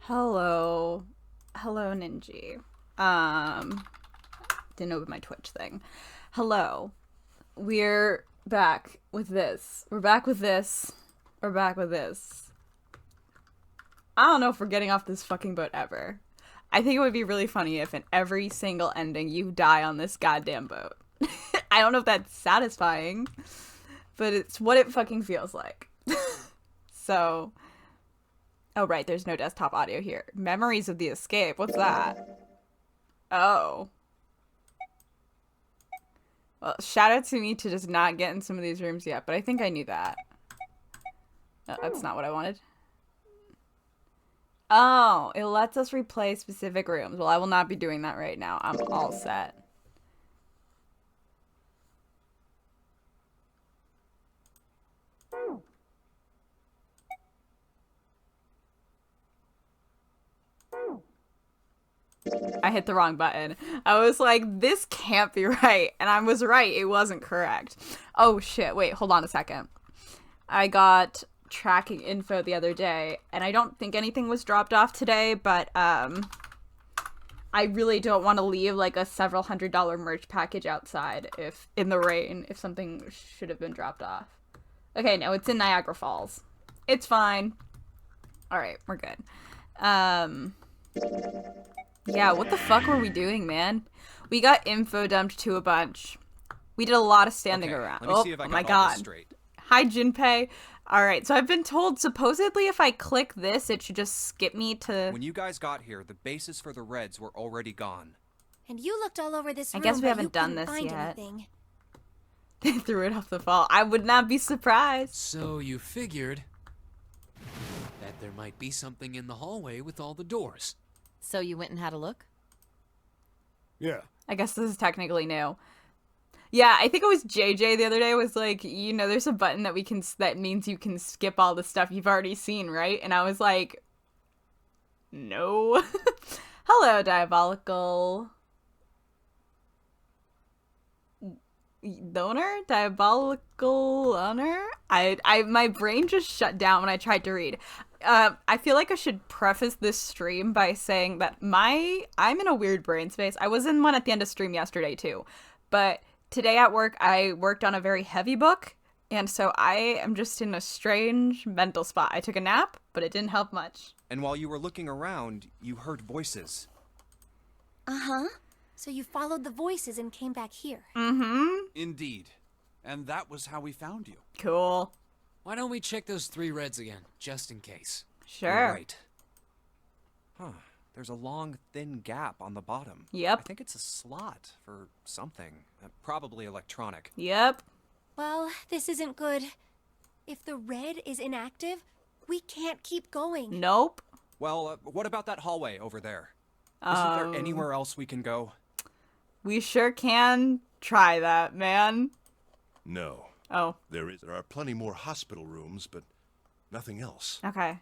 Hello. Hello, Ninja. Didn't open my Twitch thing. Hello. We're back with this. We're back with this. We're back with this. I don't know if we're getting off this fucking boat ever. I think it would be really funny if in every single ending you die on this goddamn boat. I don't know if that's satisfying, but it's what it fucking feels like. So... Oh, right, there's no desktop audio here. Memories of the Escape. What's that? Oh. Well, shout out to me to just not get in some of these rooms yet, but I think I knew that. No, that's not what I wanted. Oh, it lets us replay specific rooms. Well, I will not be doing that right now. I'm all set. I hit the wrong button. I was like, this can't be right. And I was right. It wasn't correct. Oh, shit. Wait, hold on a second. I got tracking info the other day, and I don't think anything was dropped off today, but I really don't want to leave like a several $100 merch package outside if in the rain if something should have been dropped off. Okay, no, it's in Niagara Falls. It's fine. All right, we're good. Yeah, what the fuck were we doing, man? We got info dumped to a bunch. We did a lot of standing around. Let me see if I got my all god. this straight. Hi, Junpei. Alright, so I've been told supposedly if I click this, it should just skip me to... When you guys got here, the bases for the Reds were already gone. And you looked all over this room, I guess we but haven't you done couldn't this find yet. anything. They threw it off the fall. I would not be surprised. So you figured that there might be something in the hallway with all the doors. So you went and had a look? Yeah. I guess this is technically new. Yeah, I think it was JJ the other day was like, you know, there's a button that that means you can skip all the stuff you've already seen, right? And I was like, no. Hello, Diabolical Diabolical owner? My brain just shut down when I tried to read. I feel like I should preface this stream by saying that I'm in a weird brain space. I was in one at the end of stream yesterday too, but today at work I worked on a very heavy book, and so I am just in a strange mental spot. I took a nap, but it didn't help much. And while you were looking around, you heard voices. Uh-huh. So you followed the voices and came back here. Mm-hmm. Indeed. And that was how we found you. Cool. Why don't we check those 3 Reds again, just in case? Sure. You're right. Huh. There's a long, thin gap on the bottom. Yep. I think it's a slot for something. Probably electronic. Yep. Well, this isn't good. If the red is inactive, we can't keep going. Nope. Well, what about that hallway over there? Isn't there anywhere else we can go? We sure can try that, man. No. Oh, There are plenty more hospital rooms, but nothing else. okay.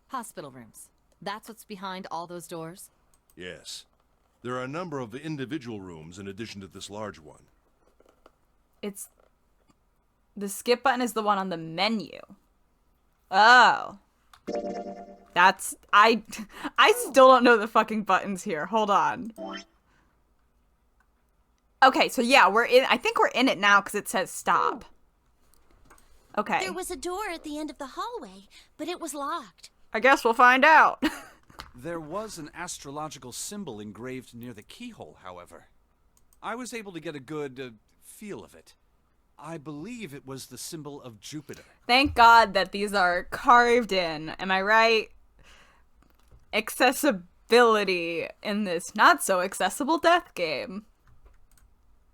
Hospital rooms. That's what's behind all those doors? Yes. There are a number of individual rooms in addition to this large one. It's... The skip button is the one on the menu. Oh. That's... I still don't know the fucking buttons here. Hold on. Okay, so yeah, I think we're in it now because it says stop. Okay. There was a door at the end of the hallway, but it was locked. I guess we'll find out. There was an astrological symbol engraved near the keyhole, however. I was able to get a good feel of it. I believe it was the symbol of Jupiter. Thank God that these are carved in. Am I right? Accessibility in this not so accessible death game.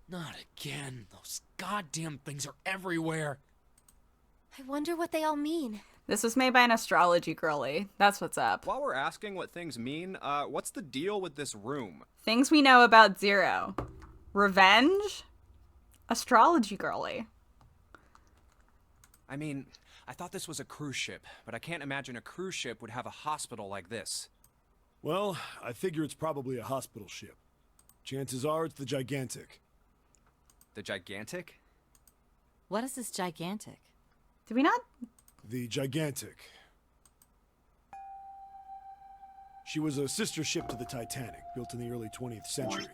Not again. Those goddamn things are everywhere. I wonder what they all mean. This was made by an astrology girly. That's what's up. While we're asking what things mean, what's the deal with this room? Things we know about Zero. Revenge? Astrology girly. I mean, I thought this was a cruise ship, but I can't imagine a cruise ship would have a hospital like this. Well, I figure it's probably a hospital ship. Chances are it's the Gigantic. The Gigantic? What is this gigantic? Did we not? The Gigantic. She was a sister ship to the Titanic, built in the early 20th century.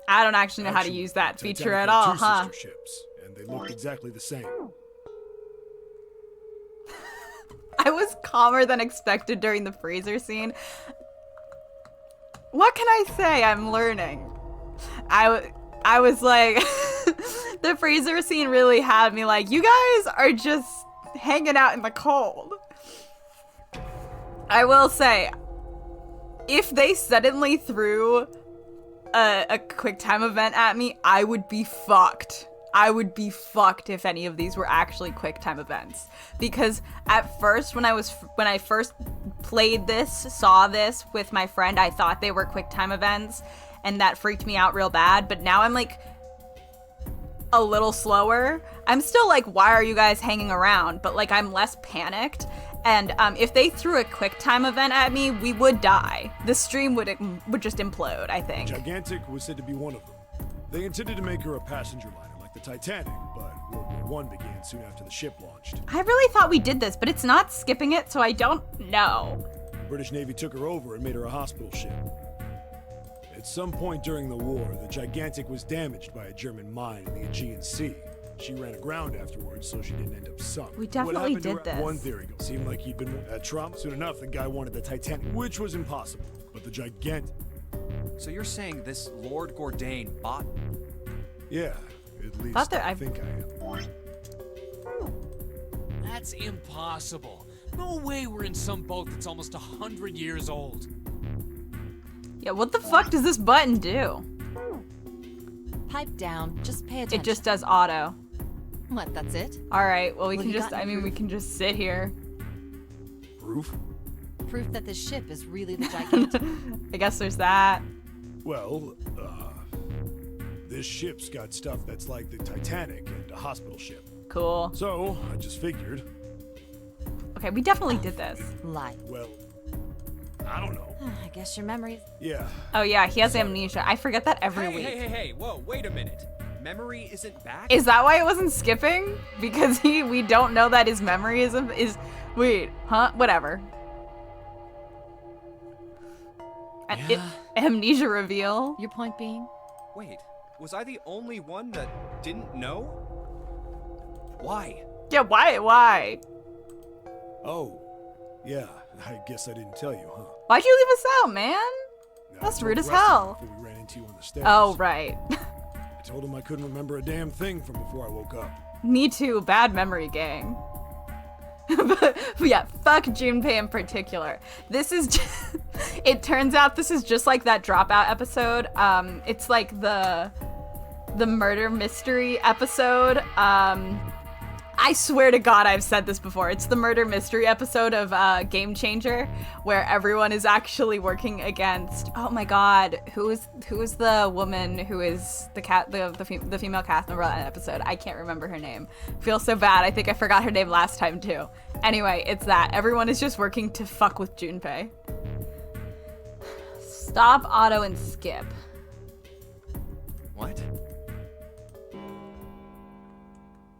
I don't actually know how to Actually, use that the feature Titanic at had all, two huh? sister ships, and they looked exactly the same. I was calmer than expected during the Fraser scene. What can I say? I'm learning. I was like, the Fraser scene really had me like, you guys are just hanging out in the cold. I will say, if they suddenly threw a quick time event at me, I would be fucked. I would be fucked if any of these were actually quick time events. Because at first, when I first played this, saw this with my friend, I thought they were quick time events, and that freaked me out real bad. But now I'm like a little slower. I'm still like, why are you guys hanging around? But like, I'm less panicked. And if they threw a quick time event at me, we would die. The stream would just implode, I think. Gigantic was said to be one of them. They intended to make her a passenger liner like the Titanic, but World War I began soon after the ship launched. I really thought we did this, but it's not skipping it, so I don't know. The British Navy took her over and made her a hospital ship. At some point during the war, the Gigantic was damaged by a German mine in the Aegean Sea. She ran aground afterwards, so she didn't end up sunk. We definitely What happened to did her? this. One theory seemed like he'd been at Trump. Soon enough, the guy wanted the Titanic, which was impossible. But the Gigantic, So you're saying this Lord Gordain bought... yeah, at least Thought that I I- think I am. That's impossible. No way we're in some boat that's almost 100 years old. Yeah, what the fuck does this button do? Pipe down. Just pay attention. It just does auto. What, that's it? Alright, well we What can do you just, got in I mean, we can just sit here. Proof? Proof that this ship is really the gigantic. I guess there's that. Well, this ship's got stuff that's like the Titanic and a hospital ship. Cool. So, I just figured, Okay, we definitely did this. Lie. well, I don't know. I guess your memory. Yeah, Oh yeah, he has amnesia. I forget that every Hey, week. hey, whoa, wait a minute. Memory isn't back? Is that why it wasn't skipping? Because we don't know that his memory is wait, huh? Whatever. Amnesia reveal. Your point being? Wait, was I the only one that didn't know? Why? Yeah, why? oh, yeah, I guess I didn't tell you, huh? Why'd you leave us out, man? No, That's I rude told as Rusty hell. Before we ran into you on the stairs. Oh, right. I told him I couldn't remember a damn thing from before I woke up. Me too, bad memory gang. But yeah, fuck Junpei in particular. This is just, it turns out this is just like that Dropout episode. It's like the murder mystery episode. I swear to God, I've said this before. It's the murder mystery episode of Game Changer, where everyone is actually working against. Oh my God, who is the woman who is the female cast member of that episode? I can't remember her name. Feel so bad. I think I forgot her name last time too. Anyway, it's that everyone is just working to fuck with Junpei. Stop, auto, and skip. What?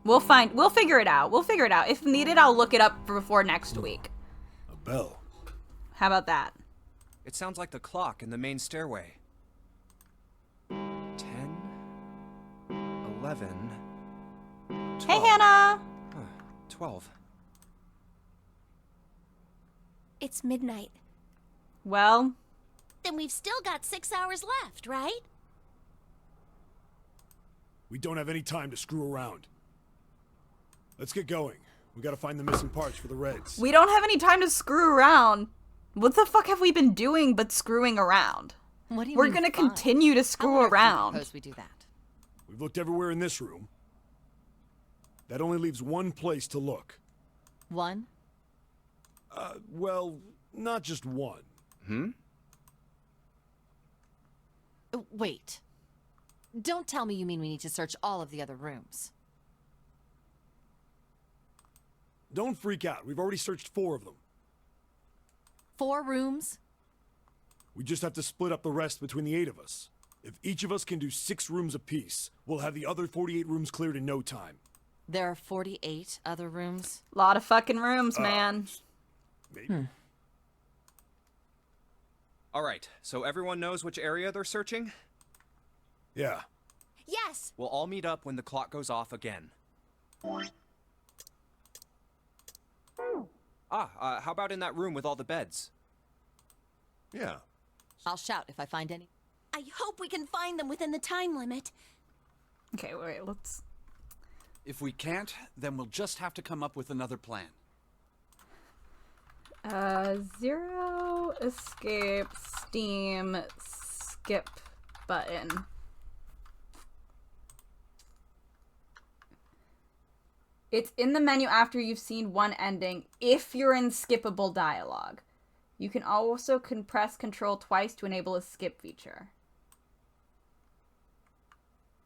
We'll figure it out. If needed, I'll look it up before next week. A bell. How about that? It sounds like the clock in the main stairway. 10, 11, 12. Hey, Hannah! 12. It's midnight. Well, Then we've still got 6 hours left, right? We don't have any time to screw around. Let's get going. We gotta find the missing parts for the Reds. we don't have any time to screw around. What the fuck have we been doing but screwing around? What do you We're mean gonna fine? continue to I screw wonder if you around. propose we do that. We've looked everywhere in this room. That only leaves one place to look. One. Well, not just one. Wait. Don't tell me you mean we need to search all of the other rooms. Don't freak out. We've already searched 4 of them. 4 rooms? We just have to split up the rest between the 8 of us. If each of us can do 6 rooms apiece, we'll have the other 48 rooms cleared in no time. There are 48 other rooms. Lot of fucking rooms, man. Maybe. All right, so everyone knows which area they're searching? Yeah. Yes! We'll all meet up when the clock goes off again. How about in that room with all the beds? Yeah. I'll shout if I find any. I hope we can find them within the time limit. Okay, wait, let's... If we can't, then we'll just have to come up with another plan. 0 escape Steam skip button. It's in the menu after you've seen one ending if you're in skippable dialogue. You can also press Control twice to enable a skip feature.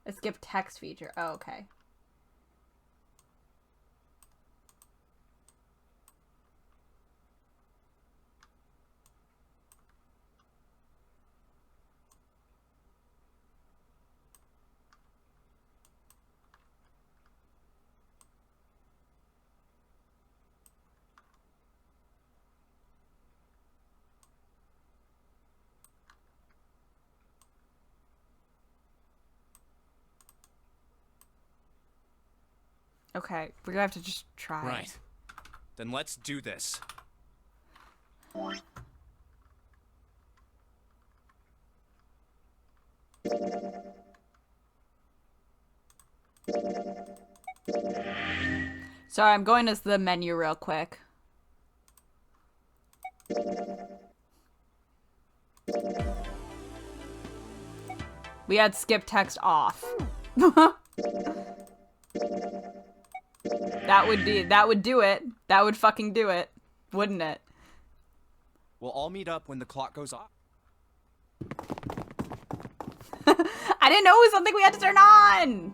A skip text feature. Oh, okay. Okay, we're gonna have to just try. Right. Then let's do this. Sorry, I'm going to the menu real quick. We had skip text off. That would do it. That would fucking do it, wouldn't it? We'll all meet up when the clock goes off. I didn't know it was something we had to turn on.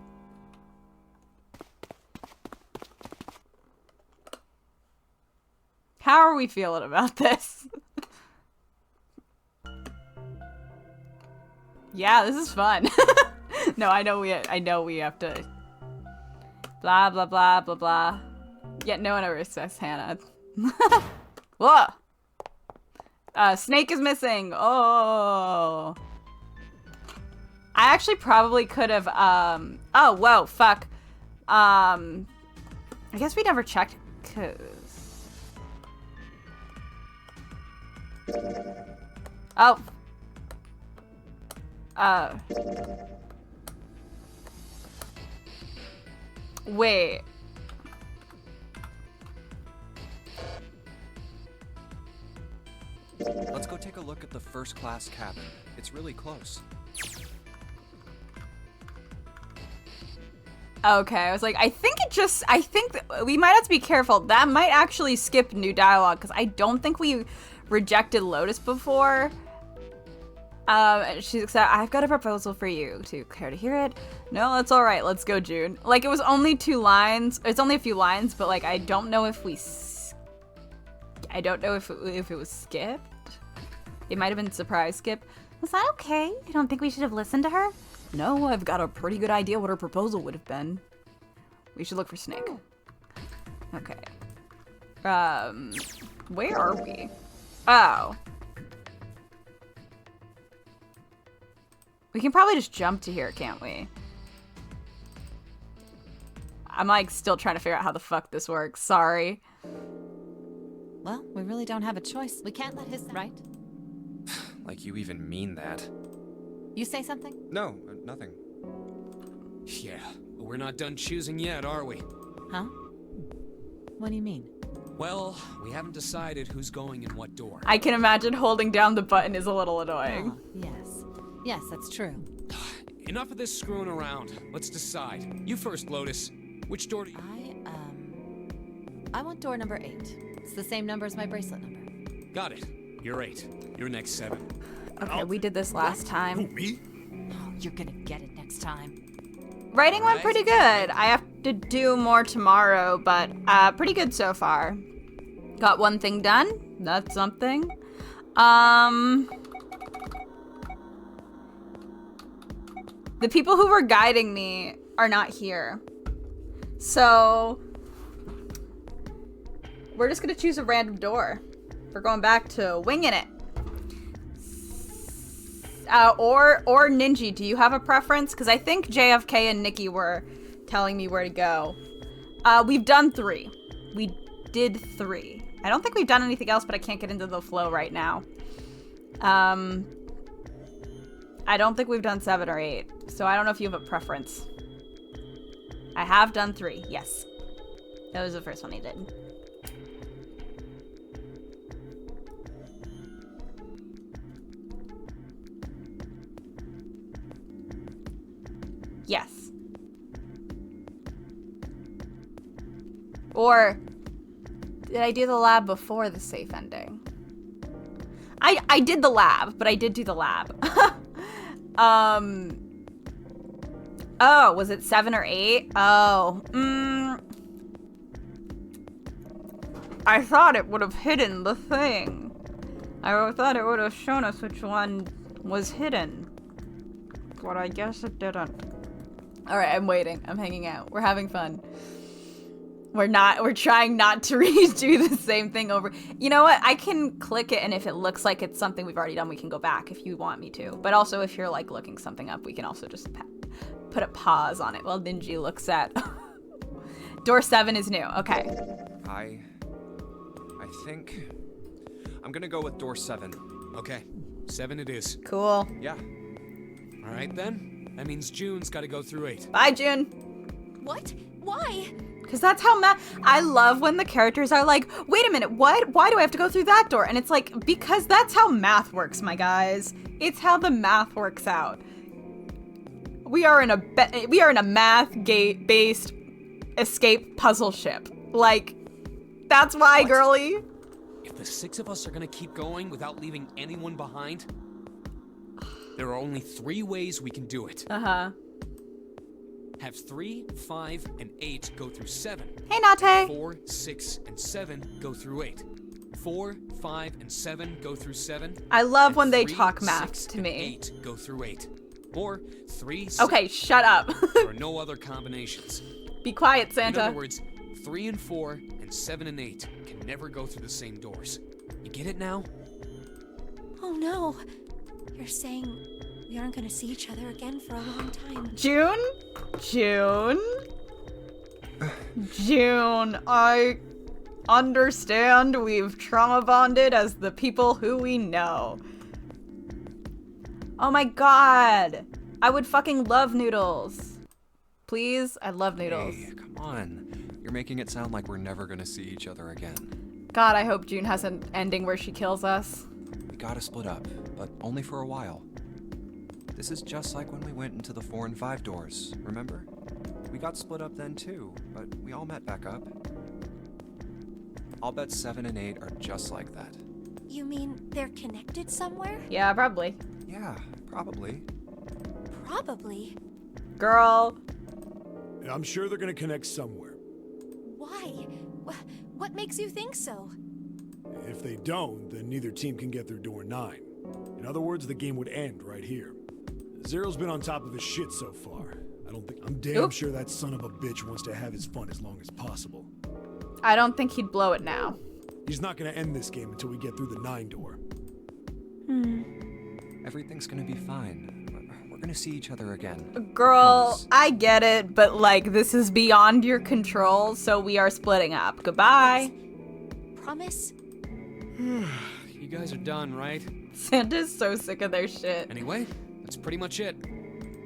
How are we feeling about this? Yeah, this is fun. No, I know we have to. Blah blah blah blah blah. Yet no one ever respects Hannah. Whoa! Snake is missing. Oh. I actually probably could have. Oh, whoa, fuck. I guess we never checked. Oh. Wait. Let's go take a look at the first class cabin. It's really close. Okay, I was like, I think we might have to be careful. That might actually skip new dialogue, because I don't think we rejected Lotus before. She's excited. I've got a proposal for you. To care to hear it? No, that's all right. Let's go, June. Like, it was only 2 lines. It's only a few lines, but like, I don't know if we. I don't know if it was skipped. It might have been surprise skip. Was that okay? You don't think we should have listened to her? No, I've got a pretty good idea what her proposal would have been. We should look for Snake. Okay. Where are we? Oh. We can probably just jump to here, can't we? I'm like still trying to figure out how the fuck this works. Sorry. Well, we really don't have a choice. We can't let his right. Like you even mean that. You say something? No, nothing. Yeah, but we're not done choosing yet, are we? Huh? What do you mean? Well, we haven't decided who's going in what door. I can imagine holding down the button is a little annoying. Oh, yes. Yes, that's true. Enough of this screwing around. Let's decide. You first, Lotus. Which door do you... I want door number 8. It's the same number as my bracelet number. Got it. You're 8. You're next 7. Okay, we did this last time. Me? Oh, you're gonna get it next time. Writing went pretty good. I have to do more tomorrow, but pretty good so far. Got one thing done. That's something. The people who were guiding me are not here. So we're just gonna choose a random door. We're going back to winging it. Or Ninja, do you have a preference? Because I think JFK and Nikki were telling me where to go. We've done 3. We did 3. I don't think we've done anything else, but I can't get into the flow right now. I don't think we've done 7 or 8, so I don't know if you have a preference. I have done 3, yes. That was the first one he did. Yes. Or did I do the lab before the safe ending? I did the lab, but I did do the lab. Oh, was it 7 or 8? Oh, I thought it would have hidden the thing. I thought it would have shown us which one was hidden. But I guess it didn't. Alright, I'm waiting. I'm hanging out. We're having fun. We're trying not to redo the same thing over. You know what? I can click it, and if it looks like it's something we've already done, we can go back if you want me to. But also, if you're, like, looking something up, we can also just put a pause on it while Ninja looks at... Door 7 is new. Okay. I think I'm gonna go with door 7. Okay, 7 it is. Cool. Yeah. All right, then. That means June's got to go through 8. Bye, June. What? Why? Because that's how I love when the characters are like, wait a minute, what? Why do I have to go through that door? And it's like, because that's how math works, my guys. It's how the math works out. We are in a math-based escape puzzle ship. Like, that's why, What? girly. If the 6 of us are gonna keep going without leaving anyone behind, there are only 3 ways we can do it. Uh-huh. Have 3, 5, and 8 go through 7. Hey, Nate. 4, 6, and 7 go through 8. 4, 5, and 7 go through 7. I love and when they 3, talk math 6, to and me. 8 go through 8. Or 3, 6. Okay, shut up. There are no other combinations. Be quiet, In Santa. other words, 3 and 4 and 7 and 8 can never go through the same doors. You get it now? Oh no. You're saying we aren't gonna see each other again for a long time. June, I understand we've trauma bonded as the people who we know. Oh my god. I would fucking love noodles. Please, I love noodles. Hey, come on. You're making it sound like we're never gonna see each other again. God, I hope June has an ending where she kills us. We gotta split up, but only for a while. This is just like when we went into the 4 and 5 doors, remember? We got split up then too, but we all met back up. I'll bet 7 and 8 are just like that. You mean they're connected somewhere? Yeah, probably. Yeah, probably. Probably. Girl. I'm sure they're gonna connect somewhere. Why? What makes you think so? If they don't, then neither team can get through door 9. In other words, the game would end right here. Zero's been on top of his shit so far. I'm damn Oop. sure that son of a bitch wants to have his fun as long as possible. I don't think he'd blow it now. He's not gonna end this game until we get through the 9 door. Everything's gonna be fine. We're gonna see each other again. Girl, Promise. I get it, but like, this is beyond your control, so we are splitting up. Goodbye. Promise? You guys are done, right? Santa's so sick of their shit. Anyway, that's pretty much it.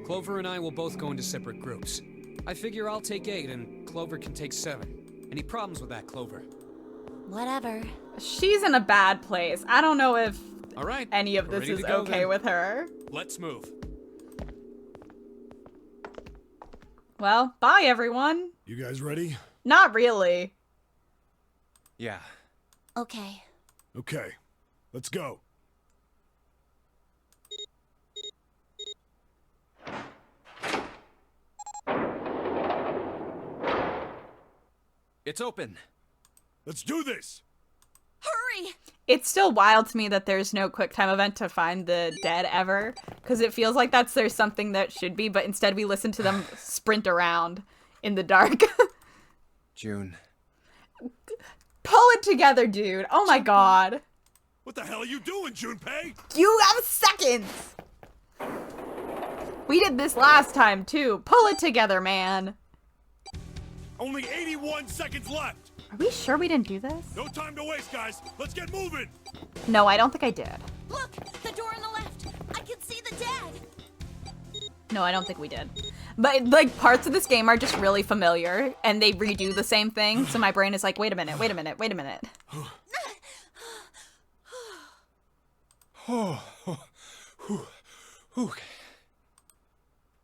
Clover and I will both go into separate groups. I figure I'll take 8 and Clover can take 7. Any problems with that, Clover? Whatever. She's in a bad place. I don't know if All right. any of we're this ready is to go okay then. with her. Let's move. Well, bye everyone. You guys ready? Not really. Yeah. Okay. Okay, let's go. It's open. Let's do this! Hurry! It's still wild to me that there's no quick time event to find the dead ever, because it feels like there's something that should be, but instead we listen to them sprint around in the dark. June. Pull it together, dude. Oh my god. What the hell are you doing, Junpei? You have seconds! We did this last time, too. Pull it together, man. Only 81 seconds left. Are we sure we didn't do this? No time to waste, guys. Let's get moving. No, I don't think I did. Look, the door on the left. I can see the dad. No, I don't think we did. But, like, parts of this game are just really familiar, and they redo the same thing, so my brain is like, wait a minute, wait a minute, wait a minute.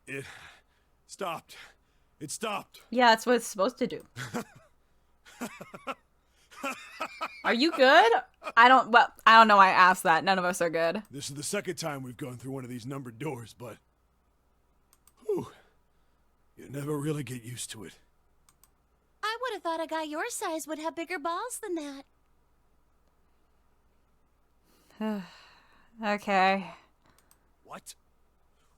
It stopped. It stopped. Yeah, that's what it's supposed to do. Are you good? I don't know why I asked that. None of us are good. This is the second time we've gone through one of these numbered doors, but... Whew. You never really get used to it. I would have thought a guy your size would have bigger balls than that. Okay. What?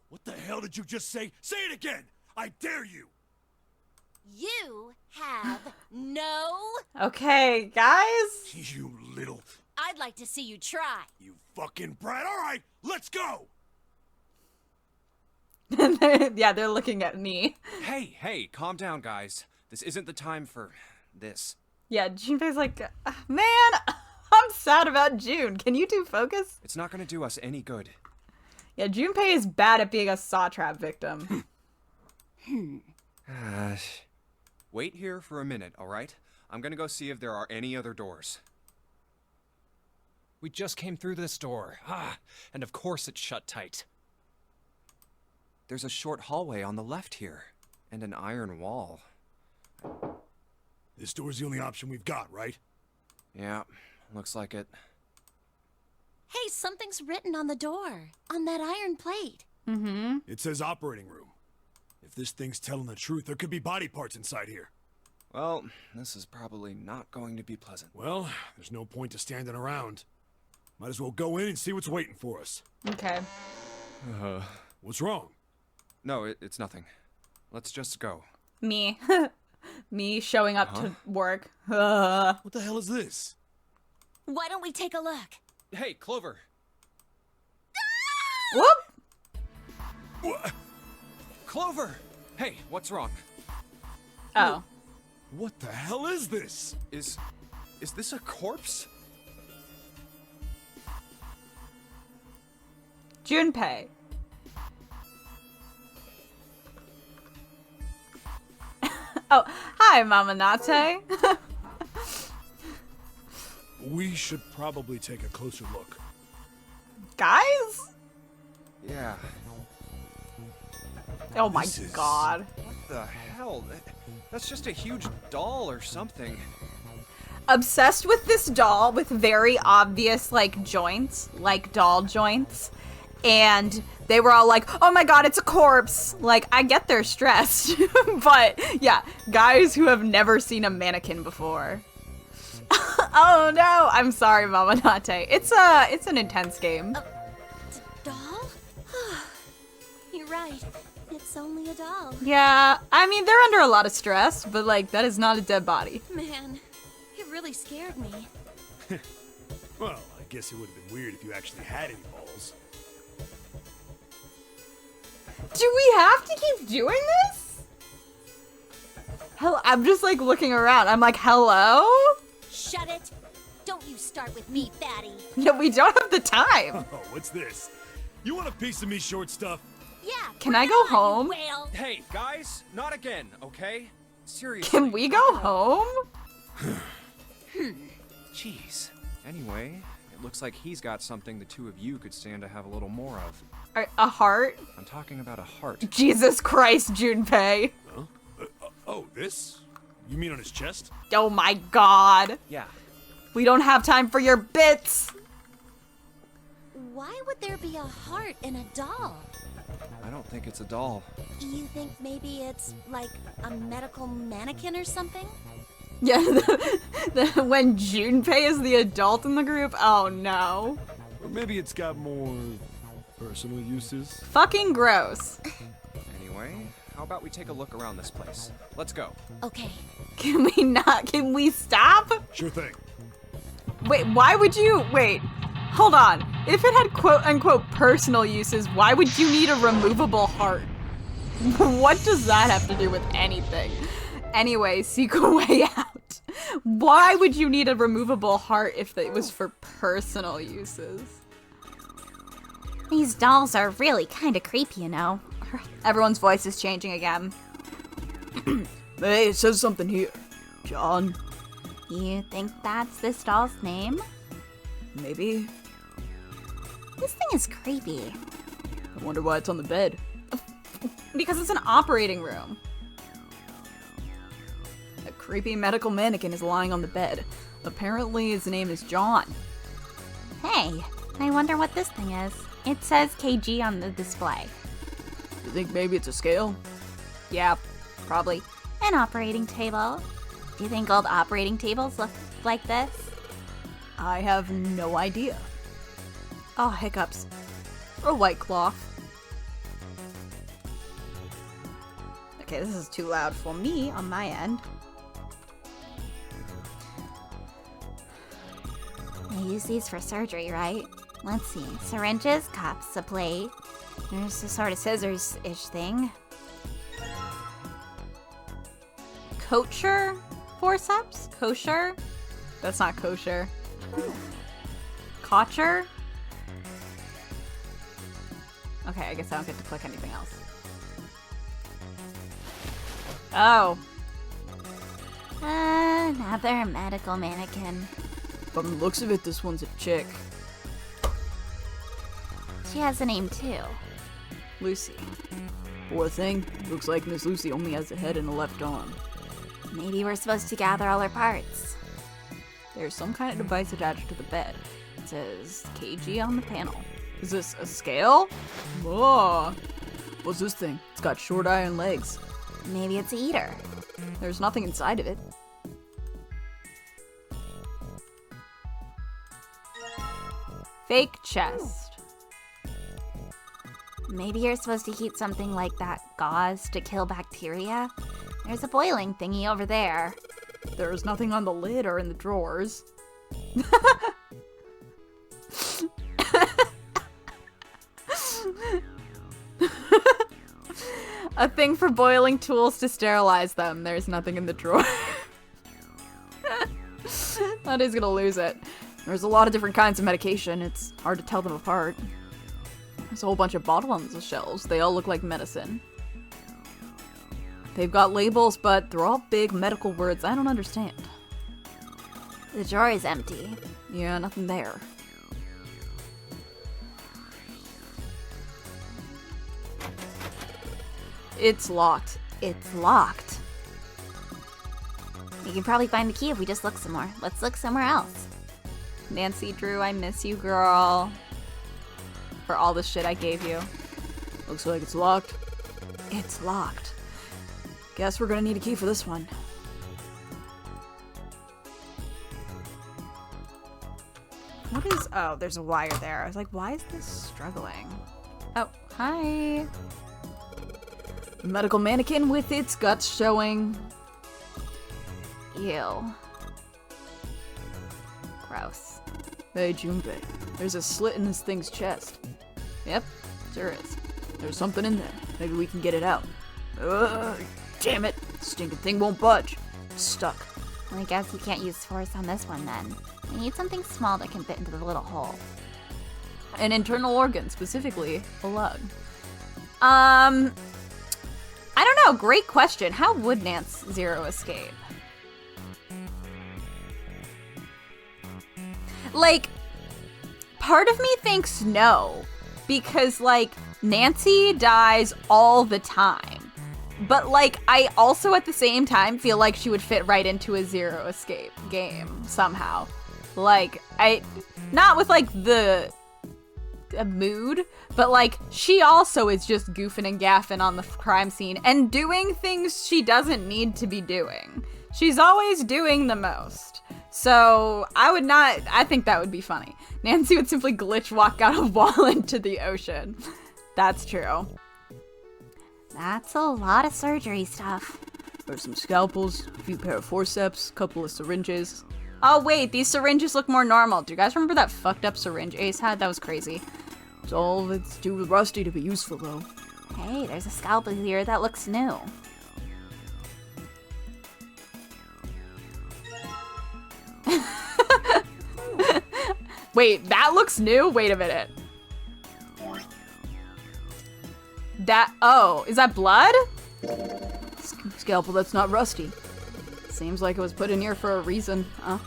What the hell did you just say? Say it again! I dare you! You have no... Okay, guys. You little... I'd like to see you try. You fucking brat. All right, let's go! Yeah, they're looking at me. Hey, calm down, guys. This isn't the time for this. Yeah, Junpei's like, man, I'm sad about June. Can you two focus? It's not gonna do us any good. Yeah, Junpei is bad at being a saw trap victim. Wait here for a minute, all right? I'm gonna go see if there are any other doors. We just came through this door. And of course it's shut tight. There's a short hallway on the left here, and an iron wall. This door's the only option we've got, right? Yeah, looks like it. Hey, something's written on the door. On that iron plate. Mm-hmm. It says operating room. If this thing's telling the truth, there could be body parts inside here. Well, this is probably not going to be pleasant. Well, there's no point to standing around. Might as well go in and see what's waiting for us. Okay. What's wrong? No, it's nothing. Let's just go. Me. Me showing up to work. What the hell is this? Why don't we take a look? Hey, Clover. Whoop! What? Clover! Hey, what's wrong? Oh. What the hell is this? Is this a corpse? Junpei. Oh, hi, Mama Nate. We should probably take a closer look. Guys? Yeah. Oh my This is- god. What the hell? That's just a huge doll or something. Obsessed with this doll with very obvious, like, joints. Like, doll joints. And they were all like, oh my god, it's a corpse. Like, I get they're stressed. But, yeah, guys who have never seen a mannequin before. Oh no, I'm sorry, Mama Nate. It's an intense game. Doll? You're right. It's only a doll. Yeah, I mean, they're under a lot of stress, but, like, that is not a dead body. Man, it really scared me. Well, I guess it would have been weird if you actually had any balls. Do we have to keep doing this? Hell, I'm just, like, looking around. I'm like, hello? Shut it! Don't you start with me, fatty. No, we don't have the time. Oh, what's this? You want a piece of me, short stuff? Yeah. Can I go bring it on, home? you whale. Hey, guys, not again, okay? Seriously. Can we go home? Jeez. Anyway, it looks like he's got something the two of you could stand to have a little more of. A heart? I'm talking about a heart. Jesus Christ, Junpei. Huh? Oh, this? You mean on his chest? Oh my god. Yeah. We don't have time for your bits. Why would there be a heart in a doll? I don't think it's a doll. You think maybe it's like a medical mannequin or something? Yeah, when Junpei is the adult in the group, oh no. Or maybe it's got more personal uses? Fucking gross. Anyway, how about we take a look around this place? Let's go. Okay. Can we not? Can we stop? Sure thing. Wait, why would you? Wait. Hold on. If it had quote-unquote personal uses, why would you need a removable heart? What does that have to do with anything? Anyway, seek a way out. Why would you need a removable heart if it was for personal uses? These dolls are really kind of creepy, you know. Everyone's voice is changing again. Hey, it says something here. John? You think that's this doll's name? Maybe. This thing is creepy. I wonder why it's on the bed. Because it's an operating room. A creepy medical mannequin is lying on the bed. Apparently his name is John. Hey, I wonder what this thing is. It says KG on the display. You think maybe it's a scale? Yeah, probably. An operating table. Do you think old operating tables look like this? I have no idea. Oh, hiccups. Or white cloth. Okay, this is too loud for me on my end. They use these for surgery, right? Let's see. Syringes, cups, a plate. There's a sort of scissors-ish thing. Kosher forceps? Kosher? That's not kosher. Kosher? Okay, I guess I don't get to click anything else. Oh. Another medical mannequin. From the looks of it, this one's a chick. She has a name too. Lucy. Poor thing. Looks like Miss Lucy only has a head and a left arm. Maybe we're supposed to gather all her parts. There's some kind of device attached to the bed. It says KG on the panel. Is this a scale? Whoa. What's this thing? It's got short iron legs. Maybe it's a eater. There's nothing inside of it. Fake chest. Maybe you're supposed to heat something like that gauze to kill bacteria. There's a boiling thingy over there. There's nothing on the lid or in the drawers. A thing for boiling tools to sterilize them. There's nothing in the drawer. That is gonna lose it. There's a lot of different kinds of medication. It's hard to tell them apart. There's a whole bunch of bottles on the shelves. They all look like medicine. They've got labels, but they're all big medical words I don't understand. The drawer is empty. Yeah, nothing there. It's locked. It's locked. We can probably find the key if we just look some more. Let's look somewhere else. Nancy Drew, I miss you, girl. For all the shit I gave you. Looks like it's locked. It's locked. Guess we're gonna need a key for this one. What is... Oh, there's a wire there. I was like, why is this struggling? Oh, hi. A medical mannequin with its guts showing. Ew. Gross. Hey, Junpei. There's a slit in this thing's chest. Yep, sure is. There's something in there. Maybe we can get it out. Ugh, damn it. Stinking thing won't budge. It's stuck. Well, I guess you can't use force on this one then. We need something small that can fit into the little hole. An internal organ, specifically a lung. I don't know. Great question. How would Nance Zero escape? Like, part of me thinks no. Because, like, Nancy dies all the time. But, like, I also at the same time feel like she would fit right into a Zero Escape game somehow. Like, not with, like, the mood, but, like, she also is just goofing and gaffing on the crime scene and doing things she doesn't need to be doing. She's always doing the most. So, I think that would be funny. Nancy would simply glitch walk out a wall into the ocean. That's true. That's a lot of surgery stuff. There's some scalpels, a few pair of forceps, a couple of syringes. Oh wait, these syringes look more normal. Do you guys remember that fucked up syringe Ace had? That was crazy. It's all it's too rusty to be useful, though. Hey, there's a scalpel here that looks new. Wait, that looks new? Wait a minute. Oh, is that blood? Scalpel that's not rusty. Seems like it was put in here for a reason, huh?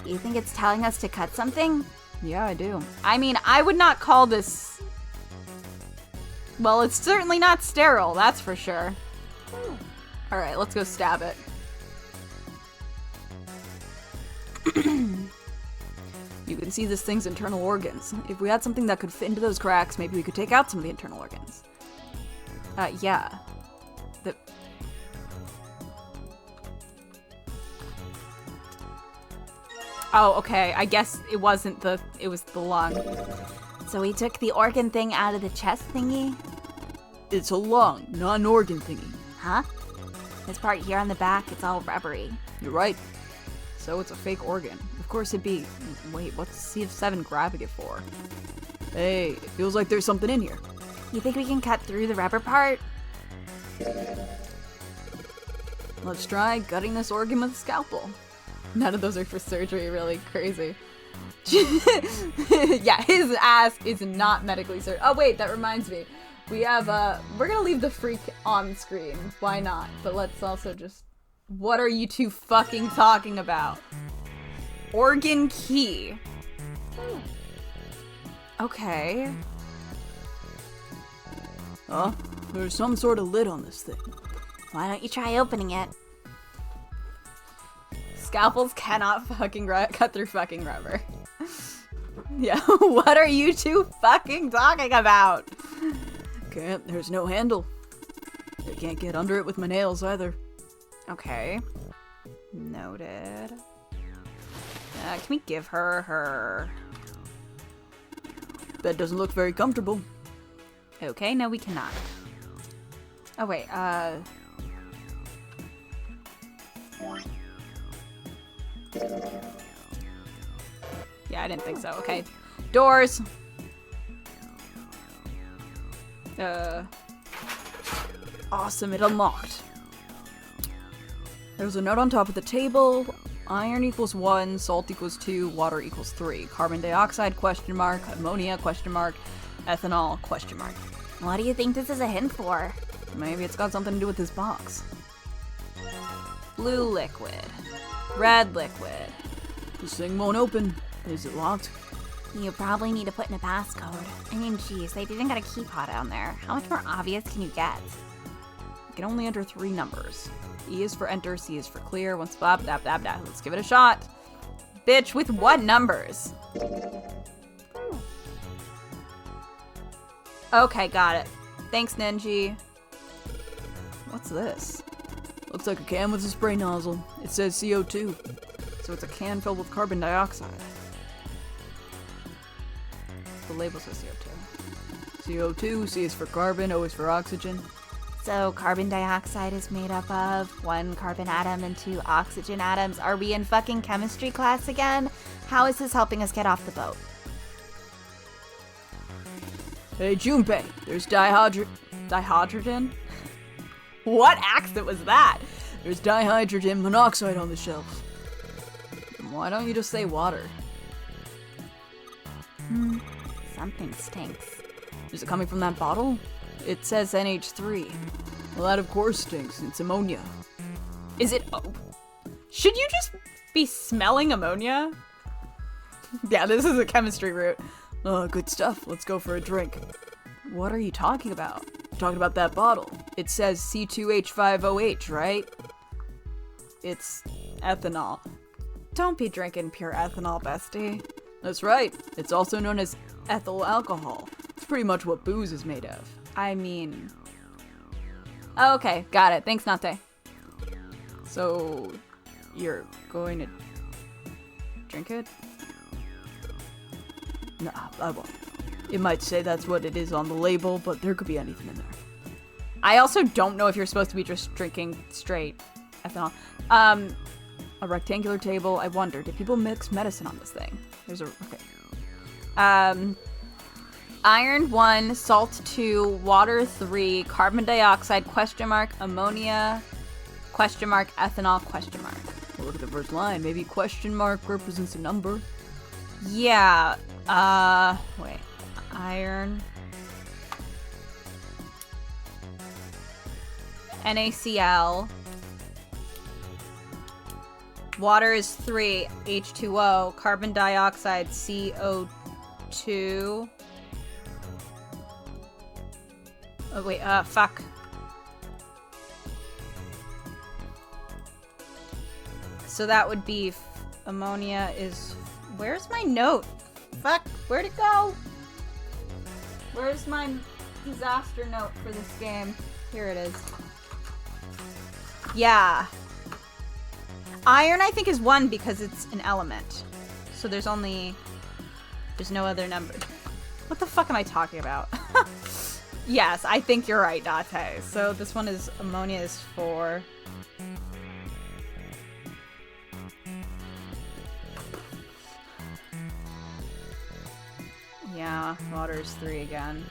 You think it's telling us to cut something? Yeah, I do. I mean, I would not call this... Well, it's certainly not sterile, that's for sure. Alright, let's go stab it. You can see this thing's internal organs. If we had something that could fit into those cracks, maybe we could take out some of the internal organs. Yeah. Oh, okay. I guess it wasn't the... It was the lung. So we took the organ thing out of the chest thingy? It's a lung, not an organ thingy. Huh? This part here on the back, it's all rubbery. You're right. So it's a fake organ. Of course it'd be... Wait, what's CF7 grabbing it for? Hey, it feels like there's something in here. You think we can cut through the rubber part? Let's try cutting this organ with a scalpel. None of those are for surgery, really crazy. Yeah, his ass is not medically certain. Oh wait, that reminds me. We have, we're gonna leave the freak on screen. Why not? But let's also just... What are you two fucking talking about? Organ key. Okay. Huh? There's some sort of lid on this thing. Why don't you try opening it? Scalpels cannot fucking cut through fucking rubber. Yeah, what are you two fucking talking about? Can't, there's no handle. I can't get under it with my nails either. Okay. Noted. Can we give her her... Bed doesn't look very comfortable. Okay, no we cannot. Oh wait, yeah, I didn't think so. Okay. Doors. Awesome, it unlocked. There's a note on top of the table. Iron equals 1, salt equals 2, water equals 3. Carbon dioxide, question mark, ammonia, question mark, ethanol, question mark. What do you think this is a hint for? Maybe it's got something to do with this box. Blue liquid. Red liquid. This thing won't open. Is it locked? You probably need to put in a passcode. I mean, geez, they didn't got a key pod down there. How much more obvious can you get? You can only enter 3 numbers. E is for enter, C is for clear. Once blah blah blah blah. Let's give it a shot. Bitch, with what numbers? Okay, got it. Thanks, Nenji. What's this? Looks like a can with a spray nozzle. It says CO2. So it's a can filled with carbon dioxide. The label says CO2. CO2, C is for carbon, O is for oxygen. So carbon dioxide is made up of 1 carbon atom and 2 oxygen atoms. Are we in fucking chemistry class again? How is this helping us get off the boat? Hey, Junpei, there's Dihydrogen? What accent was that? There's dihydrogen monoxide on the shelf. Why don't you just say water? Something stinks. Is it coming from that bottle? It says NH3. Well, that of course stinks. It's ammonia. Is it... Oh. Should you just be smelling ammonia? Yeah, this is a chemistry route. Oh, good stuff. Let's go for a drink. What are you talking about? I'm talking about that bottle. It says C2H5OH, right? It's ethanol. Don't be drinking pure ethanol, bestie. That's right. It's also known as ethyl alcohol. It's pretty much what booze is made of. I mean... Oh, okay, got it. Thanks, Nate. So, you're going to drink it? Nah, I won't. It might say that's what it is on the label, but there could be anything in there. I also don't know if you're supposed to be just drinking straight ethanol. a rectangular table. I wonder, did people mix medicine on this thing? There's a... Okay. Iron 1, salt 2, water 3, carbon dioxide, question mark, ammonia, question mark, ethanol, question mark. Well, look at the first line. Maybe question mark represents a number. Yeah, wait. Iron. NaCl. Water is 3, H2O. Carbon dioxide, CO2. Oh, wait, fuck. So that would be ammonia is... Where's my note? Fuck, where'd it go? Where's my disaster note for this game? Here it is. Yeah. Iron, I think, is 1 because it's an element. So there's no other number. What the fuck am I talking about? Yes, I think you're right, Date. So this one is, ammonia is 4. Yeah, water is 3 again.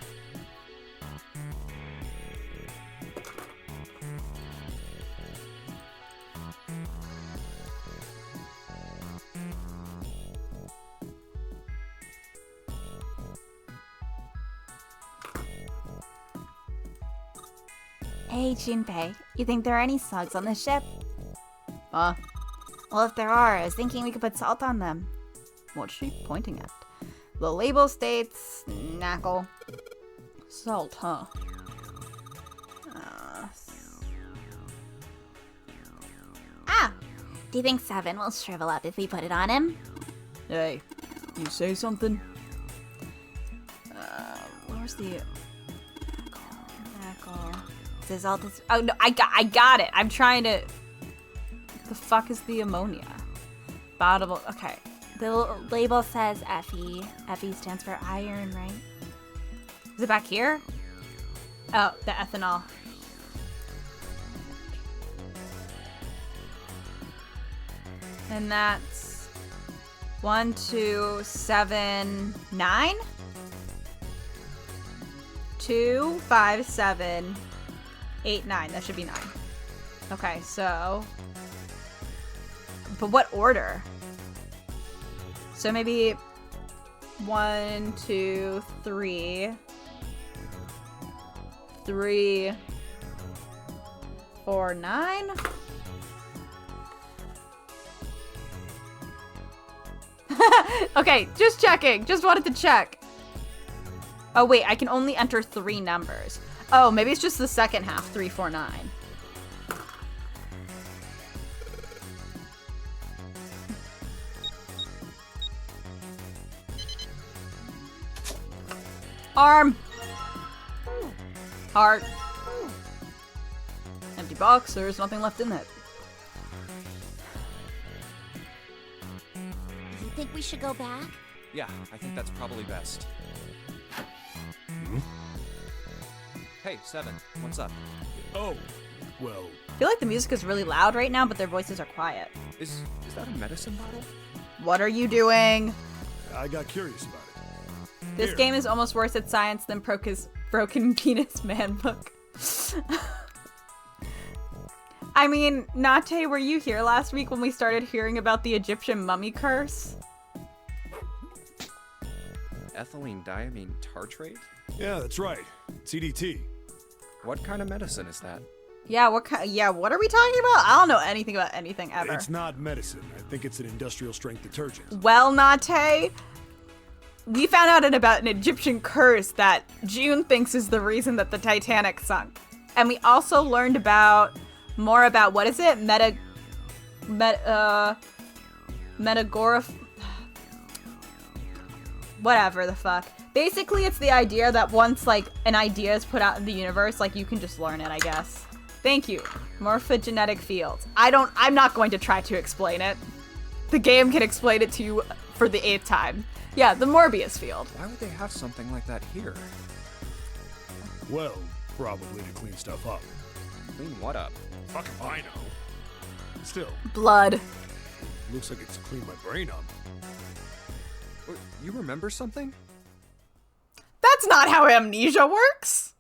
Hey, Junpei, you think there are any slugs on this ship? Well, if there are, I was thinking we could put salt on them. what's she pointing at? The label states knackle. Salt, huh? Do you think 7 will shrivel up if we put it on him? Hey, you say something? Where's the... Knackle. Says all this... Oh, no, I got it. I'm trying to... The fuck is the ammonia? Bottable... Okay. The label says Fe. Fe stands for iron, right? Is it back here? Oh, the ethanol. And that's 1, 2, 7, 9? 2, 5, 7, 8, 9. That should be 9. Okay, so... But what order? So maybe 1, 2, 3. 3, 4, 9? Okay, just checking. Just wanted to check. Oh, wait, I can only enter 3 numbers. Oh, maybe it's just the second half, 3, 4, 9. Arm. Heart. Empty box, there's nothing left in it. You think we should go back? Yeah, I think that's probably best. Hey, 7, what's up? Oh, well, I feel like the music is really loud right now, but their voices are quiet. Is that a medicine bottle? What are you doing? I got curious about it. This Here. game is almost worse at science than Broken Penis Man book. I mean, Nate, were you here last week when we started hearing about the Egyptian mummy curse? Ethylene diamine tartrate? Yeah, that's right. CDT. What kind of medicine is that? Yeah, what are we talking about? I don't know anything about anything ever. It's not medicine. I think it's an industrial strength detergent. Well, Nate, we found out about an Egyptian curse that June thinks is the reason that the Titanic sunk. And we also learned more about, what is it? Whatever the fuck. Basically, it's the idea that once, like, an idea is put out in the universe, like, you can just learn it, I guess. Thank you. Morphogenetic fields. I'm not going to try to explain it. The game can explain it to you for the 8th time. Yeah, the Morbius field. Why would they have something like that here? Well, probably to clean stuff up. Clean what up? Fuck if I know. Still, Blood. looks like it's cleaned my brain up. You remember something? That's not how amnesia works.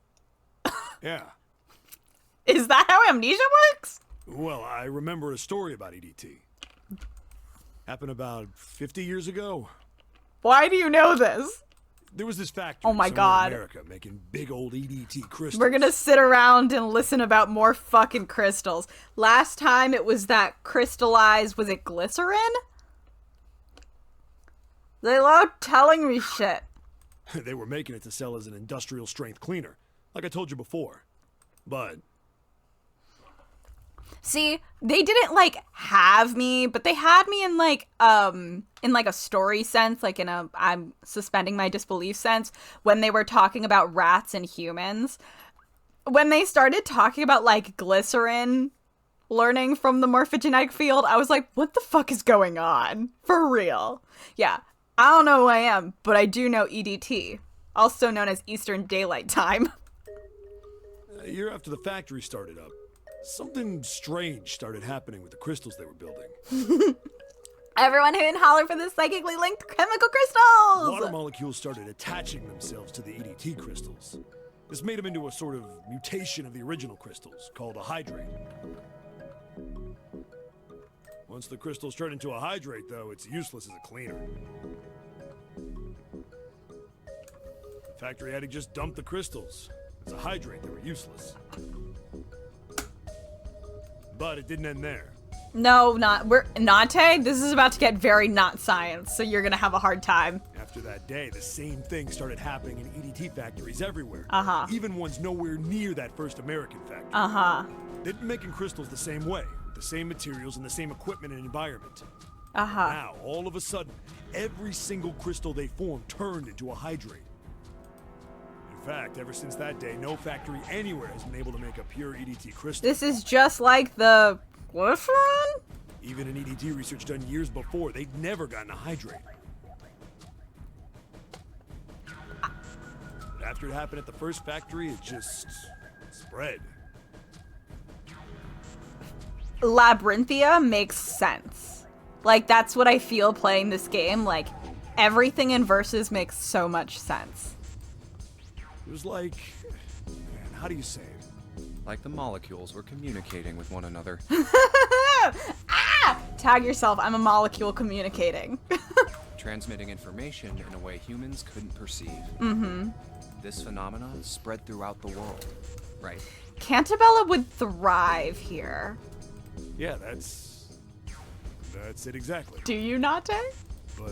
Yeah. Is that how amnesia works? Well, I remember a story about EDT. Happened about 50 years ago. Why do you know this? There was this factory Oh my somewhere God. in America making big old EDT crystals. We're gonna sit around and listen about more fucking crystals. Last time it was that crystallized, was it glycerin? They love telling me shit. They were making it to sell as an industrial strength cleaner, like I told you before. But See, they didn't like have me, but they had me in like a story sense, like in a I'm suspending my disbelief sense when they were talking about rats and humans. When they started talking about like glycerin learning from the morphogenetic field, I was like, what the fuck is going on? For real. Yeah. I don't know who I am, but I do know EDT, also known as Eastern Daylight Time. a year after the factory started up, something strange started happening with the crystals they were building. Everyone who in holler for the psychically linked chemical crystals! Water molecules started attaching themselves to the EDT crystals. This made them into a sort of mutation of the original crystals, called a hydrate. Once the crystals turn into a hydrate, though, it's useless as a cleaner. The factory had to just dump the crystals. As a hydrate, they were useless. But it didn't end there. No, Nate, this is about to get very not science, so you're gonna have a hard time. After that day, the same thing started happening in EDT factories everywhere. Uh-huh. Even ones nowhere near that first American factory. Uh-huh. They'd been making crystals the same way, with the same materials and the same equipment and environment. Uh-huh. Now, all of a sudden, every single crystal they formed turned into a hydrate. In fact, ever since that day, no factory anywhere has been able to make a pure EDT crystal. This is just like the glycerin? Even in EDT research done years before, they'd never gotten a hydrate. But after it happened at the first factory, it just spread. Labyrinthia makes sense. Like, that's what I feel playing this game. Like, everything in Versus makes so much sense. It was like, man, how do you say it? Like the molecules were communicating with one another. Ah! Tag yourself, I'm a molecule communicating. Transmitting information in a way humans couldn't perceive. Mm-hmm. This phenomenon spread throughout the world, right? Cantabella would thrive here. Yeah, that's it exactly. Do you, Nate? But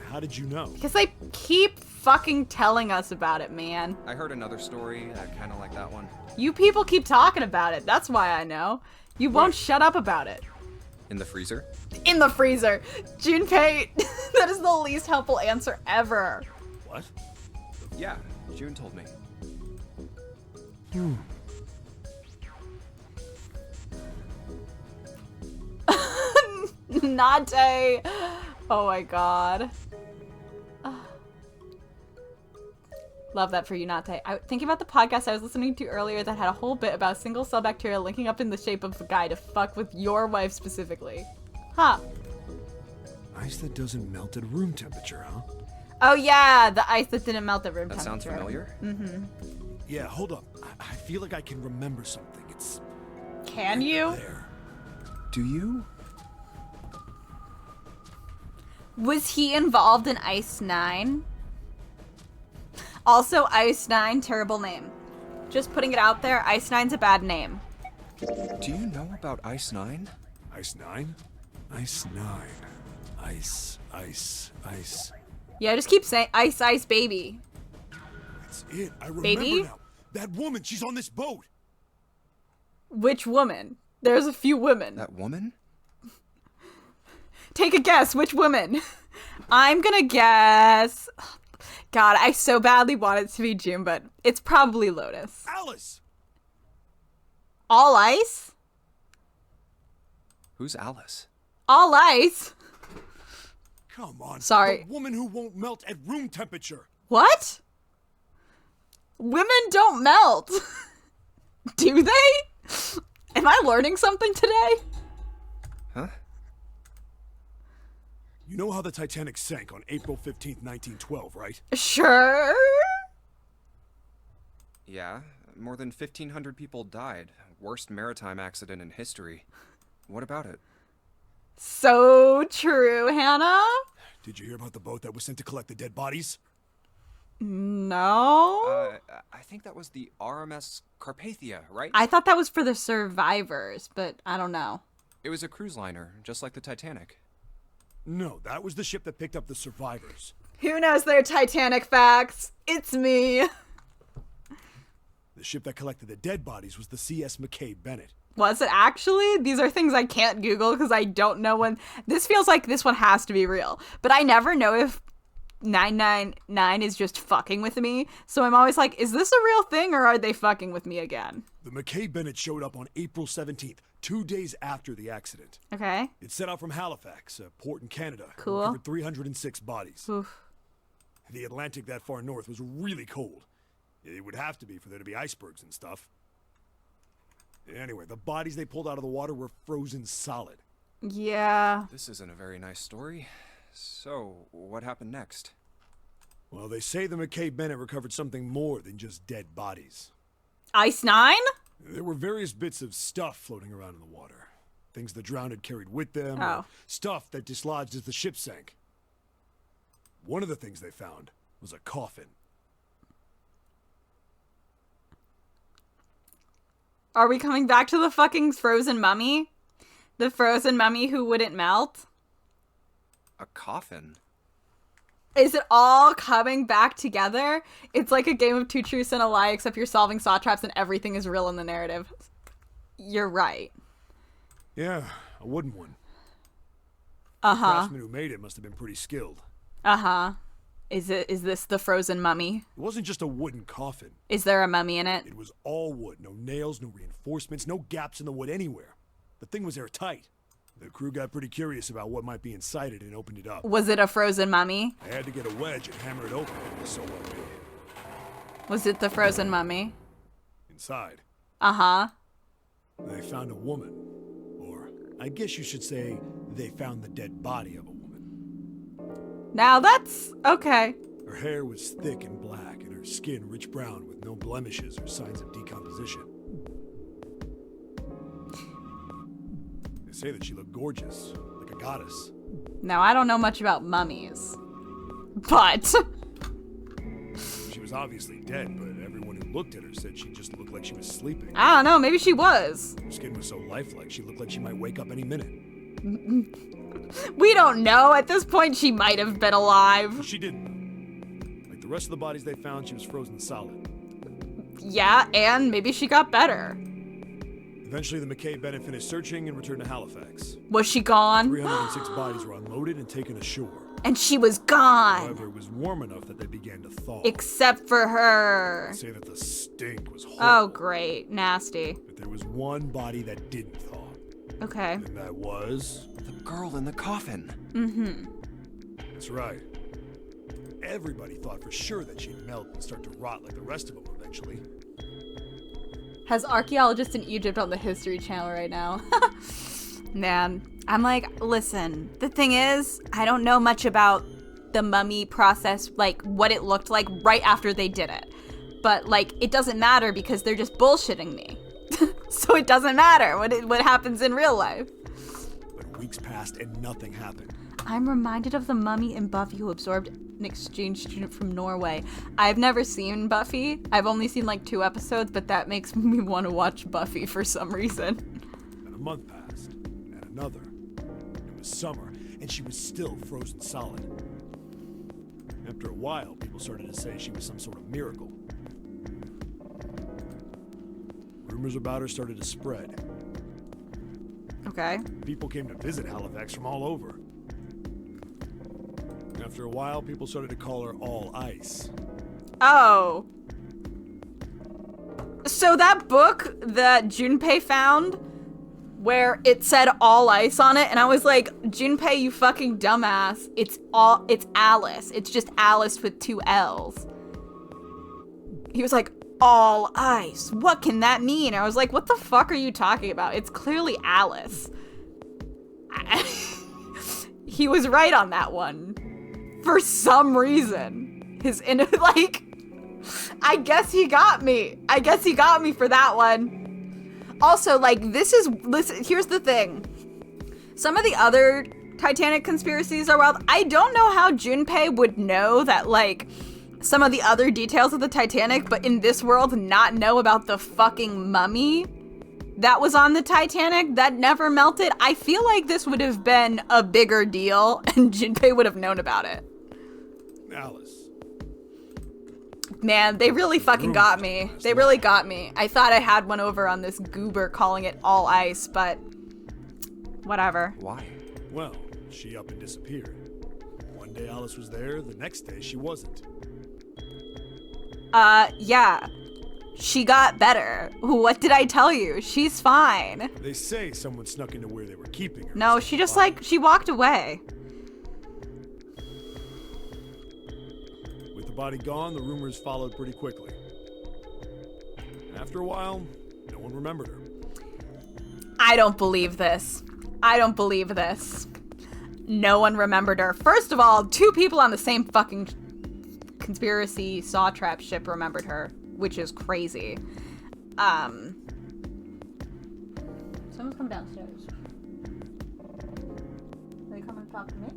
how did you know? Because they keep fucking telling us about it, man. I heard another story, kind of like that one. You people keep talking about it. That's why I know. You won't shut up about it. In the freezer? In the freezer. Junpei, that is the least helpful answer ever. What? Yeah, June told me. Nate. Oh my god. Love that for you, Nate. Thinking about the podcast I was listening to earlier that had a whole bit about single cell bacteria linking up in the shape of a guy to fuck with your wife specifically. Huh. Ice that doesn't melt at room temperature, huh? Oh yeah, the ice that didn't melt at room That temperature. sounds familiar. Mm-hmm. Yeah, hold up. I feel like I can remember something. It's Can right you? there. Do you? Was he involved in Ice 9? Also, Ice 9, terrible name. Just putting it out there, Ice 9's a bad name. Do you know about Ice 9? Ice 9? Ice 9. Ice, ice, ice. Yeah, just keep saying Ice Ice Baby. That's it. I remember Baby? now. That woman, she's on this boat. Which woman? There's a few women. That woman? Take a guess, which woman? I'm gonna guess... God, I so badly want it to be June, but it's probably Lotus. Alice! All ice? Who's Alice? All ice? Come on. Sorry. The woman who won't melt at room temperature. What? Women don't melt. Do they? Am I learning something today? Huh? You know how the Titanic sank on April 15th, 1912, right? Sure. Yeah, more than 1,500 people died. Worst maritime accident in history. What about it? So true, Hannah. Did you hear about the boat that was sent to collect the dead bodies? No. I think that was the RMS Carpathia, right? I thought that was for the survivors, but I don't know. It was a cruise liner, just like the Titanic. No, that was the ship that picked up the survivors. Who knows their Titanic facts? It's me. The ship that collected the dead bodies was the CS McKay Bennett. Was it actually? These are things I can't Google because I don't know when. This feels like this one has to be real. But I never know if 999 is just fucking with me. So I'm always like, is this a real thing or are they fucking with me again? The McKay Bennett showed up on April 17th, 2 days after the accident. Okay. It set out from Halifax, a port in Canada. Cool. And recovered 306 bodies. Oof. The Atlantic that far north was really cold. It would have to be for there to be icebergs and stuff. Anyway, the bodies they pulled out of the water were frozen solid. Yeah. This isn't a very nice story. So, what happened next? Well, they say the McKay Bennett recovered something more than just dead bodies. Ice 9? There were various bits of stuff floating around in the water. Things the drowned had carried with them. Oh. Or stuff that dislodged as the ship sank. One of the things they found was a coffin. Are we coming back to the fucking frozen mummy? The frozen mummy who wouldn't melt? A coffin? Is it all coming back together? It's like a game of two truths and a lie, except you're solving saw traps and everything is real in the narrative. You're right. Yeah, a wooden one. Uh-huh. The craftsman who made it must have been pretty skilled. Uh-huh. Is this the frozen mummy? It wasn't just a wooden coffin. Is there a mummy in it? It was all wood. No nails, no reinforcements, no gaps in the wood anywhere. The thing was airtight. The crew got pretty curious about what might be inside it and opened it up. Was it a frozen mummy? I had to get a wedge and hammer it open. It was so well made. Was it the frozen mummy? Inside, Uh-huh. they found a woman. Or, I guess you should say, they found the dead body of a woman. Now that's okay. Her hair was thick and black, and her skin rich brown with no blemishes or signs of decomposition. They say that she looked gorgeous, like a goddess. Now, I don't know much about mummies. But... She was obviously dead, but everyone who looked at her said she just looked like she was sleeping. I don't know, maybe she was. Her skin was so lifelike, she looked like she might wake up any minute. We don't know. At this point, she might have been alive. She didn't. Like the rest of the bodies they found, she was frozen solid. Yeah, and maybe she got better. Eventually, the McKay Bennett finished searching and returned to Halifax. Was she gone? 306 bodies were unloaded and taken ashore. And she was gone. However, it was warm enough that they began to thaw. Except for her. They say that the stink was horrible. Oh, great. Nasty. But there was one body that didn't thaw. Okay. And that was... The girl in the coffin. Mm-hmm. That's right. Everybody thought for sure that she'd melt and start to rot like the rest of them eventually. Has archaeologist in Egypt on the History Channel right now. Man, I'm like, listen, the thing is, I don't know much about the mummy process, like what it looked like right after they did it. But like, it doesn't matter because they're just bullshitting me. So it doesn't matter what happens in real life. But weeks passed and nothing happened. I'm reminded of the mummy in Buffy who absorbed an exchange student from Norway. I've never seen Buffy. I've only seen like 2 episodes, but that makes me want to watch Buffy for some reason. And a month passed, and another. It was summer, and she was still frozen solid. After a while, people started to say she was some sort of miracle. Rumors about her started to spread. Okay. People came to visit Halifax from all over. After a while, people started to call her All Ice. Oh. So that book that Junpei found, where it said All Ice on it, and I was like, Junpei, you fucking dumbass. It's Alice. It's just Alice with 2 L's. He was like, All Ice. What can that mean? I was like, what the fuck are you talking about? It's clearly Alice. he was right on that one. For some reason. I guess he got me. I guess he got me for that one. Also, like, listen, here's the thing. Some of the other Titanic conspiracies are wild. I don't know how Junpei would know that, like, some of the other details of the Titanic, but in this world not know about the fucking mummy that was on the Titanic that never melted. I feel like this would have been a bigger deal and Junpei would have known about it. Alice. Man, they really fucking got me. They really got me. I thought I had one over on this goober calling it all ice, but whatever. Why? Well, she up and disappeared. One day Alice was there, the next day she wasn't. Yeah. She got better. What did I tell you? She's fine. They say someone snuck into where they were keeping her. No, she just, like, she walked away. With the body gone, the rumors followed pretty quickly. After a while, no one remembered her. I don't believe this. I don't believe this. No one remembered her. First of all, 2 people on the same fucking conspiracy saw trap ship remembered her, which is crazy. Someone's coming downstairs. Are they coming to talk to me?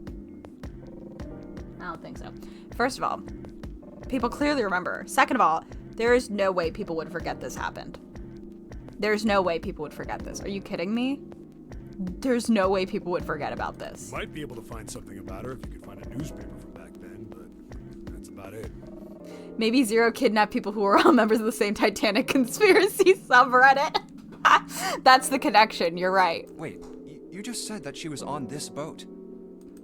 I don't think so. First of all, people clearly remember her. Second of all, there is no way people would forget this happened. There's no way people would forget this. Are you kidding me? There's no way people would forget about this. You might be able to find something about her if you could find a newspaper from back then, but that's about it. Maybe Zero kidnapped people who were all members of the same Titanic conspiracy subreddit. That's the connection, you're right. Wait, you just said that she was on this boat.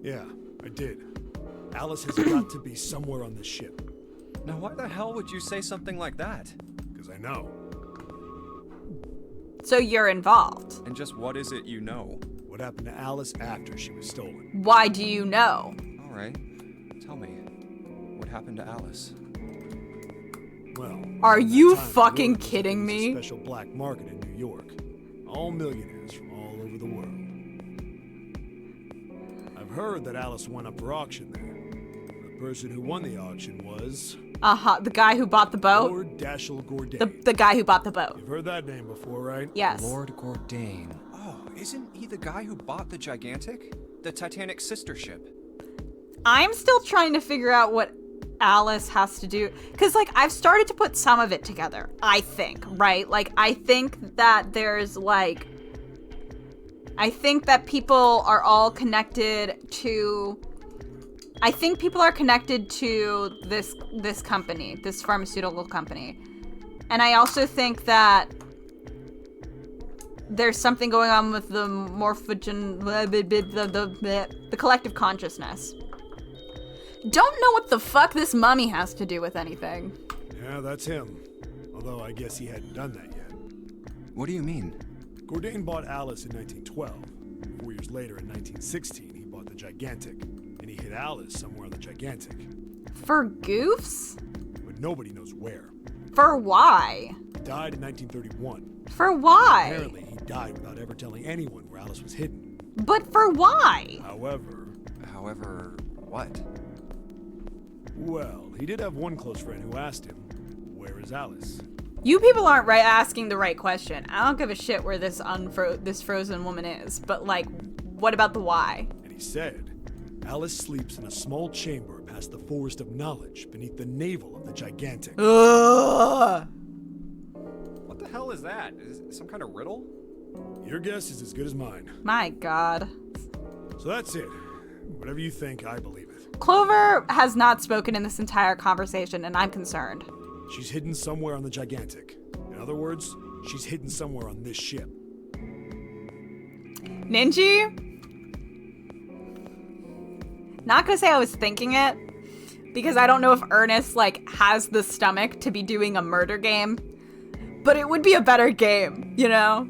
Yeah, I did. Alice has got to be somewhere on this ship. Now why the hell would you say something like that? Because I know. So you're involved. And just what is it you know? What happened to Alice after she was stolen? Why do you know? All right, tell me. What happened to Alice? Well, are you time, fucking there kidding was a me? special black market in New York. All millionaires from all over the world. I've heard that Alice went up for auction there. The person who won the auction was... The guy who bought the boat? Lord Dashiell Gordain. The guy who bought the boat. You've heard that name before, right? Yes. Lord Gordain. Oh, isn't he the guy who bought the Gigantic? The Titanic's sister ship? I'm still trying to figure out what Alice has to do. Because, like, I've started to put some of it together, I think, right? Like, I think that there's, like... I think that people are all connected to... I think people are connected to this company, this pharmaceutical company. And I also think that there's something going on with the morphogen, the collective consciousness. Don't know what the fuck this mummy has to do with anything. Yeah, that's him. Although I guess he hadn't done that yet. What do you mean? Gordain bought Alice in 1912. 4 years later, in 1916, he bought the Gigantic. And he hid Alice somewhere on the Gigantic. For goofs? But nobody knows where. For why? He died in 1931. For why? Apparently, he died without ever telling anyone where Alice was hidden. But for why? However, what? Well, he did have one close friend who asked him, "Where is Alice?" You people aren't asking the right question. I don't give a shit where this frozen woman is. But, like, what about the why? And he said, Alice sleeps in a small chamber past the Forest of Knowledge beneath the navel of the Gigantic. Ugh. What the hell is that? Is it some kind of riddle? Your guess is as good as mine. My God. So that's it. Whatever you think, I believe it. Clover has not spoken in this entire conversation, and I'm concerned. She's hidden somewhere on the Gigantic. In other words, she's hidden somewhere on this ship. Ninji? Not gonna say I was thinking it, because I don't know if Ernest, like, has the stomach to be doing a murder game, but it would be a better game, you know?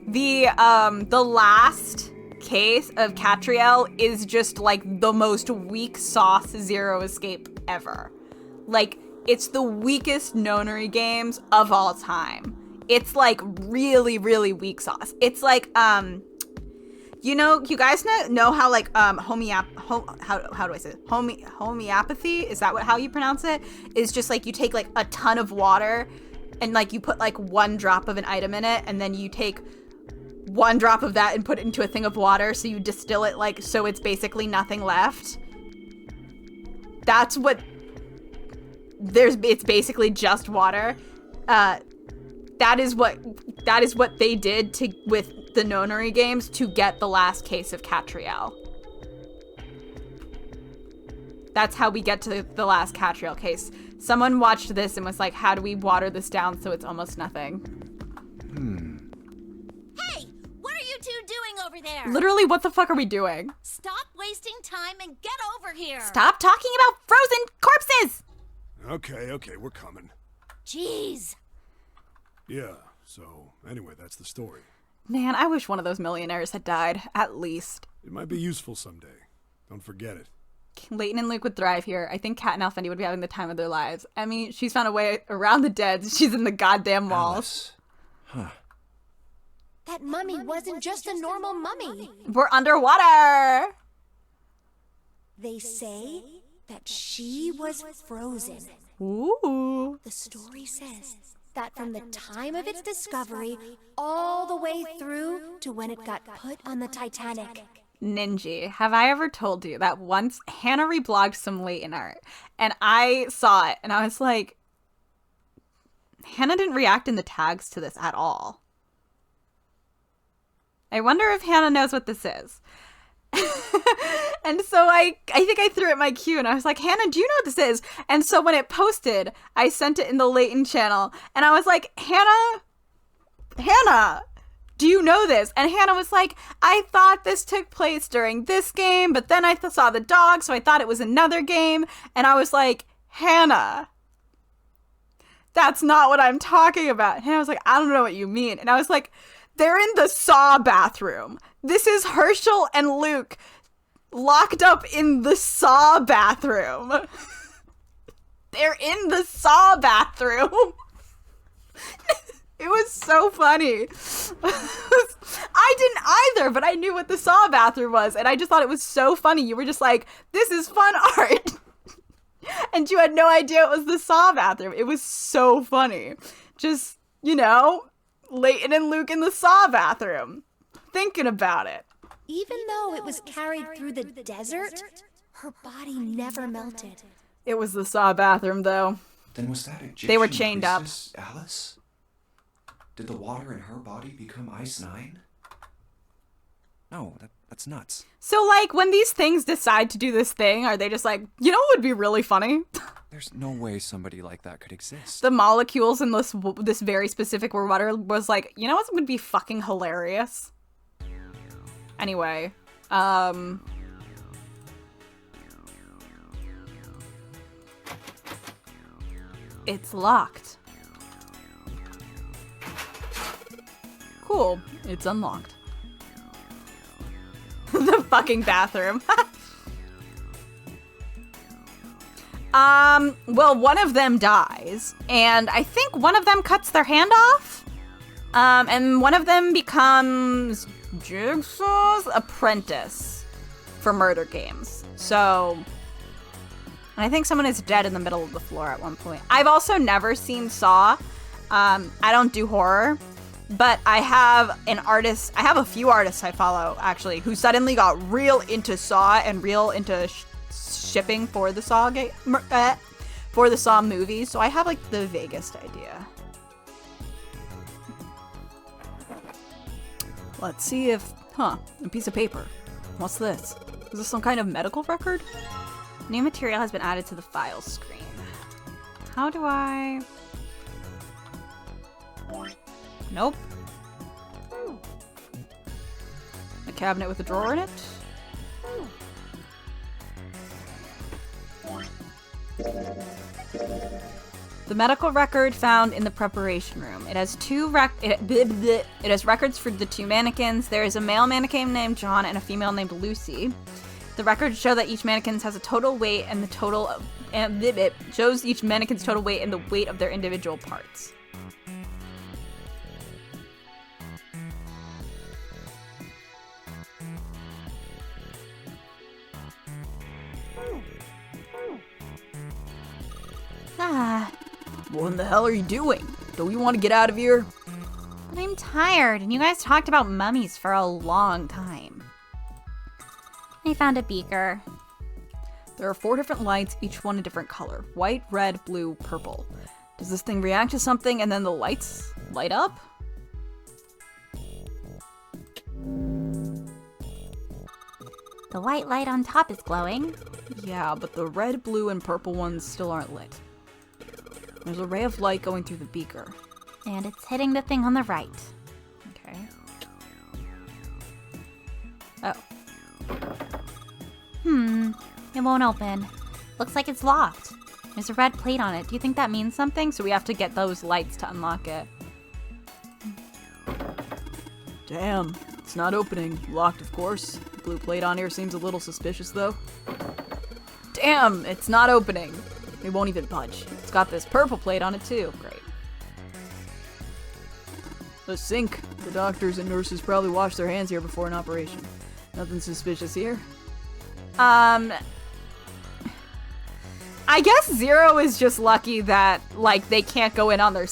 The last case of Catriel is just, like, the most weak sauce Zero Escape ever. Like, it's the weakest nonary games of all time. It's, like, really, really weak sauce. It's like, You know, you guys know how like how do I say it? Homeopathy, is that how you pronounce it? Is just like you take like a ton of water and like you put like 1 drop of an item in it, and then you take 1 drop of that and put it into a thing of water, so you distill it like so it's basically nothing left. That's what it's basically just water. That is what they did with the Nonary games to get the last case of Catriel. That's how we get to the last Catriel case. Someone watched this and was like, how do we water this down so it's almost nothing? Hey, what are you two doing over there? Literally, what the fuck are we doing? Stop wasting time and get over here. Stop talking about frozen corpses! Okay, we're coming. Jeez. Yeah, so anyway, that's the story. Man, I wish one of those millionaires had died, at least. It might be useful someday. Don't forget it. Leighton and Luke would thrive here. I think Kat and Alfendi would be having the time of their lives. Emmy, she's found a way around the dead. She's in the goddamn walls. Alice. Huh. That mummy wasn't just a normal mummy. We're underwater! They say that she was frozen. Ooh. The story says that from the time of its discovery all the way through to when it got put on the Titanic. Ninji, have I ever told you that once Hannah reblogged some Leighton art and I saw it and I was like, Hannah didn't react in the tags to this at all. I wonder if Hannah knows what this is. And so I think I threw it in my queue and I was like, Hannah, do you know what this is? And so when it posted, I sent it in the Leighton channel and I was like, Hannah, do you know this? And Hannah was like, I thought this took place during this game, but then I saw the dog, so I thought it was another game. And I was like, Hannah, that's not what I'm talking about. And Hannah was like, I don't know what you mean. And I was like, they're in the Saw bathroom. This is Herschel and Luke locked up in the Saw bathroom. They're in the Saw bathroom. It was so funny. I didn't either, but I knew what the Saw bathroom was, and I just thought it was so funny. You were just like, this is fun art. And you had no idea it was the Saw bathroom. It was so funny. Just, you know, Leighton and Luke in the Saw bathroom. Thinking about it. Even though it was carried through the desert, her body never melted. It was the Saw bathroom, though. Then was that Egyptian They were chained up. priestess Alice? Did the water in her body become Ice 9? No, that's nuts. So, like, when these things decide to do this thing, are they just like, you know what would be really funny? There's no way somebody like that could exist. The molecules in this very specific water was like, you know what would be fucking hilarious? Anyway, it's locked. Cool, it's unlocked. The fucking bathroom. Well, one of them dies, and I think one of them cuts their hand off, and one of them becomes Jigsaw's apprentice for murder games. So, and I think someone is dead in the middle of the floor at one point. I've also never seen Saw. I don't do horror, but I have a few artists I follow, actually, who suddenly got real into Saw and real into shipping for the Saw for the Saw movies. So I have, like, the vaguest idea. Let's see if... a piece of paper. What's this? Is this some kind of medical record? New material has been added to the files screen. How do I... Nope. A cabinet with a drawer in it? The medical record found in the preparation room. It has it has records for the 2 mannequins. There is a male mannequin named John and a female named Lucy. The records show that each mannequin has a total weight and it shows each mannequin's total weight and the weight of their individual parts. Ah, What in the hell are you doing? Don't you want to get out of here? but I'm tired, and you guys talked about mummies for a long time. I found a beaker. There are 4 different lights, each one a different color. White, red, blue, purple. Does this thing react to something and then the lights light up? The white light on top is glowing. Yeah, but the red, blue, and purple ones still aren't lit. There's a ray of light going through the beaker. And it's hitting the thing on the right. Okay. Oh. It won't open. Looks like it's locked. There's a red plate on it. Do you think that means something? So we have to get those lights to unlock it. Damn, it's not opening. Locked, of course. The blue plate on here seems a little suspicious, though. Damn, it's not opening. It won't even budge. It's got this purple plate on it, too. Great. The sink. The doctors and nurses probably wash their hands here before an operation. Nothing suspicious here. I guess Zero is just lucky that, like, they can't go in on their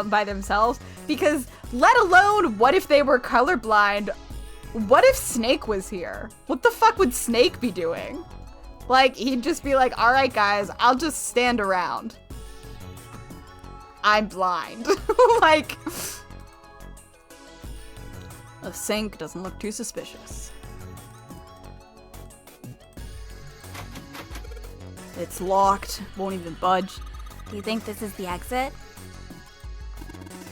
by themselves, because let alone what if they were colorblind? What if Snake was here? What the fuck would Snake be doing? Like, he'd just be like, all right, guys, I'll just stand around. I'm blind. Like, The sink doesn't look too suspicious. It's locked. Won't even budge. Do you think this is the exit?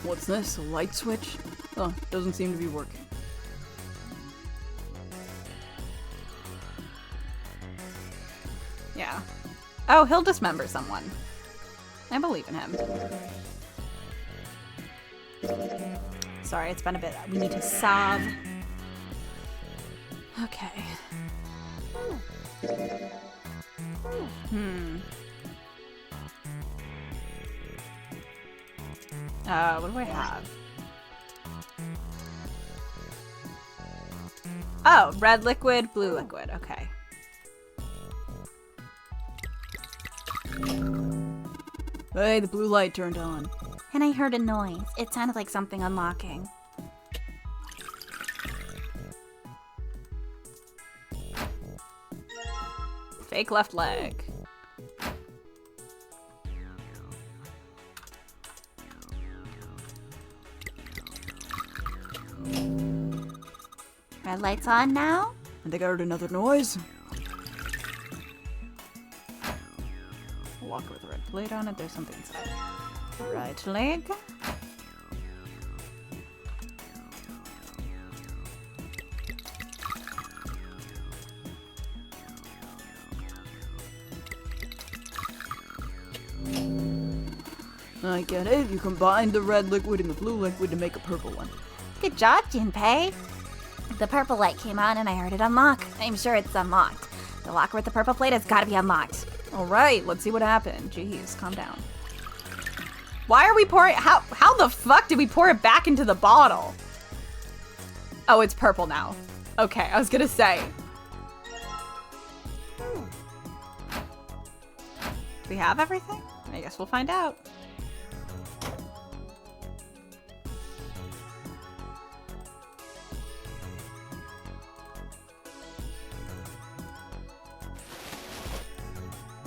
What's this? A light switch? Oh, doesn't seem to be working. yeah. Oh, he'll dismember someone. I believe in him. Sorry, it's been a bit. We need to sob. Okay. What do I have? Oh, red liquid, blue liquid. Okay. Hey, the blue light turned on. And I heard a noise. It sounded like something unlocking. Fake left leg. Red light's on now? I think I heard another noise. Walker with a red plate on it. There's something inside. Right leg. I get it. You combined the red liquid and the blue liquid to make a purple one. Good job, Junpei. The purple light came on and I heard it unlock. I'm sure it's unlocked. The locker with the purple plate has got to be unlocked. All right, let's see what happened. Jeez, calm down. Why are we pouring? How the fuck did we pour it back into the bottle? Oh, it's purple now. Okay, I was gonna say. Do we have everything? I guess we'll find out.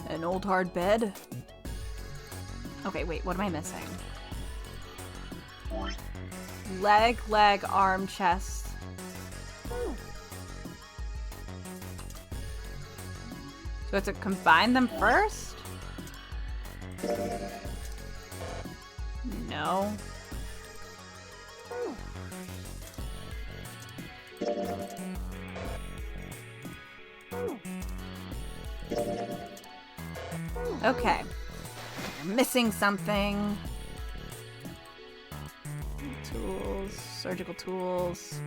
An old hard bed. Okay, wait, what am I missing? Leg, leg, arm, chest. So we have to combine them first? No. Okay. I'm missing something. Tools, surgical tools.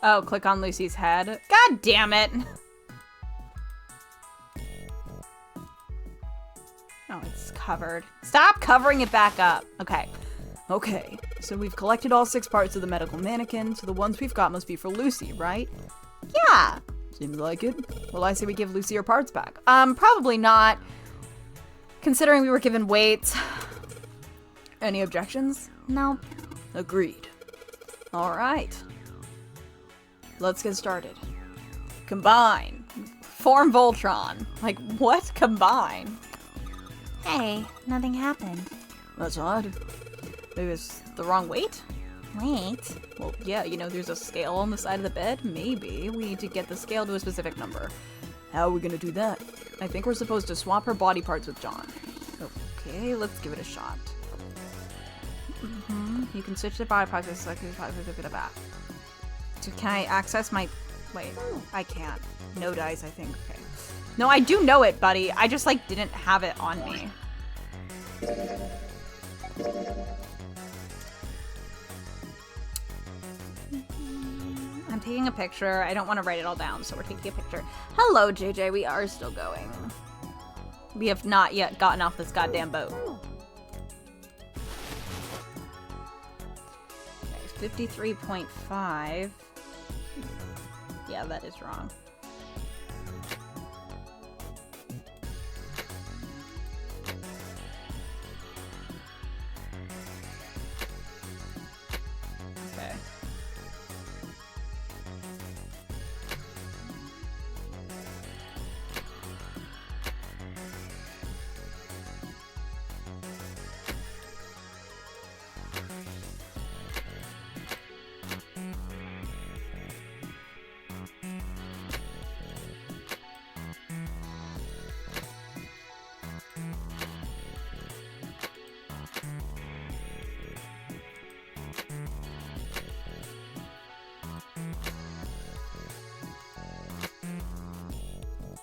Oh, click on Lucy's head. God damn it! Oh, it's covered. Stop covering it back up. Okay. Okay, so we've collected all 6 parts of the medical mannequin, so the ones we've got must be for Lucy, right? Yeah. Seems like it. Well, I say we give Lucy her parts back. Probably not. Considering we were given weights. Any objections? No. Agreed. Alright. Let's get started. Combine. Form Voltron. Like, what? Combine? Hey, nothing happened. That's odd. Maybe it's the wrong weight? Wait. Well, yeah, you know, there's a scale on the side of the bed. Maybe we need to get the scale to a specific number. How are we gonna do that? I think we're supposed to swap her body parts with John. Okay, let's give it a shot. You can switch the body parts with a back. So can I access my... Wait, I can't. No dice, I think. Okay. No, I do know it, buddy. I just, like, didn't have it on me. I'm taking a picture. I don't want to write it all down, so we're taking a picture. Hello, JJ. We are still going. We have not yet gotten off this goddamn boat. Okay, 53.5. Yeah, that is wrong. Okay.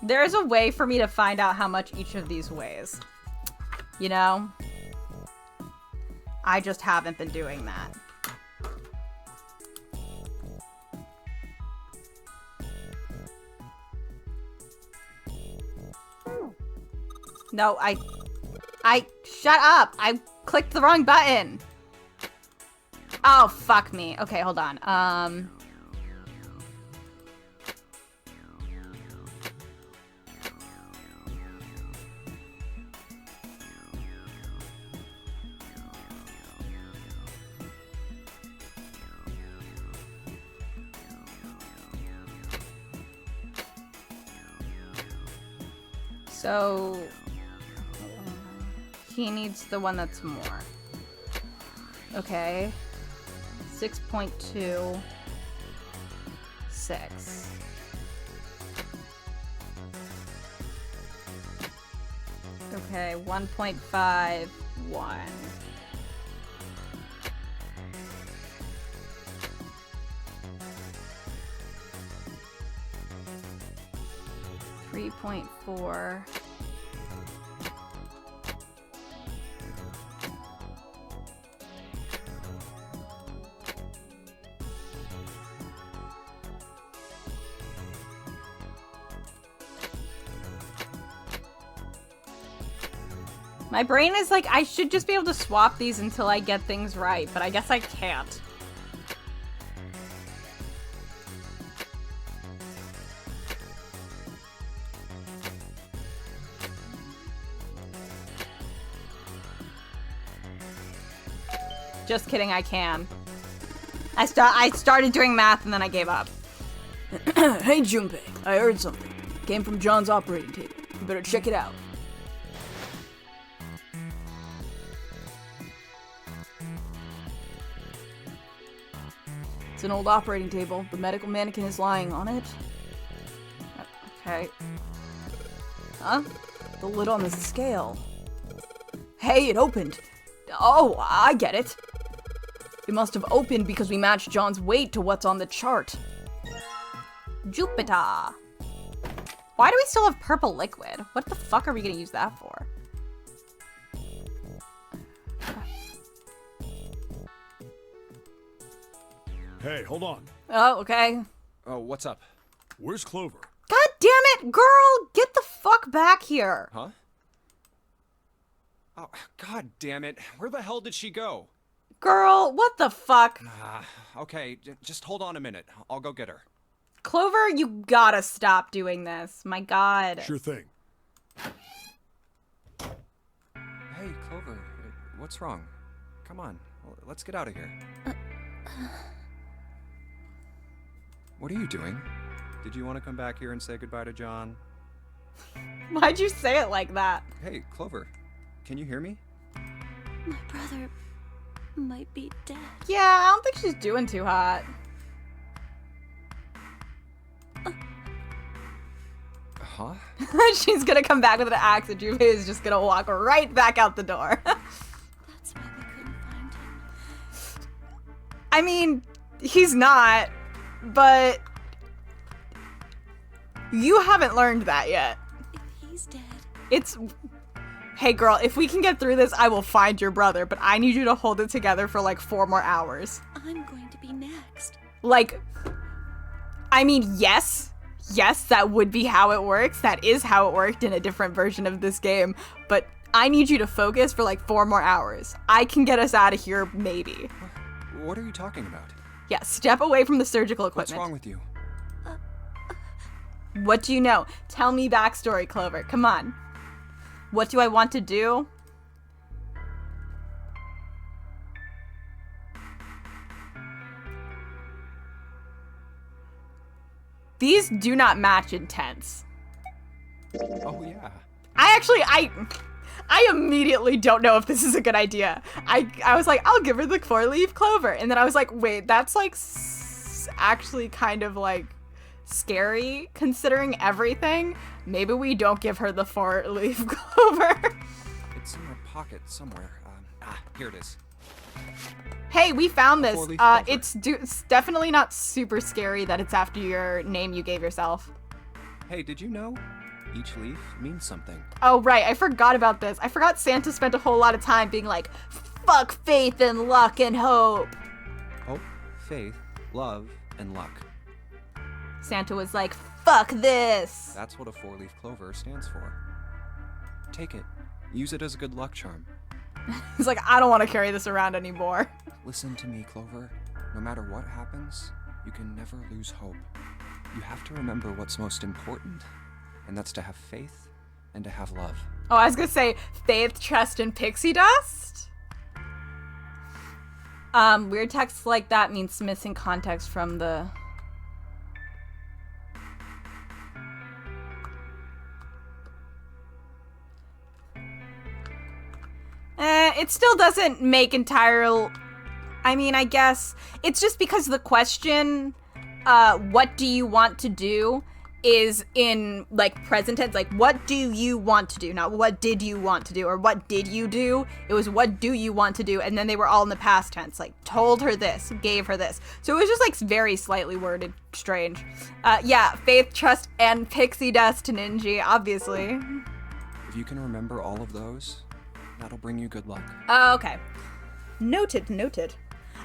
There is a way for me to find out how much each of these weighs. You know? I just haven't been doing that. No, shut up! I clicked the wrong button! Oh, fuck me. Okay, hold on. So, he needs the one that's more. Okay. 6.2. 6. Okay, 1.5. 1. .4. My brain is like, I should just be able to swap these until I get things right, but I guess I can't. Just kidding, I can. I started doing math and then I gave up. Hey, Junpei, I heard something. Came from John's operating table. You better check it out. It's an old operating table. The medical mannequin is lying on it. Okay. Huh? The lid on the scale. Hey, it opened. Oh, I get it. It must have opened because we matched John's weight to what's on the chart. Jupiter. Why do we still have purple liquid? What the fuck are we gonna use that for? Hey, hold on. Oh, okay. Oh, what's up? Where's Clover? God damn it, girl! Get the fuck back here! Huh? Oh, god damn it. Where the hell did she go? Girl, what the fuck? Okay, just hold on a minute. I'll go get her. Clover, you gotta stop doing this. My god. Sure thing. Hey, Clover, what's wrong? Come on, let's get out of here. What are you doing? Did you want to come back here and say goodbye to John? Why'd you say it like that? Hey, Clover, can you hear me? My brother might be dead. Yeah, I don't think she's doing too hot. Huh? She's gonna come back with an axe and Junpei is just gonna walk right back out the door. That's why we couldn't find him. I mean, he's not, but you haven't learned that yet. If he's dead. It's... Hey girl, if we can get through this, I will find your brother, but I need you to hold it together for like 4 more hours. I'm going to be next. Like, I mean, yes, that would be how it works. That is how it worked in a different version of this game, but I need you to focus for like 4 more hours. I can get us out of here, maybe. What are you talking about? Yeah, step away from the surgical equipment. What's wrong with you? What do you know? Tell me backstory, Clover. Come on. What do I want to do? These do not match in tense. Oh, yeah. I immediately don't know if this is a good idea. I was like, I'll give her the 4-leaf clover. And then I was like, wait, that's like actually kind of like scary considering everything. Maybe we don't give her the 4-leaf clover. It's in my pocket somewhere. Here it is. Hey, we found this. 4-leaf clover. It's definitely not super scary that it's after your name you gave yourself. Hey, did you know? Each leaf means something. Oh, right. I forgot about this. I forgot Santa spent a whole lot of time being like, fuck faith and luck and hope. Hope, faith, love, and luck. Santa was like, fuck this. That's what a 4-leaf clover stands for. Take it. Use it as a good luck charm. He's like, I don't want to carry this around anymore. Listen to me, Clover. No matter what happens, you can never lose hope. You have to remember what's most important, and that's to have faith and to have love. Oh, I was gonna say faith, trust, and pixie dust? Weird texts like that means missing context from the... It still doesn't make entire... I mean, I guess it's just because the question, what do you want to do, is in, like, present tense. Like, what do you want to do? Not what did you want to do, or what did you do? It was what do you want to do, and then they were all in the past tense. Like, told her this, gave her this. So it was just, like, very slightly worded strange. Yeah, faith, trust, and pixie dust, Ninja, obviously. If you can remember all of those, that'll bring you good luck. Oh, okay. Noted.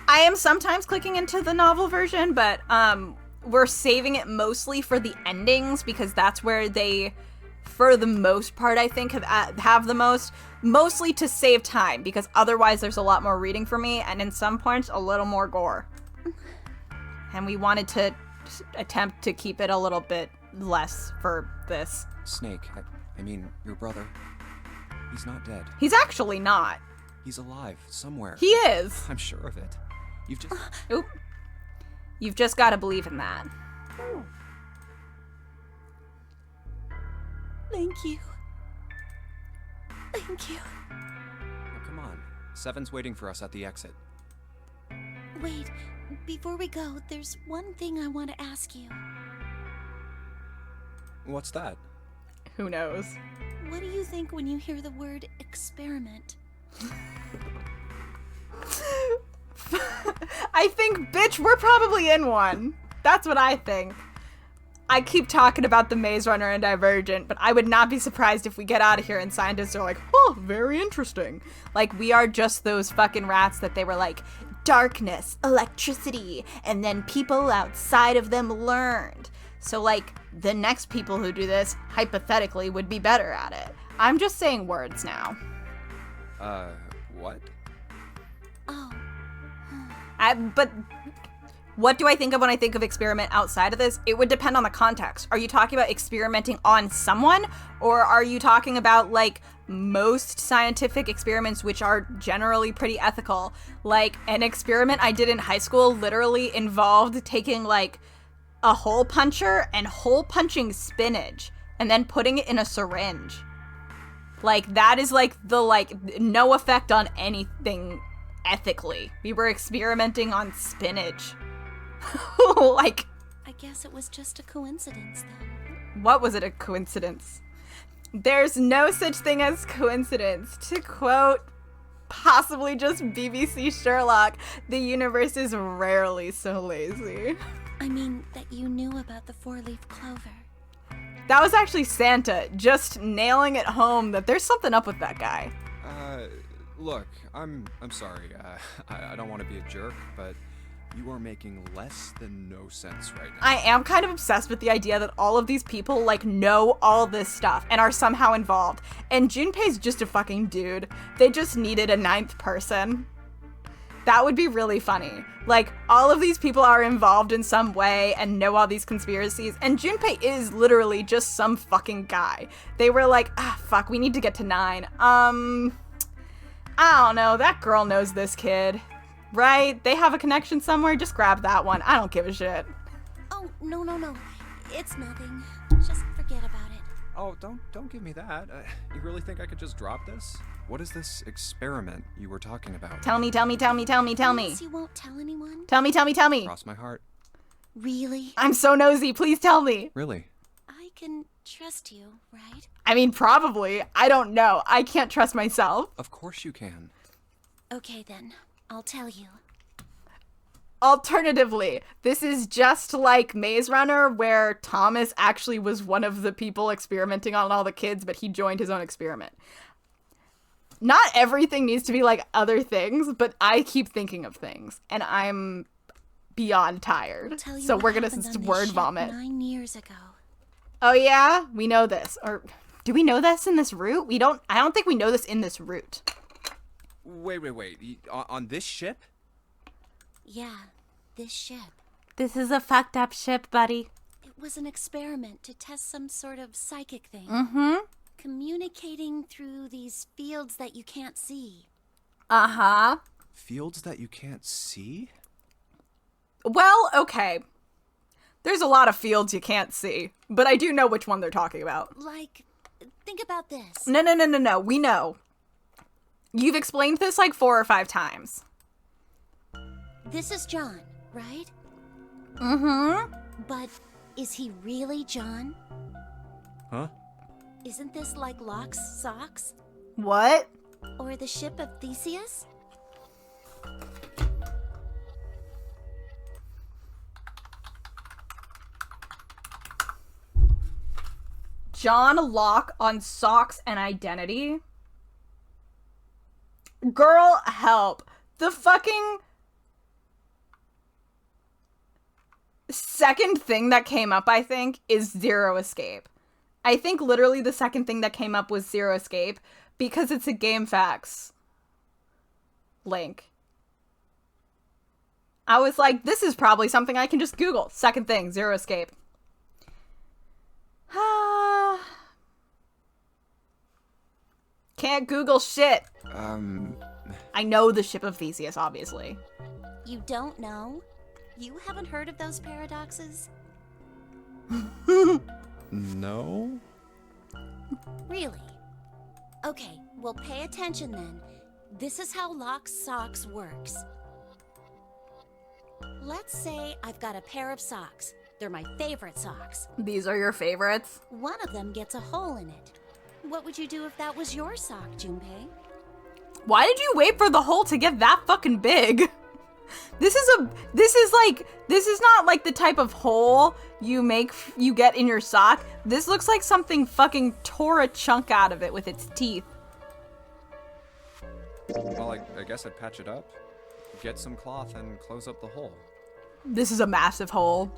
I am sometimes clicking into the novel version, but we're saving it mostly for the endings because that's where they, for the most part, I think have the most. Mostly to save time because otherwise there's a lot more reading for me and in some points a little more gore. And we wanted to attempt to keep it a little bit less for this. Snake, I mean, your brother. He's not dead. He's actually not. He's alive, somewhere. He is. I'm sure of it. You've just... Oop. You've just got to believe in that. Thank you. Thank you. Now, come on. Seven's waiting for us at the exit. Wait, before we go, there's one thing I want to ask you. What's that? Who knows? What do you think when you hear the word experiment? I think, bitch, we're probably in one. That's what I think. I keep talking about the Maze Runner and Divergent, but I would not be surprised if we get out of here and scientists are like, oh, very interesting. Like, we are just those fucking rats that they were like, darkness, electricity, and then people outside of them learned. So, like, the next people who do this, hypothetically, would be better at it. I'm just saying words now. What? Oh. But what do I think of when I think of experiment outside of this? It would depend on the context. Are you talking about experimenting on someone, or are you talking about like most scientific experiments, which are generally pretty ethical? Like an experiment I did in high school literally involved taking like a hole puncher and hole punching spinach and then putting it in a syringe. Like that is like the like no effect on anything ethically. We were experimenting on spinach. Like, I guess it was just a coincidence then. what was it a coincidence? There's no such thing as coincidence. To quote possibly just BBC Sherlock, the universe is rarely so lazy. I mean, that you knew about the four-leaf clover. That was actually Santa just nailing it home that there's something up with that guy. Look, I'm sorry. I don't want to be a jerk, but you are making less than no sense right now. I am kind of obsessed with the idea that all of these people, like, know all this stuff and are somehow involved. And Junpei's just a fucking dude. They just needed a ninth person. That would be really funny. Like, all of these people are involved in some way and know all these conspiracies, and Junpei is literally just some fucking guy. They were like, fuck, we need to get to 9. I don't know, that girl knows this kid. Right? They have a connection somewhere, just grab that one. I don't give a shit. Oh, no. It's nothing. Just forget about it. Oh, don't give me that. You really think I could just drop this? What is this experiment you were talking about? Tell me. Promise you won't tell anyone? Tell me. Cross my heart. Really? I'm so nosy, please tell me. Really? I can trust you, right? I mean, probably. I don't know. I can't trust myself. Of course you can. Okay then, I'll tell you. Alternatively, this is just like Maze Runner, where Thomas actually was one of the people experimenting on all the kids, but he joined his own experiment. Not everything needs to be like other things, but I keep thinking of things, and I'm beyond tired. So we're gonna word vomit. 9 years ago. Oh yeah? We know this. Or do we know this in this route? I don't think we know this in this route. Wait. On this ship? Yeah, this ship. This is a fucked up ship, buddy. It was an experiment to test some sort of psychic thing. Mm-hmm. Communicating through these fields that you can't see. Uh-huh. Fields that you can't see? Well, okay. There's a lot of fields you can't see, but I do know which one they're talking about. Like, think about this. No. We know. You've explained this like 4 or 5 times. This is John, right? Mm-hmm. But is he really John? Huh? Isn't this like Locke's socks? What? Or the ship of Theseus? John Locke on socks and identity? Girl, help. The fucking second thing that came up, I think, is Zero Escape. I think literally the second thing that came up was Zero Escape because it's a GameFAQs link. I was like, this is probably something I can just Google. Second thing, Zero Escape. Can't Google shit. I know the ship of Theseus, obviously. You don't know? You haven't heard of those paradoxes? No? Really? Okay, well pay attention then. This is how Locke's socks works. Let's say I've got a pair of socks. They're my favorite socks. These are your favorites? One of them gets a hole in it. What would you do if that was your sock, Junpei? Why did you wait for the hole to get that fucking big? This is not like the type of hole you get in your sock. This looks like something fucking tore a chunk out of it with its teeth. Well, I guess I'd patch it up, get some cloth, and close up the hole. This is a massive hole.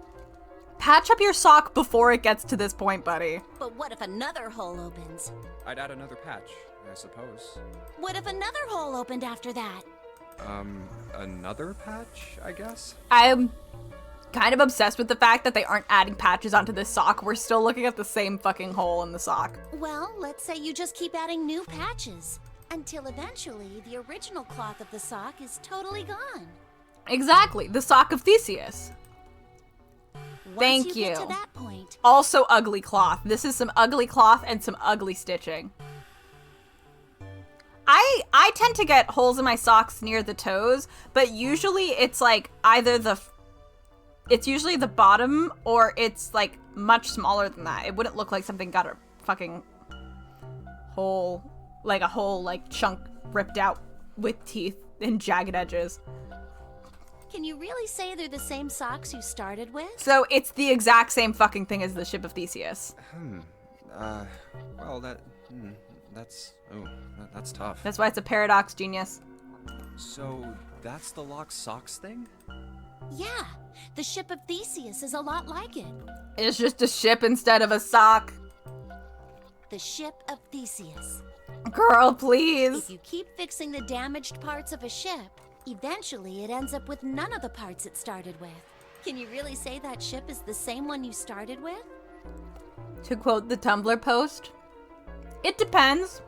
Patch up your sock before it gets to this point, buddy. But what if another hole opens? I'd add another patch, I suppose. What if another hole opened after that? Another patch, I guess? kind of obsessed with the fact that they aren't adding patches onto this sock. We're still looking at the same fucking hole in the sock. Well, let's say you just keep adding new patches until eventually the original cloth of the sock is totally gone. Exactly, the sock of Theseus. Once Thank you. you. Get to that point, Also ugly cloth. This is some ugly cloth and some ugly stitching. I tend to get holes in my socks near the toes, but usually it's like either it's usually the bottom or it's like much smaller than that. It wouldn't look like something got a fucking hole, like a whole like chunk ripped out with teeth and jagged edges. can you really say they're the same socks you started with? So it's the exact same fucking thing as the ship of Theseus. Well, that's tough. That's why it's a paradox, genius. So, that's the locked socks thing? Yeah, the ship of Theseus is a lot like it. It's just a ship instead of a sock. The ship of Theseus. Girl, please. If you keep fixing the damaged parts of a ship, eventually it ends up with none of the parts it started with. Can you really say that ship is the same one you started with? To quote the Tumblr post, it depends.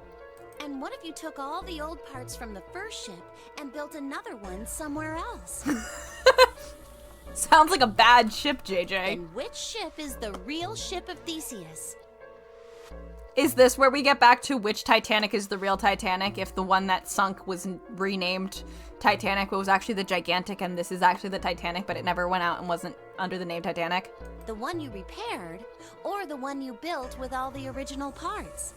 And what if you took all the old parts from the first ship and built another one somewhere else? Sounds like a bad ship, JJ. And which ship is the real ship of Theseus? Is this where we get back to which Titanic is the real Titanic? If the one that sunk was renamed Titanic, but was actually the Gigantic, and this is actually the Titanic, but it never went out and wasn't under the name Titanic? The one you repaired, or the one you built with all the original parts?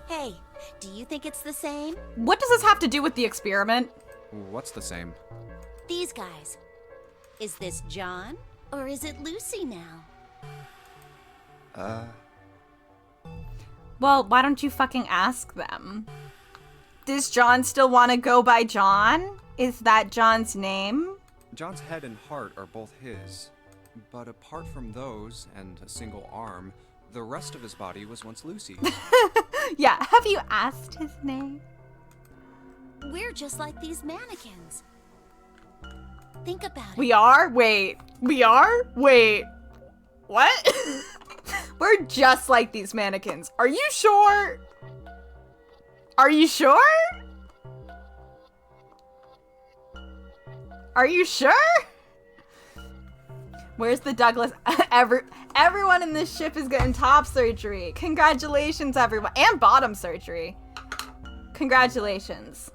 Hey, do you think it's the same? What does this have to do with the experiment? What's the same? These guys. Is this John, or is it Lucy now? Well, why don't you fucking ask them? Does John still want to go by John? Is that John's name? John's head and heart are both his. But apart from those, and a single arm, the rest of his body was once Lucy's. Yeah, have you asked his name? We're just like these mannequins. Think about it. We are? Wait. We are? Wait. What? We're just like these mannequins. Are you sure? Are you sure? Are you sure? Where's the Douglas? Everyone in this ship is getting top surgery. Congratulations, everyone. And bottom surgery. Congratulations.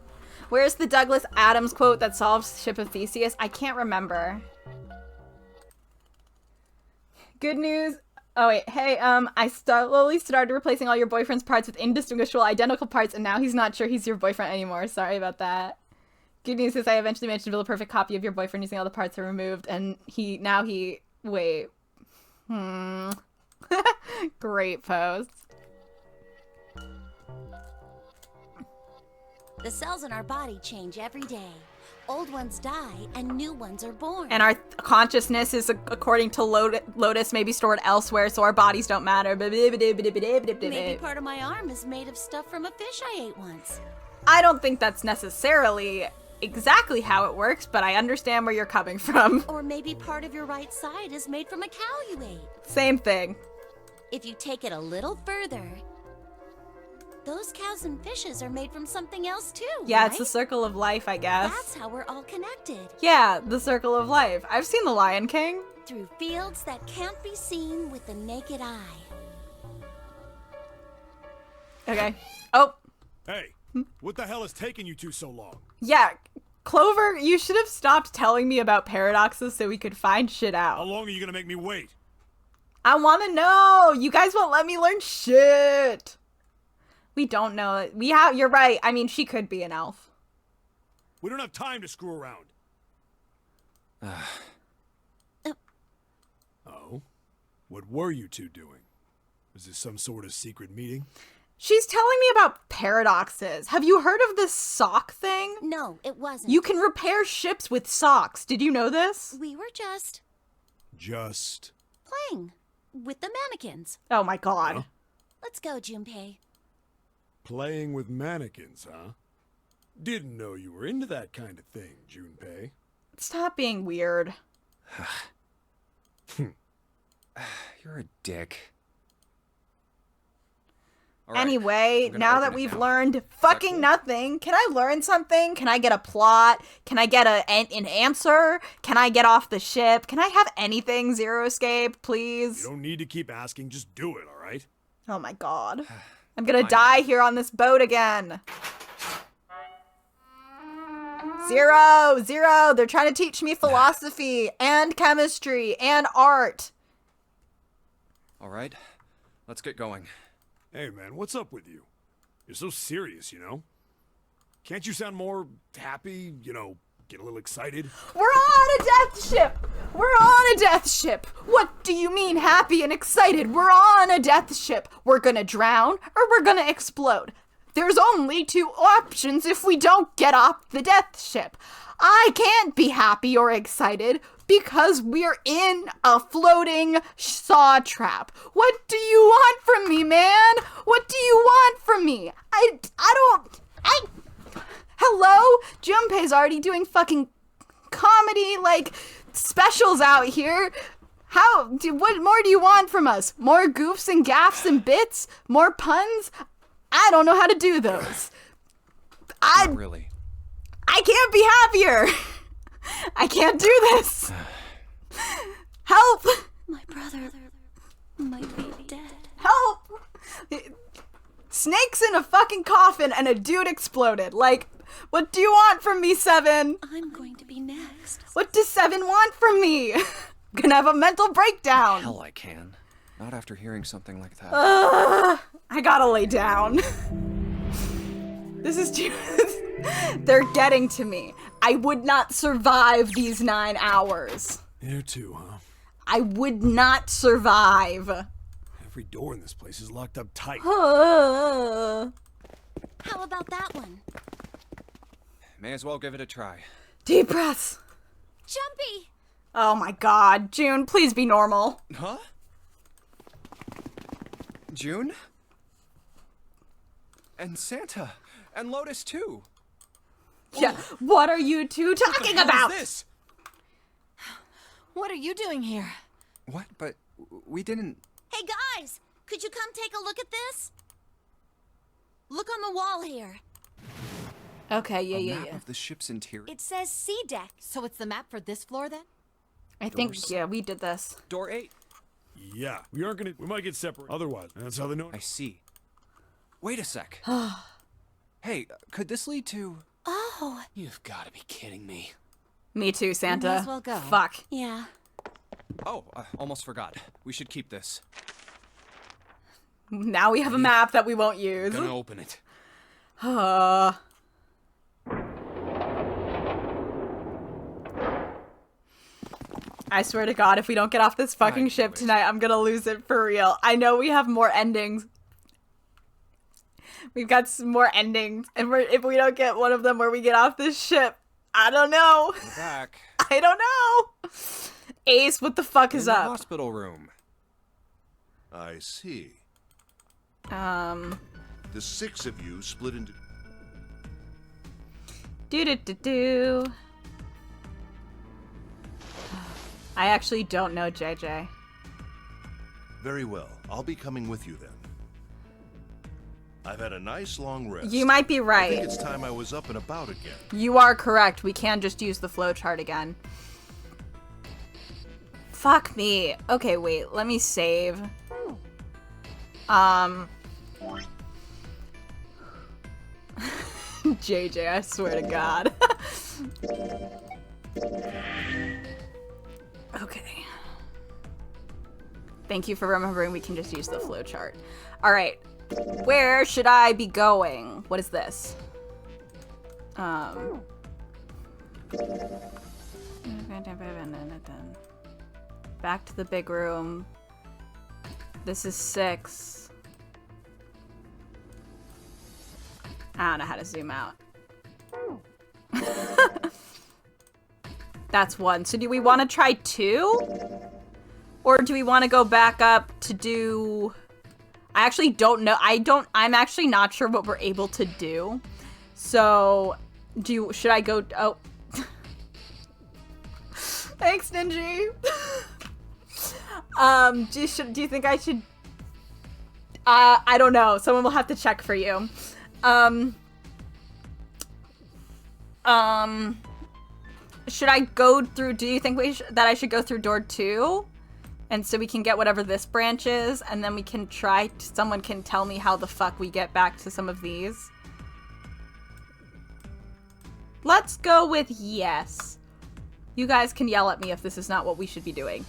Where's the Douglas Adams quote that solves Ship of Theseus? I can't remember. Good news. Oh wait, hey, I slowly started replacing all your boyfriend's parts with indistinguishable identical parts, and now he's not sure he's your boyfriend anymore. Sorry about that. Good news is I eventually managed to build a perfect copy of your boyfriend using all the parts that were removed, and wait. Great post. The cells in our body change every day. Old ones die and new ones are born. And our consciousness is, according to Lotus, maybe stored elsewhere, so our bodies don't matter. Maybe part of my arm is made of stuff from a fish I ate once. I don't think that's necessarily exactly how it works, but I understand where you're coming from. Or maybe part of your right side is made from a cow you ate. Same thing. If you take it a little further, those cows and fishes are made from something else too, Yeah, right? it's the circle of life, I guess. That's how we're all connected. Yeah, the circle of life. I've seen The Lion King. Through fields that can't be seen with the naked eye. Okay. Oh, Hey, what the hell is taking you two so long? yeah. Clover, you should have stopped telling me about paradoxes so we could find shit How out. long are you gonna make me wait? I want to know. You guys won't let me learn shit. We don't know. You're right. I mean, she could be an elf. We don't have time to screw around. Oh? What were you two doing? Was this some sort of secret meeting? She's telling me about paradoxes. Have you heard of this sock thing? No, it wasn't. You can repair ships with socks. Did you know this? We were just Just... playing with the mannequins. Oh my god. Huh? Let's go, Junpei. Playing with mannequins, huh? Didn't know you were into that kind of thing, Junpei. Stop being weird. You're a dick. All right, Anyway, I'm gonna now open that it we've now. learned fucking cool? nothing, can I learn something? Can I get a plot? Can I get an answer? Can I get off the ship? Can I have anything, Zero Escape, You please? don't need to keep asking, just do it, alright? Oh my god. I'm gonna Fine, die then. here on this boat again. Zero! Zero! They're trying to teach me philosophy and chemistry and art. All right, let's get going. Hey man, what's up with you? You're so serious, you know? Can't you sound more happy, you know, get a little excited? We're on a death ship! We're on a death ship! What do you mean happy and excited? We're on a death ship. We're gonna drown or we're gonna explode. There's only two options if we don't get off the death ship. I can't be happy or excited because we're in a floating saw trap. What do you want from me, man? What do you want from me? Hello? Junpei's already doing fucking comedy, like, specials out here. What more do you want from us? More goofs and gaffs and bits? More puns? I don't know how to do those. Not really. I can't be happier. I can't do this. Help! My brother might be dead. Help! Snakes in a fucking coffin and a dude exploded. Like, what do you want from me, Seven? I'm going to be next. What does Seven want from me? I'm gonna have a mental breakdown. Hell, I can. Not after hearing something like that. I gotta lay down. This is too... They're getting to me. I would not survive these 9 hours. You too, huh? I would not survive. Every door in this place is locked up tight. How about that one? May as well give it a try. Deep breaths. Jumpy! Oh my god. June, please be normal. Huh? June? And Santa. And Lotus, too. Yeah. What are you two talking about? This? What are you doing here? What? But we didn't... Hey guys, could you come take a look at this? Look on the wall here. Okay, a yeah. map of the ship's interior. It says C deck. So it's the map for this floor then? I think, Doors. yeah, we did this. Door 8. Yeah, we might get separated. Otherwise, that's how they know. I see. Wait a sec. Hey, could this lead to... Oh, You've got to be kidding me. Me too, Santa. as well go. Fuck. yeah. Oh, almost forgot. We should keep this. Now we have a map that we won't use. Gonna open it. I swear to God, if we don't get off this fucking I ship knew it. tonight, I'm gonna lose it for real. I know we have more endings. We've got some more endings, and if we don't get one of them where we get off this ship, I don't know. We're back. I don't know. Ace, what the fuck In is the up? hospital room. I see. Um, The 6 of you split into... do. I actually don't know JJ. Very well. I'll be coming with you then. I've had a nice long rest. You might be I think right. it's time I was up and about again. You are correct. We can just use the flowchart again. Fuck me. Okay, wait. Let me save. JJ, I swear to God. Okay. Thank you for remembering we can just use the flowchart. All right. Where should I be going? What is this? Back to the big room. This is 6. I don't know how to zoom out. That's 1. So do we want to try 2? Or do we want to go back up to do... I actually don't know. I'm actually not sure what we're able to do. So, should I go... Oh. Thanks, Ninji. Do you think I should? I don't know. Someone will have to check for you. Should I go through? Do you think that I should go through door 2, and so we can get whatever this branch is, and then we can try. Someone can tell me how the fuck we get back to some of these. Let's go with yes. You guys can yell at me if this is not what we should be doing.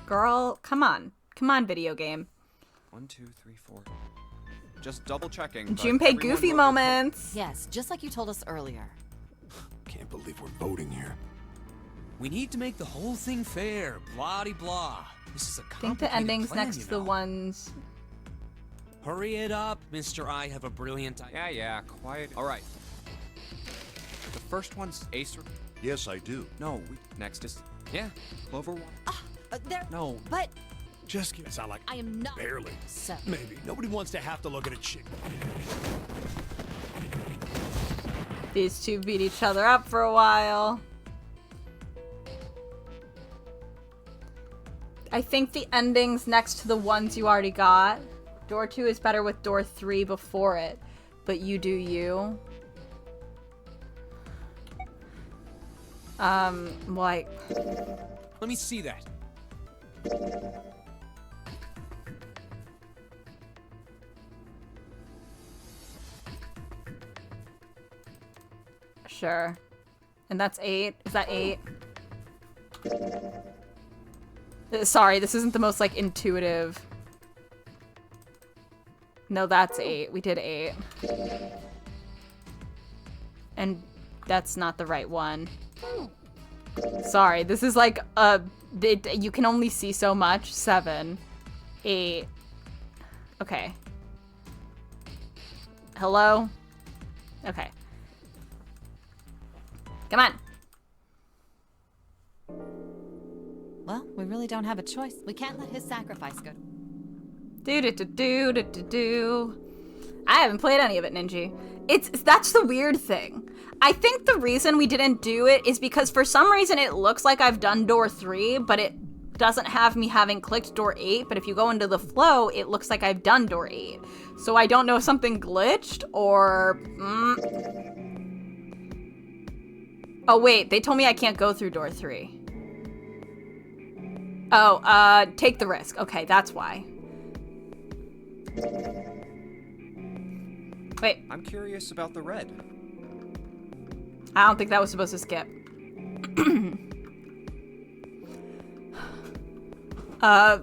Girl, come on. Come on, video game. 1, 2, 3, 4. Just double checking. Junpei goofy moments. Yes, just like you told us earlier. Can't believe we're voting here. We need to make the whole thing fair. Blah-de-blah. This is a I think complicated the ending's plan, next you to the know. ones. Hurry it up, Mr. I have a brilliant idea. Yeah, quiet. All right. The first one's Ace. Yes, I do. No, next is Yeah. Clover 1. There. No. But Just kidding. Sound like I am not. barely. So. Maybe. Nobody wants to have to look at a chick. These two beat each other up for a while. I think the ending's next to the ones you already got. Door 2 is better with door 3 before it, but you do you. Like... Let me see that. Sure. And that's 8? Is that 8? Sorry, this isn't the most, like, intuitive. No, that's 8. We did 8. And that's not the right one. Sorry, this is like you can only see so much. 7, 8. Okay. Hello? Okay. Come on. Well, we really don't have a choice. We can't let his sacrifice go. Do. I haven't played any of it, Ninji. That's the weird thing. I think the reason we didn't do it is because for some reason it looks like I've done door 3, but it doesn't have me having clicked door 8, but if you go into the flow, it looks like I've done door 8. So I don't know if something glitched or... Oh, wait, they told me I can't go through door 3. Oh, take the risk. Okay, that's why. Wait. I'm curious about the red. I don't think that was supposed to skip.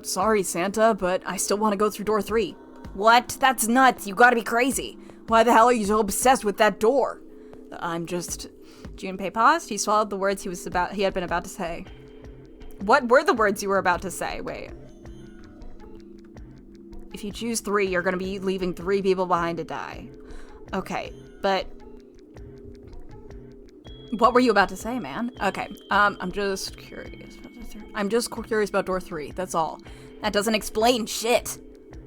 Sorry, Santa, but I still want to go through door 3. What? That's nuts. You gotta be crazy. Why the hell are you so obsessed with that door? I'm just... Junpei paused. He swallowed the words he had been about to say. What were the words you were about to say? Wait. If you choose 3, you're gonna be leaving 3 people behind to die. Okay, but... What were you about to say, man? Okay, I'm just curious. I'm just curious about door 3, that's all. That doesn't explain shit.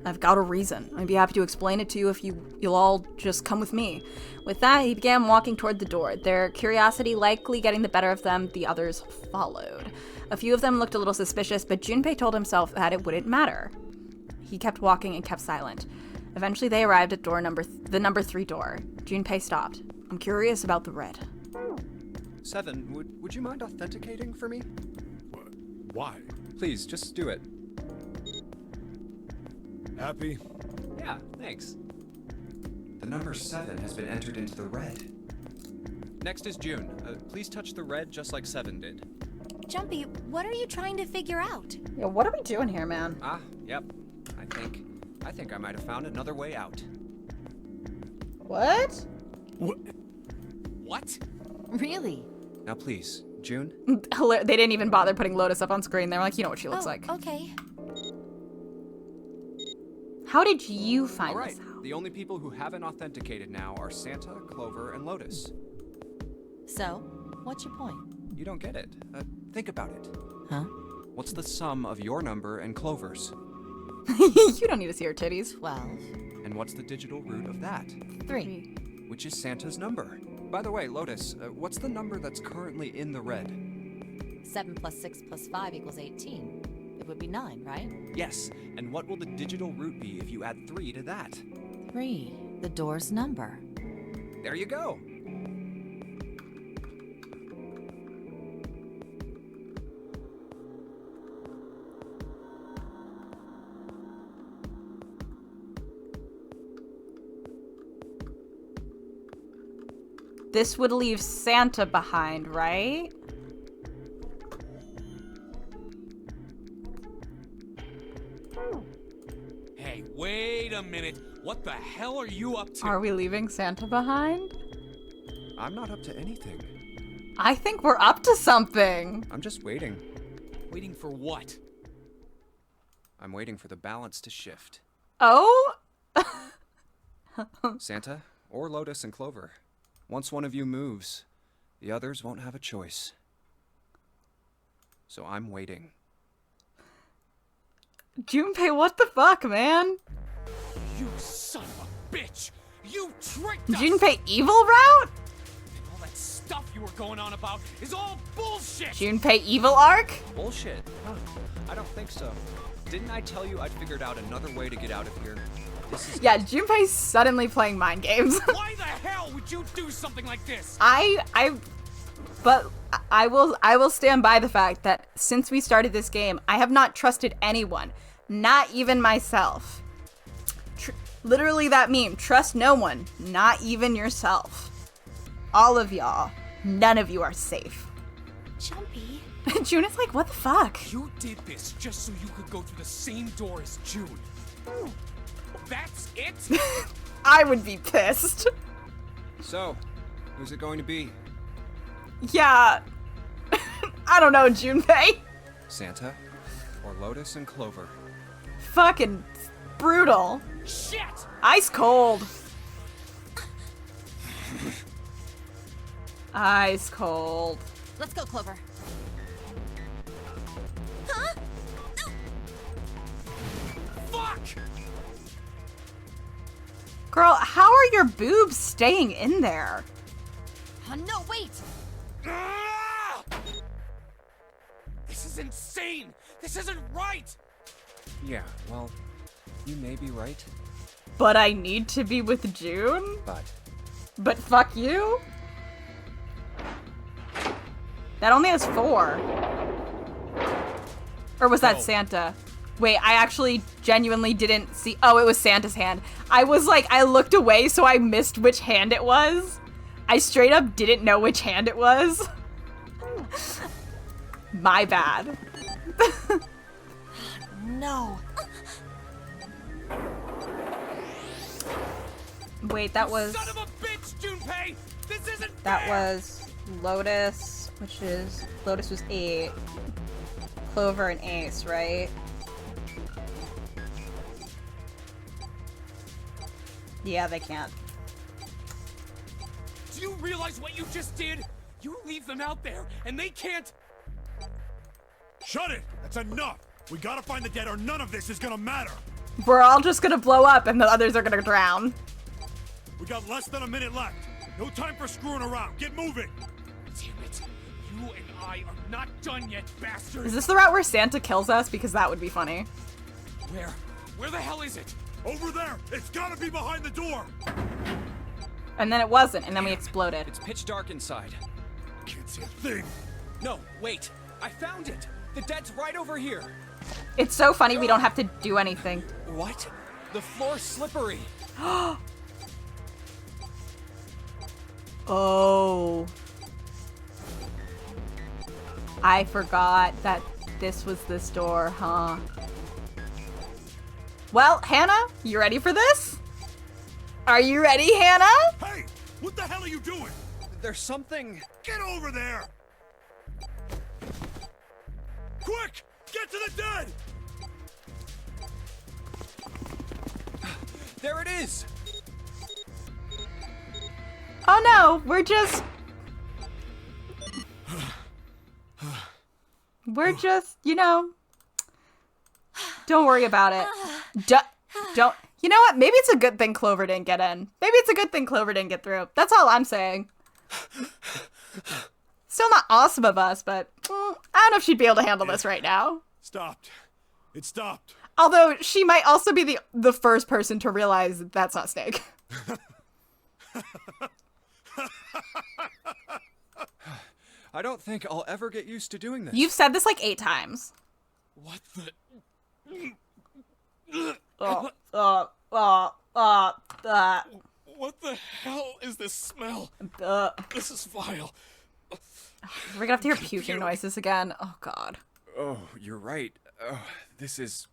I've got a reason. I'd be happy to explain it to you if you'll all just come with me. With that, he began walking toward the door. Their curiosity likely getting the better of them, the others followed. A few of them looked a little suspicious, but Junpei told himself that it wouldn't matter. He kept walking and kept silent. Eventually, they arrived at the number 3 door. Junpei stopped. I'm curious about the red. 7, would you mind authenticating for me? Why? Please, just do it. Happy? Yeah, thanks. The number 7 has been entered into the red. Next is June. Please touch the red just like 7 did. Jumpy, what are you trying to figure out? Yo, what are we doing here, man? Ah, yep. I think I might have found another way out. What? What? Really? Now please, June. They didn't even bother putting Lotus up on screen. They were like, you know what she looks like. Okay. How did you find All right, this out? the only people who haven't authenticated now are Santa, Clover, and Lotus. So, what's your point? You don't get it. Think about it. Huh? What's the sum of your number and Clover's? You don't need to see her titties. 12. And what's the digital root of that? 3. Which is Santa's number. By the way, Lotus, what's the number that's currently in the red? 7 plus 6 plus 5 equals 18. It would be 9, right? Yes, and what will the digital root be if you add 3 to that? 3, the door's number. There you go. This would leave Santa behind, right? Hey, wait a minute. What the hell are you up to? Are we leaving Santa behind? I'm not up to anything. I think we're up to something. I'm just waiting. Waiting for what? I'm waiting for the balance to shift. Oh? Santa, or Lotus and Clover. Once one of you moves, the others won't have a choice. So I'm waiting. Junpei, what the fuck, man? You son of a bitch! You tricked us! Junpei evil route? All that stuff you were going on about is all bullshit! Junpei evil arc? Bullshit. Huh. I don't think so. Didn't I tell you I'd figured out another way to get out of here? This is Yeah, Junpei's suddenly playing mind games. Why the hell would you do something like this? But I will stand by the fact that since we started this game, I have not trusted anyone, not even myself. Literally that meme, trust no one, not even yourself. All of y'all, none of you are safe. Jumpy. June is like, what the fuck? You did this just so you could go through the same door as June. That's it? I would be pissed. So, who's it going to be? Yeah. I don't know, Junpei. Santa, or Lotus and Clover? Fucking brutal. Shit! Ice cold. Ice cold. Let's go, Clover. Huh? Fuck! Girl, how are your boobs staying in there? Oh, no, wait! Ah! This is insane! This isn't right! Yeah, well, you may be right, But I need to be with June? but But fuck you? That only has 4. Or was that Santa? Wait, I actually genuinely didn't see. Oh, it was Santa's hand. I was like, I looked away, so I missed which hand it was. I straight up didn't know which hand it was. My bad. No. Wait, that was... Son of a bitch, Junpei! This isn't That fair! was Lotus, which is... Lotus was 8. Clover and Ace, right? Yeah, they can't. Do you realize what you just did? You leave them out there, and they can't... Shut it! That's enough! We gotta find the dead or none of this is gonna matter! We're all just gonna blow up and the others are gonna drown. We got less than a minute left. No time for screwing around. Get moving! Damn it. You and I are not done yet, bastard! Is this the route where Santa kills us? Because that would be funny. Where? Where the hell is it? Over there! It's gotta be behind the door! And then it wasn't, and then we exploded. it's pitch dark inside. Can't see a thing! No, wait! I found it! The dead's right over here! It's so funny we don't have to do anything. What? The floor's slippery! Oh. I forgot that this was this door, huh? Well, Hannah, you ready for this? Are you ready, Hannah? Hey! What the hell are you doing? There's something... Get over there! Quick! Get to the dead! There it is! Oh no, we're just... We're just, you know... Don't worry about it. Don't... You know what? Maybe it's a good thing Clover didn't get in. Maybe it's a good thing Clover didn't get through. That's all I'm saying. Still not awesome of us, but I don't know if she'd be able to handle this right now. Stopped. It stopped. Although she might also be the first person to realize that that's not Snake. I don't think I'll ever get used to doing this. You've said this like 8 times. What the? What the hell is this smell? This is vile. We're gonna have to hear puking noises again. Oh, God. Oh, you're right. Oh, this is...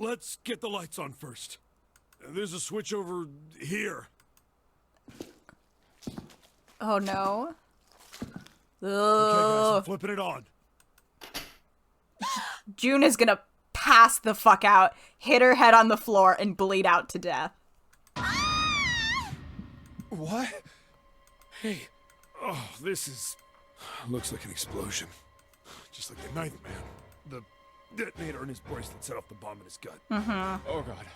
Let's get the lights on first. There's a switch over here. Oh, no. Okay, guys, I'm flipping it on. June is gonna pass the fuck out, hit her head on the floor, and bleed out to death. What? Hey. Oh, this is... Looks like an explosion. Just like the Ninth Man. The detonator in his bracelet set off the bomb in his gut. Oh god.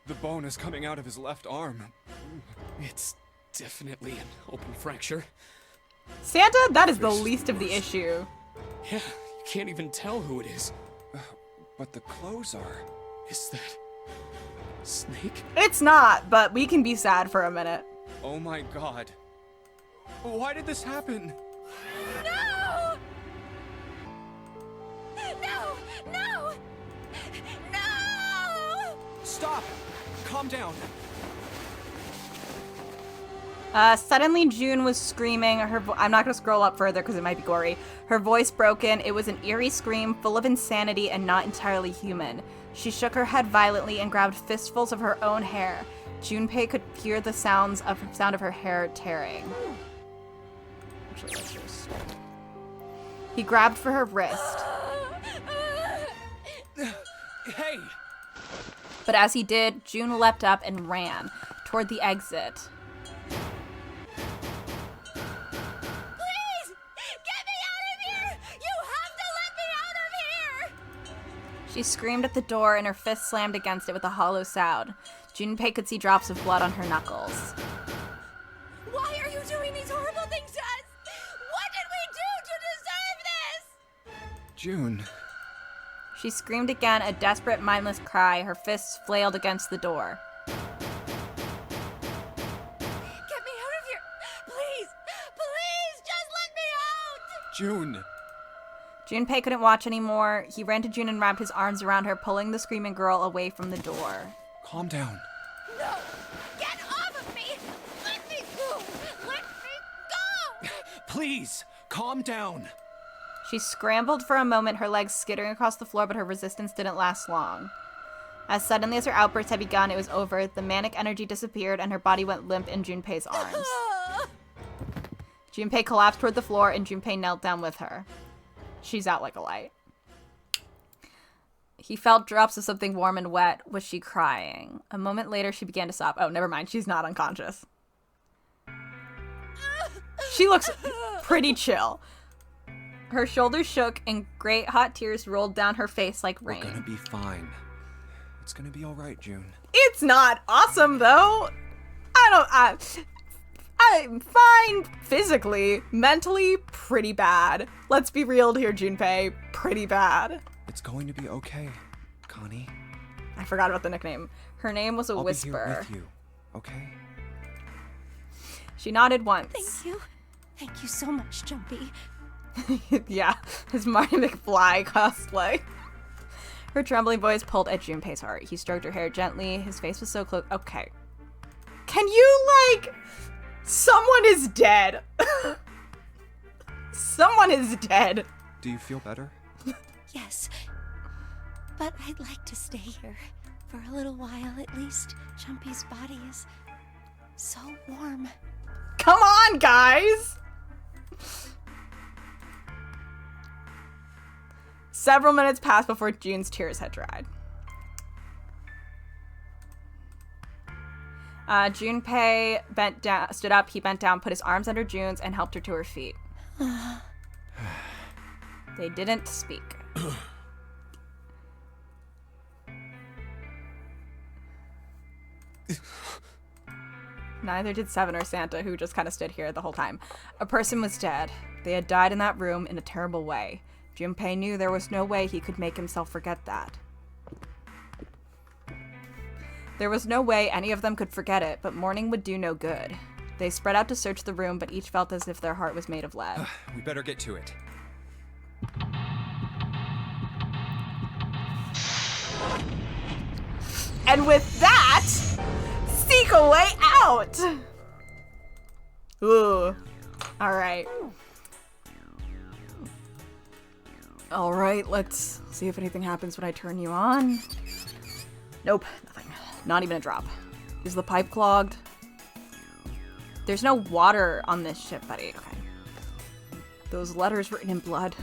The bone is coming out of his left arm. It's definitely an open fracture. Santa, that is the least of the issue. Yeah, you can't even tell who it is. But the clothes are... Is that... Snake? It's not, but we can be sad for a minute. Oh my god. Why did this happen? No! No! No! No! Stop! Calm down. Suddenly June was screaming. I'm not going to scroll up further because it might be gory. Her voice broken. It was an eerie scream full of insanity and not entirely human. She shook her head violently and grabbed fistfuls of her own hair. Junpei could hear the sound of her hair tearing. Actually, let's just... He grabbed for her wrist. Hey! But as he did, June leapt up and ran toward the exit. She screamed at the door and her fist slammed against it with a hollow sound. Junpei could see drops of blood on her knuckles. Why are you doing these horrible things to us? What did we do to deserve this? June. She screamed again, a desperate, mindless cry. Her fists flailed against the door. Get me out of here! Please! Please! Just let me out! June. Junpei couldn't watch anymore. He ran to June and wrapped his arms around her, pulling the screaming girl away from the door. Calm down. No! Get off of me! Let me go! Let me go! Please, calm down. She scrambled for a moment, her legs skittering across the floor, but her resistance didn't last long. As suddenly as her outburst had begun, it was over. The manic energy disappeared, and her body went limp in Junpei's arms. Junpei collapsed toward the floor, and Junpei knelt down with her. She's out like a light. He felt drops of something warm and wet. Was she crying? A moment later, she began to sob. Oh, never mind. She's not unconscious. She looks pretty chill. Her shoulders shook and great hot tears rolled down her face like rain. We're gonna be fine. It's gonna be alright, June. It's not awesome, though. I'm fine physically. Mentally, pretty bad. Let's be real here, Junpei. Pretty bad. It's going to be okay, Connie. I forgot about the nickname. Her name was a I'll whisper. be here with you, okay? She nodded once. Thank you. Thank you so much, Jumpy. Yeah, his Marty McFly cosplay. Her trembling voice pulled at Junpei's heart. He stroked her hair gently. His face was so close. Okay. Can you, like... Someone is dead. Someone is dead. Do you feel better? Yes. But I'd like to stay here. For a little while, at least. Jumpy's body is so warm. Come on, guys! Several minutes passed before June's tears had dried. Junpei stood up, he bent down, put his arms under June's, and helped her to her feet. They didn't speak. Neither did Seven or Santa, who just kind of stood here the whole time. A person was dead. They had died in that room in a terrible way. Junpei knew there was no way he could make himself forget that. There was no way any of them could forget it, but mourning would do no good. They spread out to search the room, but each felt as if their heart was made of lead. We better get to it. And with that, seek a way out! Ooh. Alright. Alright, let's see if anything happens when I turn you on. Nope, nothing. Not even a drop. Is the pipe clogged? There's no water on this ship, buddy. Okay. Those letters written in blood.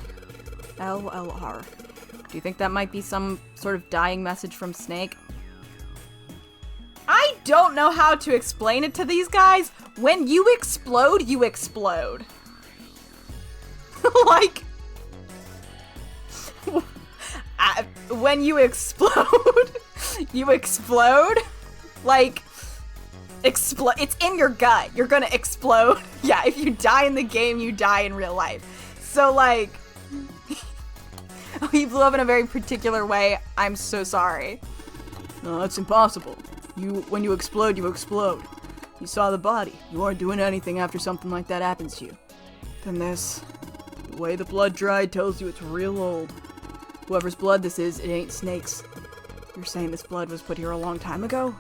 LLR. Do you think that might be some sort of dying message from Snake? I don't know how to explain it to these guys. When you explode, you explode. Like... when you explode, you explode. Like... explode. It's in your gut. You're gonna explode. Yeah, if you die in the game, you die in real life. So, like... he blew up in a very particular way. I'm so sorry. No, that's impossible. When you explode, you explode. You saw the body. You aren't doing anything after something like that happens to you. Then this. The way the blood dried tells you it's real old. Whoever's blood this is, it ain't Snake's. You're saying this blood was put here a long time ago?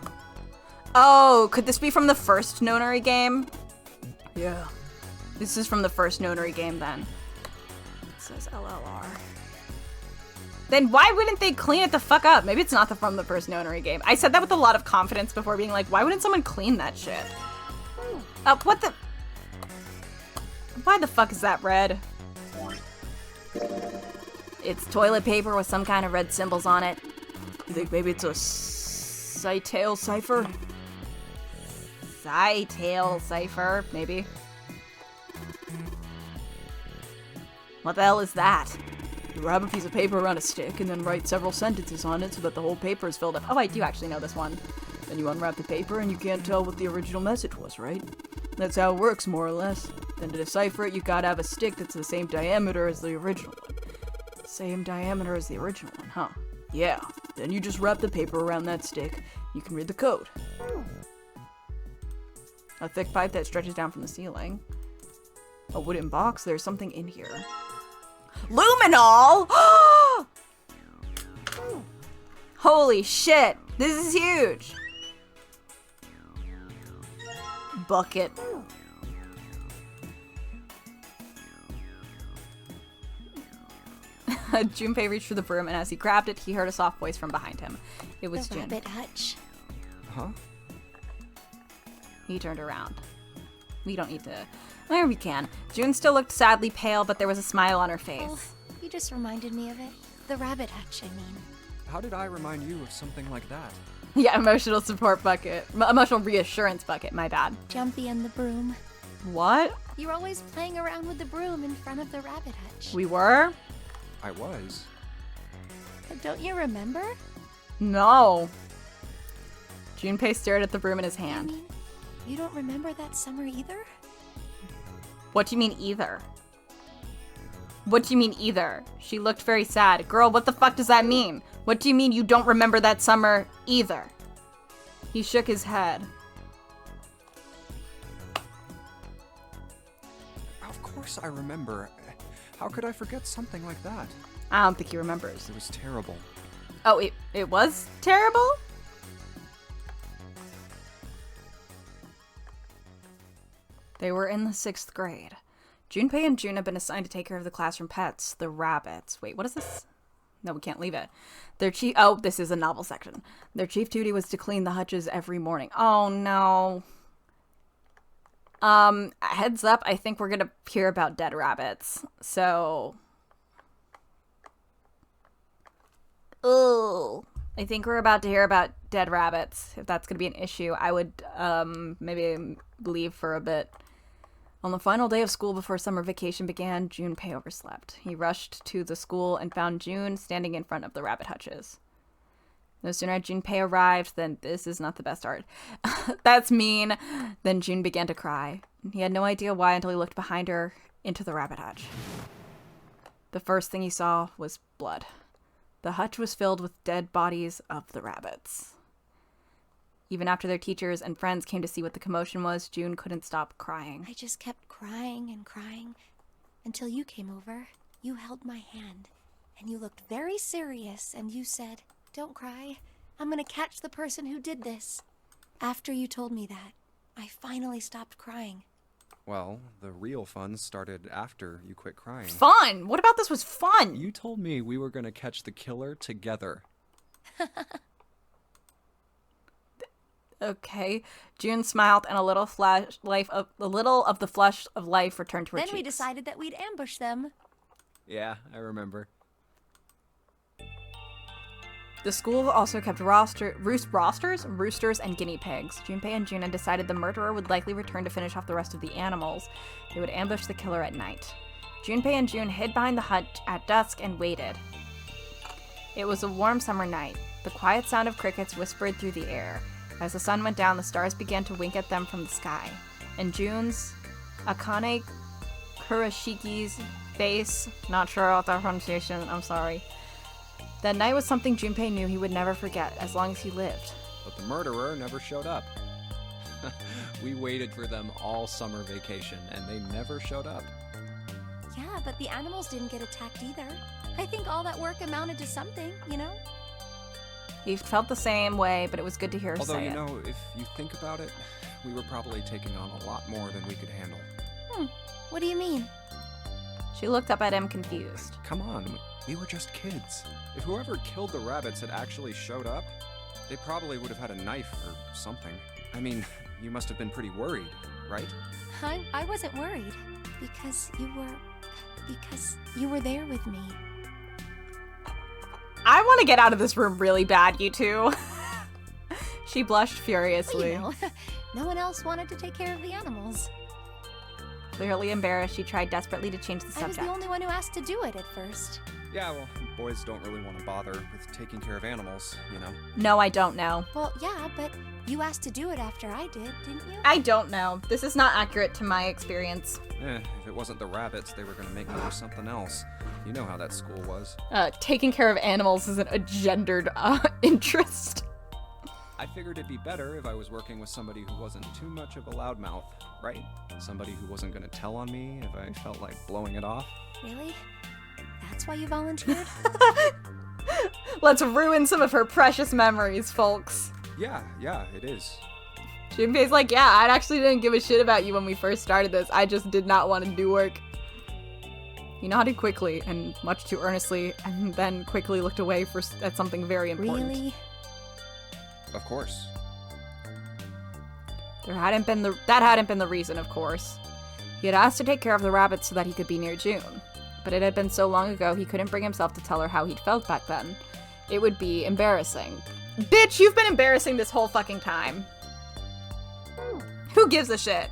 Oh, could this be from the first Nonary game? Yeah. This is from the first Nonary game then. It says LLR. Then why wouldn't they clean it the fuck up? Maybe it's not from the first Nonary game. I said that with a lot of confidence before being like, why wouldn't someone clean that shit? What the... Why the fuck is that red? It's toilet paper with some kind of red symbols on it. You think maybe it's a Cytail cipher? Cytail cipher, maybe. What the hell is that? You wrap a piece of paper around a stick and then write several sentences on it so that the whole paper is filled up. Oh, I do actually know this one. Then you unwrap the paper and you can't tell what the original message was, right? That's how it works, more or less. Then to decipher it, you gotta have a stick that's the same diameter as the original one. Same diameter as the original one, huh? Yeah. Then you just wrap the paper around that stick. You can read the code. A thick pipe that stretches down from the ceiling. A wooden box. There's something in here. Luminol! Holy shit! This is huge! Bucket. Junpei reached for the broom, and as he grabbed it, he heard a soft voice from behind him. It was Jin. Rabbit hutch. Huh? He turned around. We don't need to... There we can. June still looked sadly pale, but there was a smile on her face. Oh, you just reminded me of it. The rabbit hutch, I mean. How did I remind you of something like that? Yeah, emotional support bucket. Emotional reassurance bucket, my bad. Jumpy and the broom. What? You're always playing around with the broom in front of the rabbit hutch. We were? I was. Don't you remember? No. Junpei stared at the broom in his I hand. mean, you don't remember that summer either? What do you mean either? What do you mean either? She looked very sad. Girl, what the fuck does that mean? What do you mean you don't remember that summer either? He shook his head. Of course I remember. How could I forget something like that? I don't think he remembers. It was terrible. Oh, it was terrible? They were in the 6th grade. Junpei and June have been assigned to take care of the classroom pets, the rabbits. Wait, what is this? No, we can't leave it. Oh, this is a novel section. Their chief duty was to clean the hutches every morning. Oh, no. Heads up, I think we're gonna hear about dead rabbits. So... Ooh. I think we're about to hear about dead rabbits. If that's gonna be an issue, I would, maybe leave for a bit. On the final day of school before summer vacation began, Junpei overslept. He rushed to the school and found June standing in front of the rabbit hutches. No sooner had Junpei arrived than this is not the best art. That's mean. Then June began to cry. He had no idea why until he looked behind her into the rabbit hutch. The first thing he saw was blood. The hutch was filled with dead bodies of the rabbits. Even after their teachers and friends came to see what the commotion was, June couldn't stop crying. I just kept crying and crying until you came over. You held my hand, and you looked very serious, and you said, "Don't cry. I'm gonna catch the person who did this." After you told me that, I finally stopped crying. Well, the real fun started after you quit crying. Fun? What about this was fun? You told me we were gonna catch the killer together. Okay. June smiled, and a little of the flush of life returned to her Then cheeks. we decided that we'd ambush them. Yeah, I remember. The school also kept roosters, and guinea pigs. Junpei and Juna decided the murderer would likely return to finish off the rest of the animals. They would ambush the killer at night. Junpei and June hid behind the hut at dusk and waited. It was a warm summer night. The quiet sound of crickets whispered through the air. As the sun went down, the stars began to wink at them from the sky. And June's Akane Kuroshiki's face, not sure about that pronunciation, I'm sorry. That night was something Junpei knew he would never forget as long as he lived. But the murderer never showed up. We waited for them all summer vacation, and they never showed up. Yeah, but the animals didn't get attacked either. I think all that work amounted to something, you know? He felt the same way, but it was good to hear her Although, say you it. know, if you think about it, we were probably taking on a lot more than we could handle. What do you mean? She looked up at him confused. Come on, we were just kids. If whoever killed the rabbits had actually showed up, they probably would have had a knife or something. I mean, you must have been pretty worried, right? I wasn't worried because you were there with me. I want to get out of this room really bad, you two. She blushed furiously. Well, you know, no one else wanted to take care of the animals. Clearly embarrassed, she tried desperately to change the I was subject. the only one who asked to do it at first. Yeah, well, boys don't really want to bother with taking care of animals, you know? No, I don't know. Well, yeah, but you asked to do it after I did, didn't you? I don't know. This is not accurate to my experience. If it wasn't the rabbits, they were gonna make me do something else. You know how that school was. Taking care of animals isn't a gendered interest. I figured it'd be better if I was working with somebody who wasn't too much of a loudmouth, right? Somebody who wasn't gonna tell on me if I felt like blowing it off. Really? That's why you volunteered? Let's ruin some of her precious memories, folks. Yeah, it is. Junpei's like, yeah, I actually didn't give a shit about you when we first started this. I just did not want to do work. He nodded quickly and much too earnestly, and then quickly looked away at something very important. Really? Of course. That hadn't been the reason, of course. He had asked to take care of the rabbits so that he could be near June. But it had been so long ago he couldn't bring himself to tell her how he'd felt back then. It would be embarrassing. Bitch, you've been embarrassing this whole fucking time. Who gives a shit?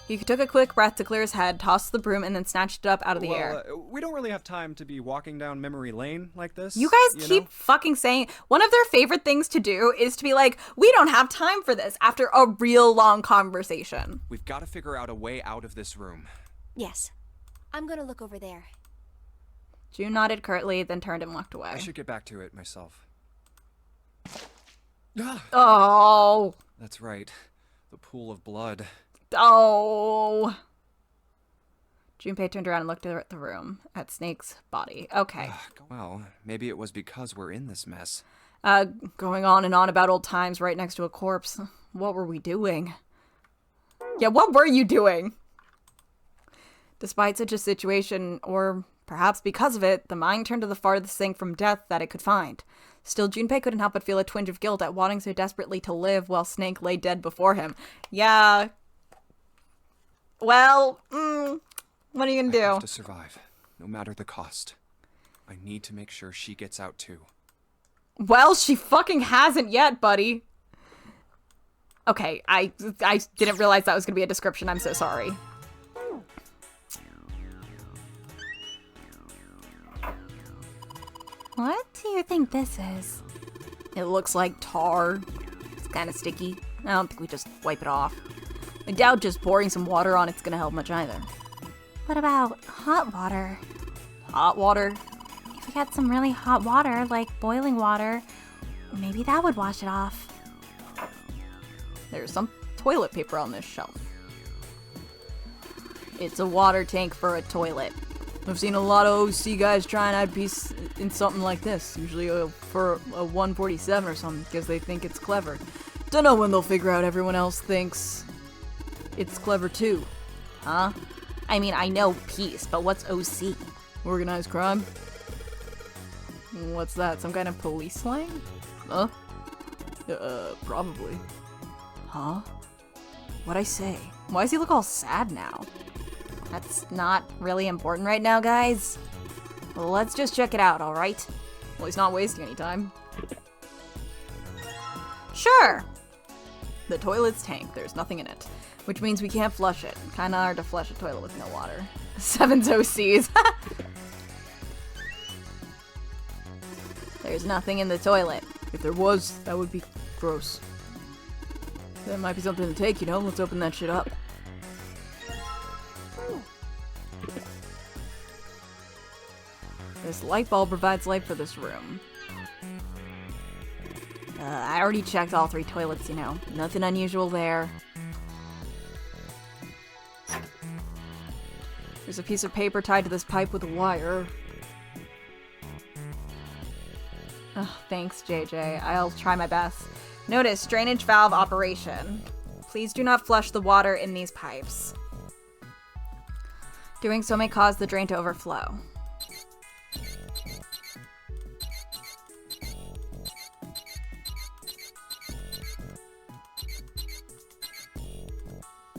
He took a quick breath to clear his head, tossed the broom, and then snatched it up out of the air. We don't really have time to be walking down memory lane like this. You guys keep fucking saying one of their favorite things to do is to be like, we don't have time for this after a real long conversation. We've got to figure out a way out of this room. Yes. I'm gonna look over there. June nodded curtly, then turned and walked away. I should get back to it myself. Oh. That's right. The pool of blood. Oh. Junpei turned around and looked at the room, at Snake's body. Okay. Well, maybe it was because we're in this mess. Going on and on about old times right next to a corpse. What were we doing? Yeah, what were you doing? Despite such a situation, or perhaps because of it, the mind turned to the farthest thing from death that it could find. Still, Junpei couldn't help but feel a twinge of guilt at wanting so desperately to live while Snake lay dead before him. Yeah. Well, what are you gonna do? I have to survive, no matter the cost. I need to make sure she gets out too. Well, she fucking hasn't yet, buddy. Okay, I didn't realize that was gonna be a description. I'm so sorry. What do you think this is? It looks like tar. It's kind of sticky. I don't think we just wipe it off. I doubt just pouring some water on it's gonna help much either. What about hot water? Hot water? If we got some really hot water, like boiling water, maybe that would wash it off. There's some toilet paper on this shelf. It's a water tank for a toilet. I've seen a lot of OC guys try and add piece in something like this, usually for a 147 or something, because they think it's clever. Don't know when they'll figure out everyone else thinks it's clever too. Huh? I mean, I know peace, but what's OC? Organized crime? What's that, some kind of police slang? Huh? Probably. Huh? What'd I say? Why does he look all sad now? That's not really important right now, guys. Well, let's just check it out, alright? Well, he's not wasting any time. Sure! The toilet's tank, there's nothing in it. Which means we can't flush it. Kinda hard to flush a toilet with no water. 7's OCs. There's nothing in the toilet. If there was, that would be gross. That might be something to take, you know? Let's open that shit up. This light bulb provides light for this room. I already checked all 3 toilets, you know. Nothing unusual there. There's a piece of paper tied to this pipe with a wire. Oh, thanks, JJ. I'll try my best. Notice, drainage valve operation. Please do not flush the water in these pipes. Doing so may cause the drain to overflow.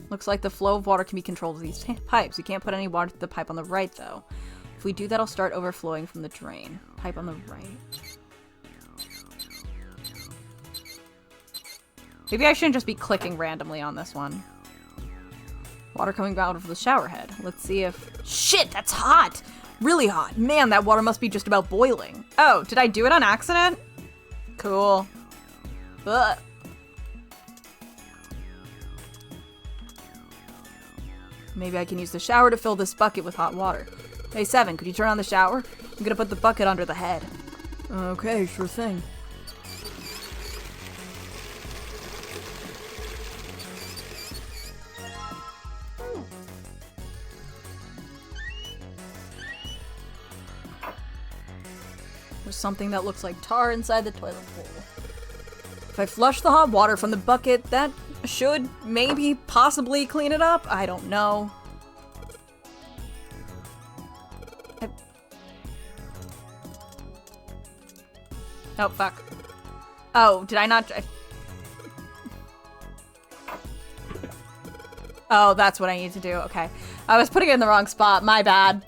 Looks like the flow of water can be controlled with these pipes. We can't put any water through the pipe on the right, though. If we do, that'll start overflowing from the drain. Pipe on the right. Maybe I shouldn't just be clicking randomly on this one. Water coming out of the shower head. Let's see if... Shit, that's hot! Really hot. Man, that water must be just about boiling. Oh, did I do it on accident? Cool. Ugh. Maybe I can use the shower to fill this bucket with hot water. Hey, 7, could you turn on the shower? I'm gonna put the bucket under the head. Okay, sure thing. There's something that looks like tar inside the toilet bowl. If I flush the hot water from the bucket, that should maybe possibly clean it up. I don't know. Oh, fuck. Oh, did I not... Oh, that's what I need to do. Okay. I was putting it in the wrong spot. My bad.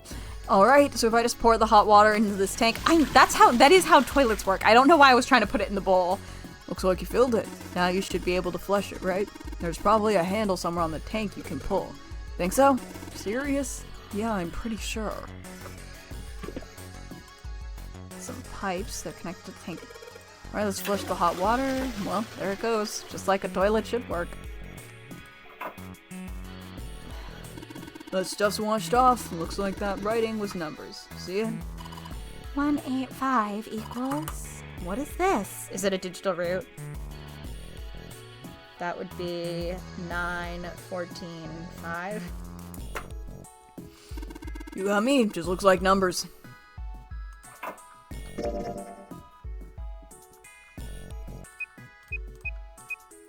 Alright, so if I just pour the hot water into this tank... that is how toilets work. I don't know why I was trying to put it in the bowl. Looks like you filled it. Now you should be able to flush it, right? There's probably a handle somewhere on the tank you can pull. Think so? Serious? Yeah, I'm pretty sure. Some pipes, they're connected to the tank. Alright, let's flush the hot water. Well, there it goes. Just like a toilet should work. That stuff's washed off. Looks like that writing was numbers. See it? 185 equals... What is this? Is it a digital root? That would be 9, 14, 5. You got me. Just looks like numbers.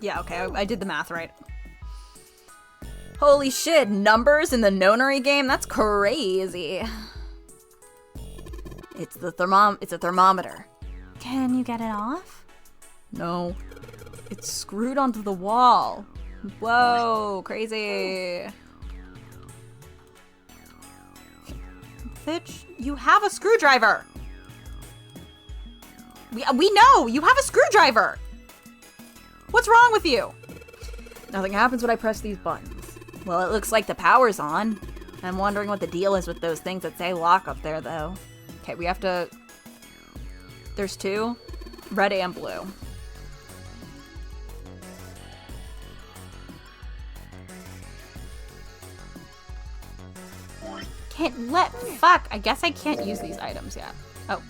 Yeah, okay, I did the math right. Holy shit, numbers in the nonary game? That's crazy. It's a thermometer. Can you get it off? No. It's screwed onto the wall. Whoa, crazy. Bitch, you have a screwdriver. We know, you have a screwdriver. What's wrong with you? Nothing happens when I press these buttons. Well, it looks like the power's on. I'm wondering what the deal is with those things that say lock up there, though. Okay, we have to... There's 2. Red and blue. can't let. Fuck. I guess I can't use these items yet. Oh.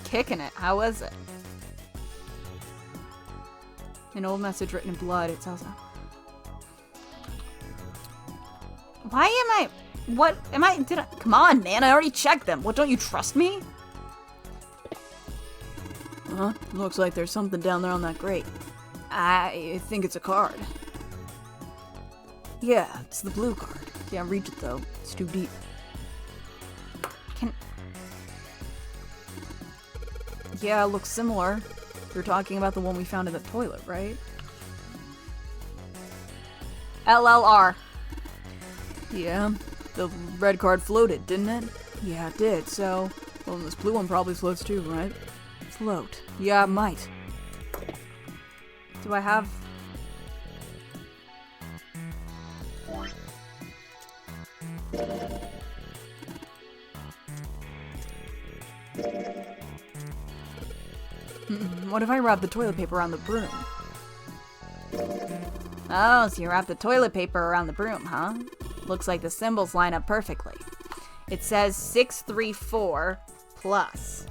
Kicking it. How was it? An old message written in blood. It tells her. Why am I? What am I? Did I? Come on, man. I already checked them. What? Don't you trust me? Huh? Looks like there's something down there on that grate. I think it's a card. Yeah, it's the blue card. Can't reach it though. It's too deep. Yeah, it looks similar. You're talking about the one we found in the toilet, right? LLR. Yeah, the red card floated, didn't it? Yeah, it did, so... Well, this blue one probably floats too, right? Float. Yeah, it might. Do I have... What if I wrap the toilet paper around the broom? Oh, so you wrap the toilet paper around the broom, huh? Looks like the symbols line up perfectly. It says 634 plus.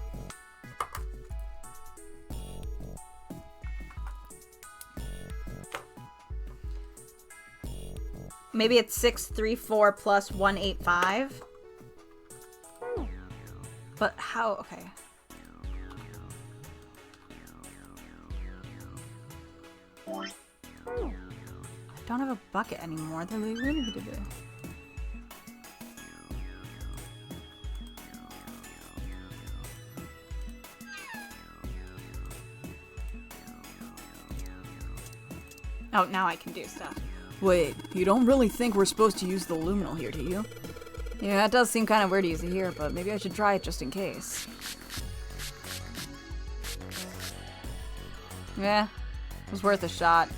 Maybe it's 634 plus 185? But how? Okay. I don't have a bucket anymore. They're really good. Oh, now I can do stuff. Wait, you don't really think we're supposed to use the luminal here, do you? Yeah, that does seem kind of weird to use it here, but maybe I should try it just in case. Yeah, it was worth a shot.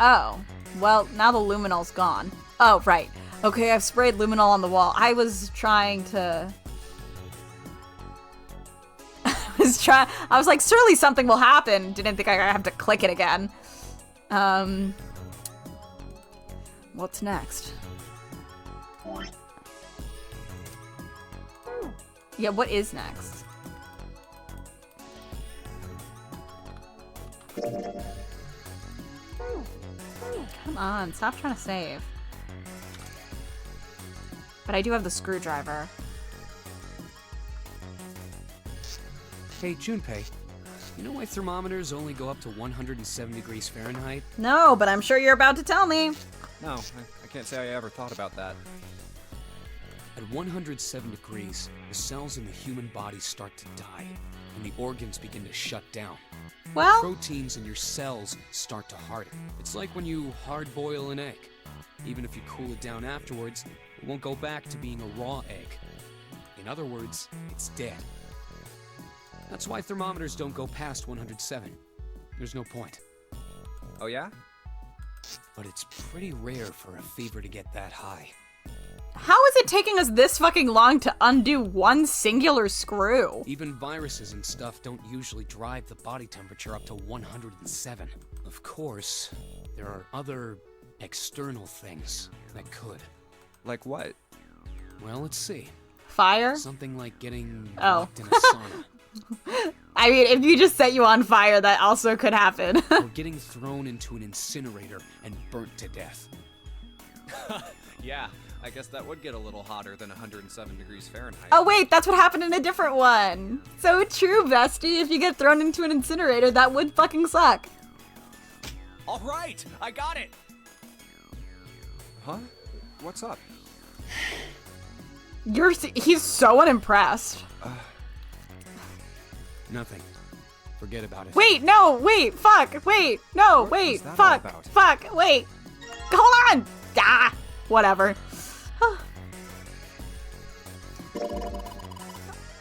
Oh, well, now the luminol's gone. Oh, right. Okay, I've sprayed luminol on the wall. I was trying to... I was like, surely something will happen. Didn't think I have to click it again. What's next? Yeah, what is next? Come on, stop trying to save. But I do have the screwdriver. Hey, Junpei, you know why thermometers only go up to 107 degrees Fahrenheit? No, but I'm sure you're about to tell me. No, I can't say I ever thought about that. At 107 degrees, the cells in the human body start to die, and the organs begin to shut down. Well... Proteins in your cells start to harden. It's like when you hard-boil an egg. Even if you cool it down afterwards, it won't go back to being a raw egg. In other words, it's dead. That's why thermometers don't go past 107. There's no point. Oh yeah? But it's pretty rare for a fever to get that high. How is it taking us this fucking long to undo one singular screw? Even viruses and stuff don't usually drive the body temperature up to 107. Of course, there are other external things that could. Like what? Well, let's see. Fire? Something like getting Oh. locked in a sauna. I mean, if you just set you on fire, that also could happen. Or getting thrown into an incinerator and burnt to death. Yeah, I guess that would get a little hotter than 107 degrees Fahrenheit. Oh wait, that's what happened in a different one. So true, bestie. If you get thrown into an incinerator, that would fucking suck. All right, I got it. Huh? What's up? He's so unimpressed. Nothing. Forget about it. Wait, no, wait, fuck, wait, no, What wait, was that all fuck, about? fuck, wait. Hold on. Ah, whatever.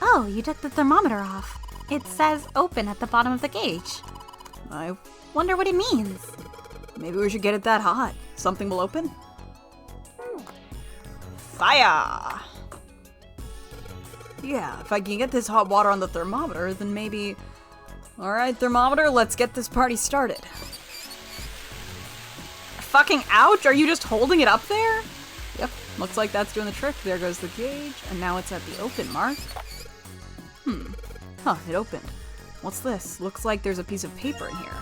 Oh, you took the thermometer off. It says open at the bottom of the gauge. I wonder what it means. Maybe we should get it that hot. Something will open? Fire! Yeah, if I can get this hot water on the thermometer, then maybe... Alright, thermometer, let's get this party started. Fucking ouch! Are you just holding it up there? Yep, looks like that's doing the trick. There goes the gauge, and now it's at the open mark. Huh, it opened. What's this? Looks like there's a piece of paper in here.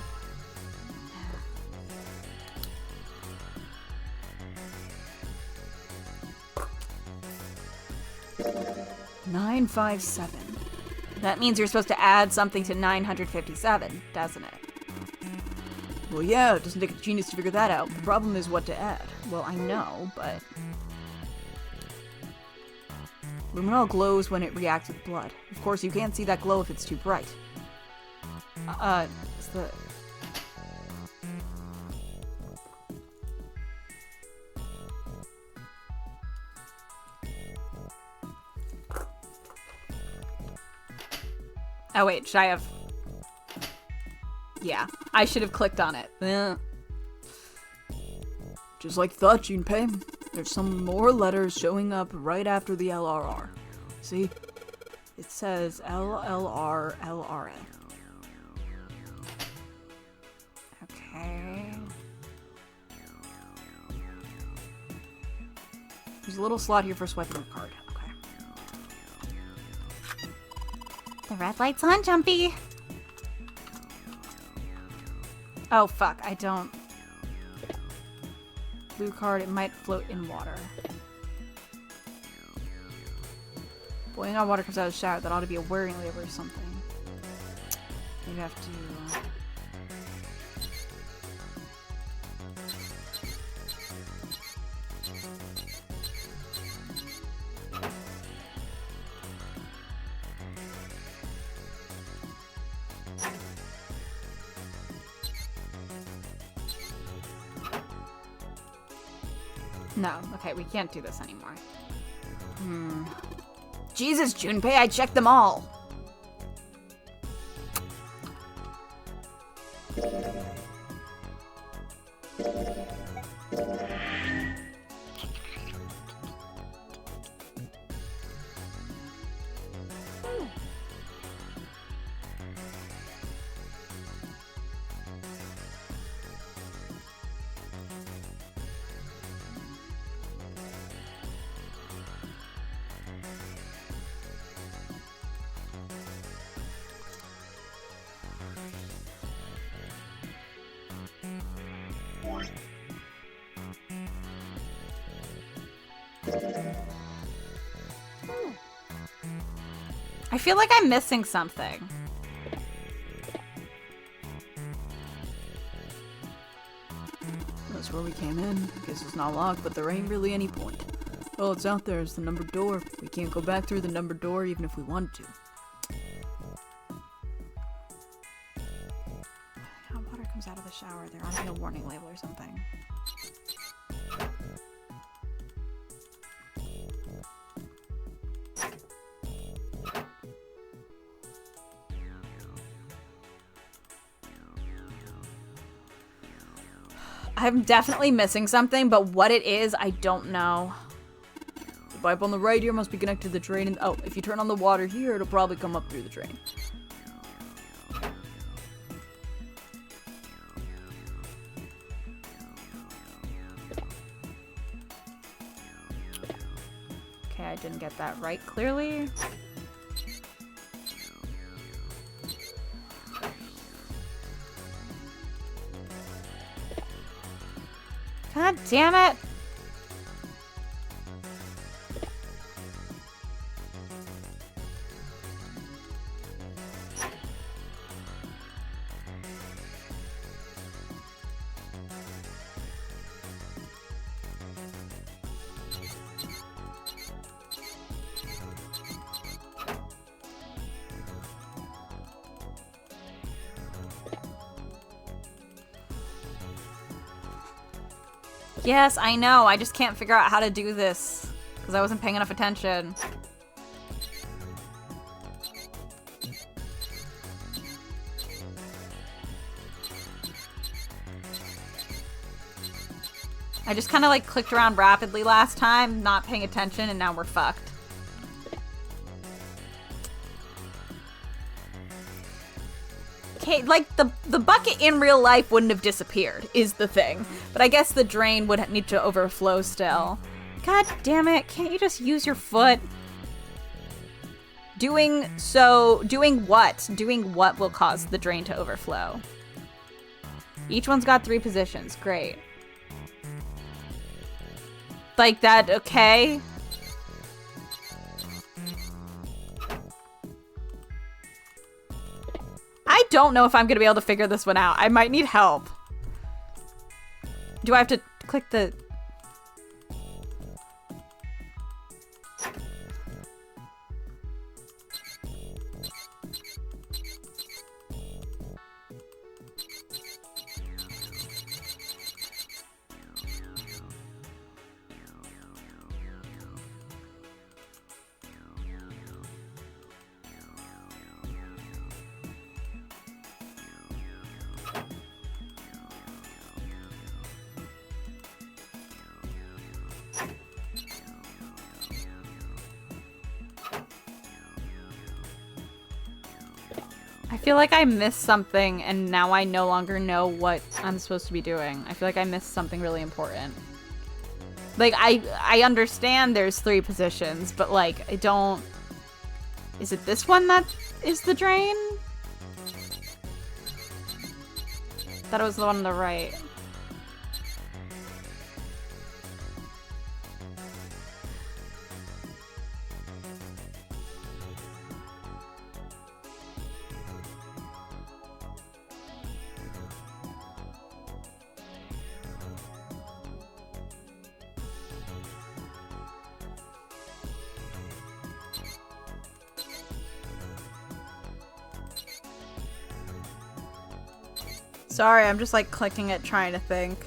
957. That means you're supposed to add something to 957, doesn't it? Well, yeah, it doesn't take a genius to figure that out. The problem is what to add. Well, I know, but... Luminol glows when it reacts with blood. Of course, you can't see that glow if it's too bright. It's the... Oh wait, should I have... Yeah, I should have clicked on it. Just like thought, Junpei. There's some more letters showing up right after the LRR. See? It says LLR, LRA. Okay. There's a little slot here for swiping a card. Okay. The red light's on, Jumpy. Oh, fuck. I don't... Blue card, it might float in water. Boiling hot water comes out of the shower. That ought to be a wearing label or something. Maybe I have to... No, okay, we can't do this anymore. Jesus, Junpei, I checked them all! I feel like I'm missing something. That's where we came in. Guess it's not locked, but there ain't really any point. Well, it's out there. It's the numbered door. We can't go back through the numbered door even if we wanted to. How water comes out of the shower? There ought to be a warning label or something. I'm definitely missing something, but what it is, I don't know. The pipe on the right here must be connected to the drain. And oh, if you turn on the water here, it'll probably come up through the drain. Okay, I didn't get that right clearly. God damn it! Yes, I know. I just can't figure out how to do this because I wasn't paying enough attention. I just kind of like clicked around rapidly last time, not paying attention, and now we're fucked. Okay, like the bucket in real life wouldn't have disappeared, is the thing. But I guess the drain would need to overflow still. God damn it, can't you just use your foot? Doing what? Doing what will cause the drain to overflow? Each one's got 3 positions, great. Like that, okay? I don't know if I'm gonna be able to figure this one out. I might need help. Do I have to click the... I feel like I missed something and now I no longer know what I'm supposed to be doing. I feel like I missed something really important. Like, I understand there's 3 positions, but like, I don't... Is it this one that is the drain? Thought it was the one on the right. Sorry, I'm just like clicking it trying to think.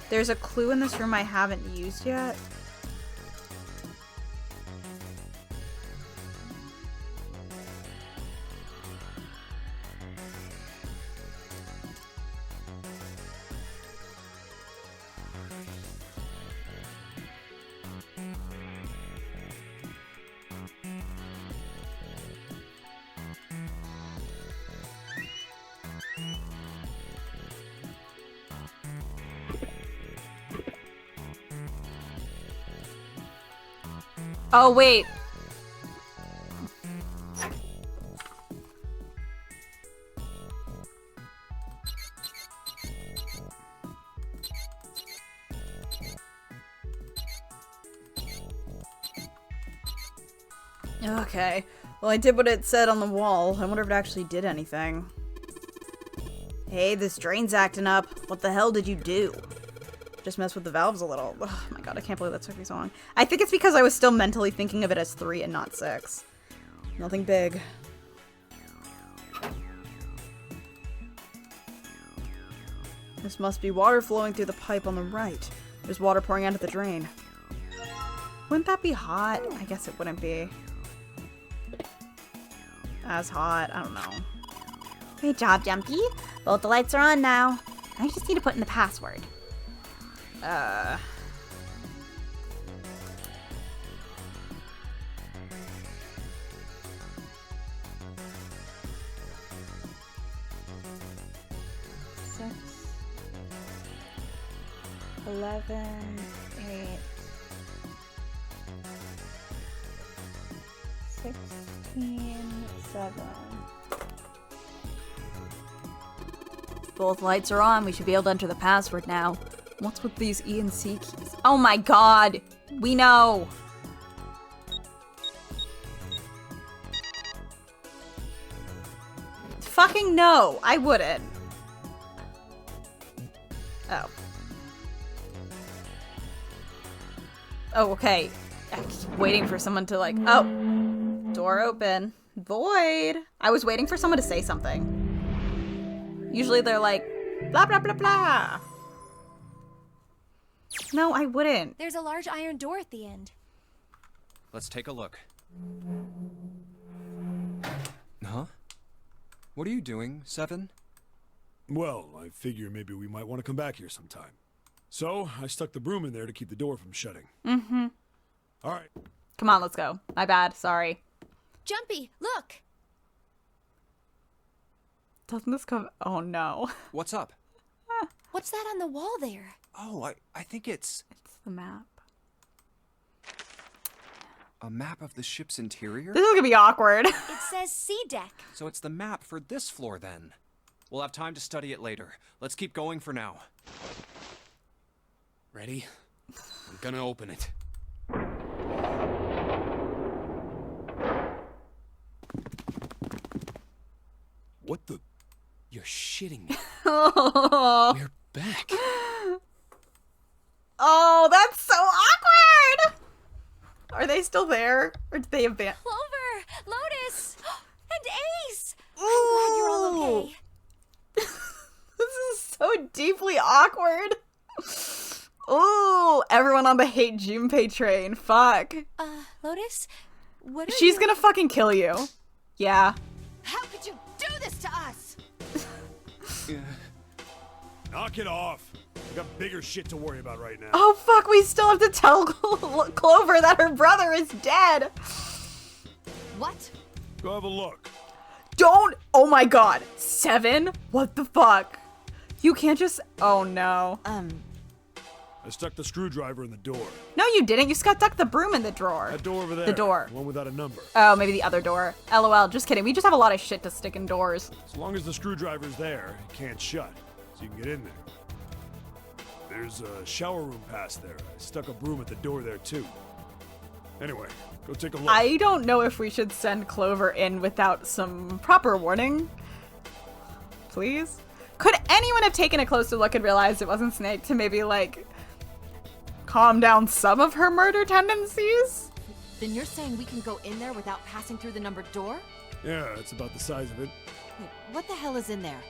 There's a clue in this room I haven't used yet. Oh, wait. Okay. Well, I did what it said on the wall. I wonder if it actually did anything. Hey, this drain's acting up. What the hell did you do? Just mess with the valves a little. Oh my god, I can't believe that took me so long. I think it's because I was still mentally thinking of it as 3 and not 6. Nothing big. This must be water flowing through the pipe on the right. There's water pouring out of the drain. Wouldn't that be hot? I guess it wouldn't be as hot. I don't know. Great job, Jumpy. Both the lights are on now. I just need to put in the password. 6, 11, 8, 16, 7. Both lights are on. We should be able to enter the password now. What's with these E and C keys? Oh my god! We know! Fucking no! I wouldn't. Oh. Oh, okay. I'm just waiting for someone to like... Oh! Door open. Void! I was waiting for someone to say something. Usually they're like, blah blah blah blah! No, I wouldn't. There's a large iron door at the end. Let's take a look. Huh? What are you doing, 7? Well, I figure maybe we might want to come back here sometime. So, I stuck the broom in there to keep the door from shutting. Mm-hmm. All right. Come on, let's go. My bad. Sorry. Jumpy, look! Doesn't this come... Oh, no. What's up? What's that on the wall there? Oh, I think it's It's the map. a map of the ship's interior? This is gonna be awkward. It says C deck. So it's the map for this floor then. We'll have time to study it later. Let's keep going for now. Ready? I'm gonna open it. What the? You're shitting me. Oh, We're back. that's so awkward! Are they still there? Or did they abandon? Clover, Lotus, and Ace! I'm glad you're all okay. This is so deeply awkward. Ooh, everyone on the hate Junpei train. Fuck. Lotus, what are She's you... gonna fucking kill you. Yeah. How could you do this to us? Knock it off. We got bigger shit to worry about right now. Oh fuck, we still have to tell Clover that her brother is dead. What? Go have a look. Don't! Oh my god. 7? What the fuck? You can't just... Oh no. I stuck the screwdriver in the door. No, you didn't. You stuck the broom in the drawer. That door over there. The door. One without a number. Oh, maybe the other door. LOL. Just kidding. We just have a lot of shit to stick in doors. As long as the screwdriver's there, it can't shut, so you can get in there. There's a shower room past there. I stuck a broom at the door there too. Anyway, go take a look. I don't know if we should send Clover in without some proper warning. Please? Could anyone have taken a closer look and realized it wasn't Snake to maybe, like, calm down some of her murder tendencies? Then you're saying we can go in there without passing through the numbered door? Yeah, it's about the size of it. Wait, what the hell is in there?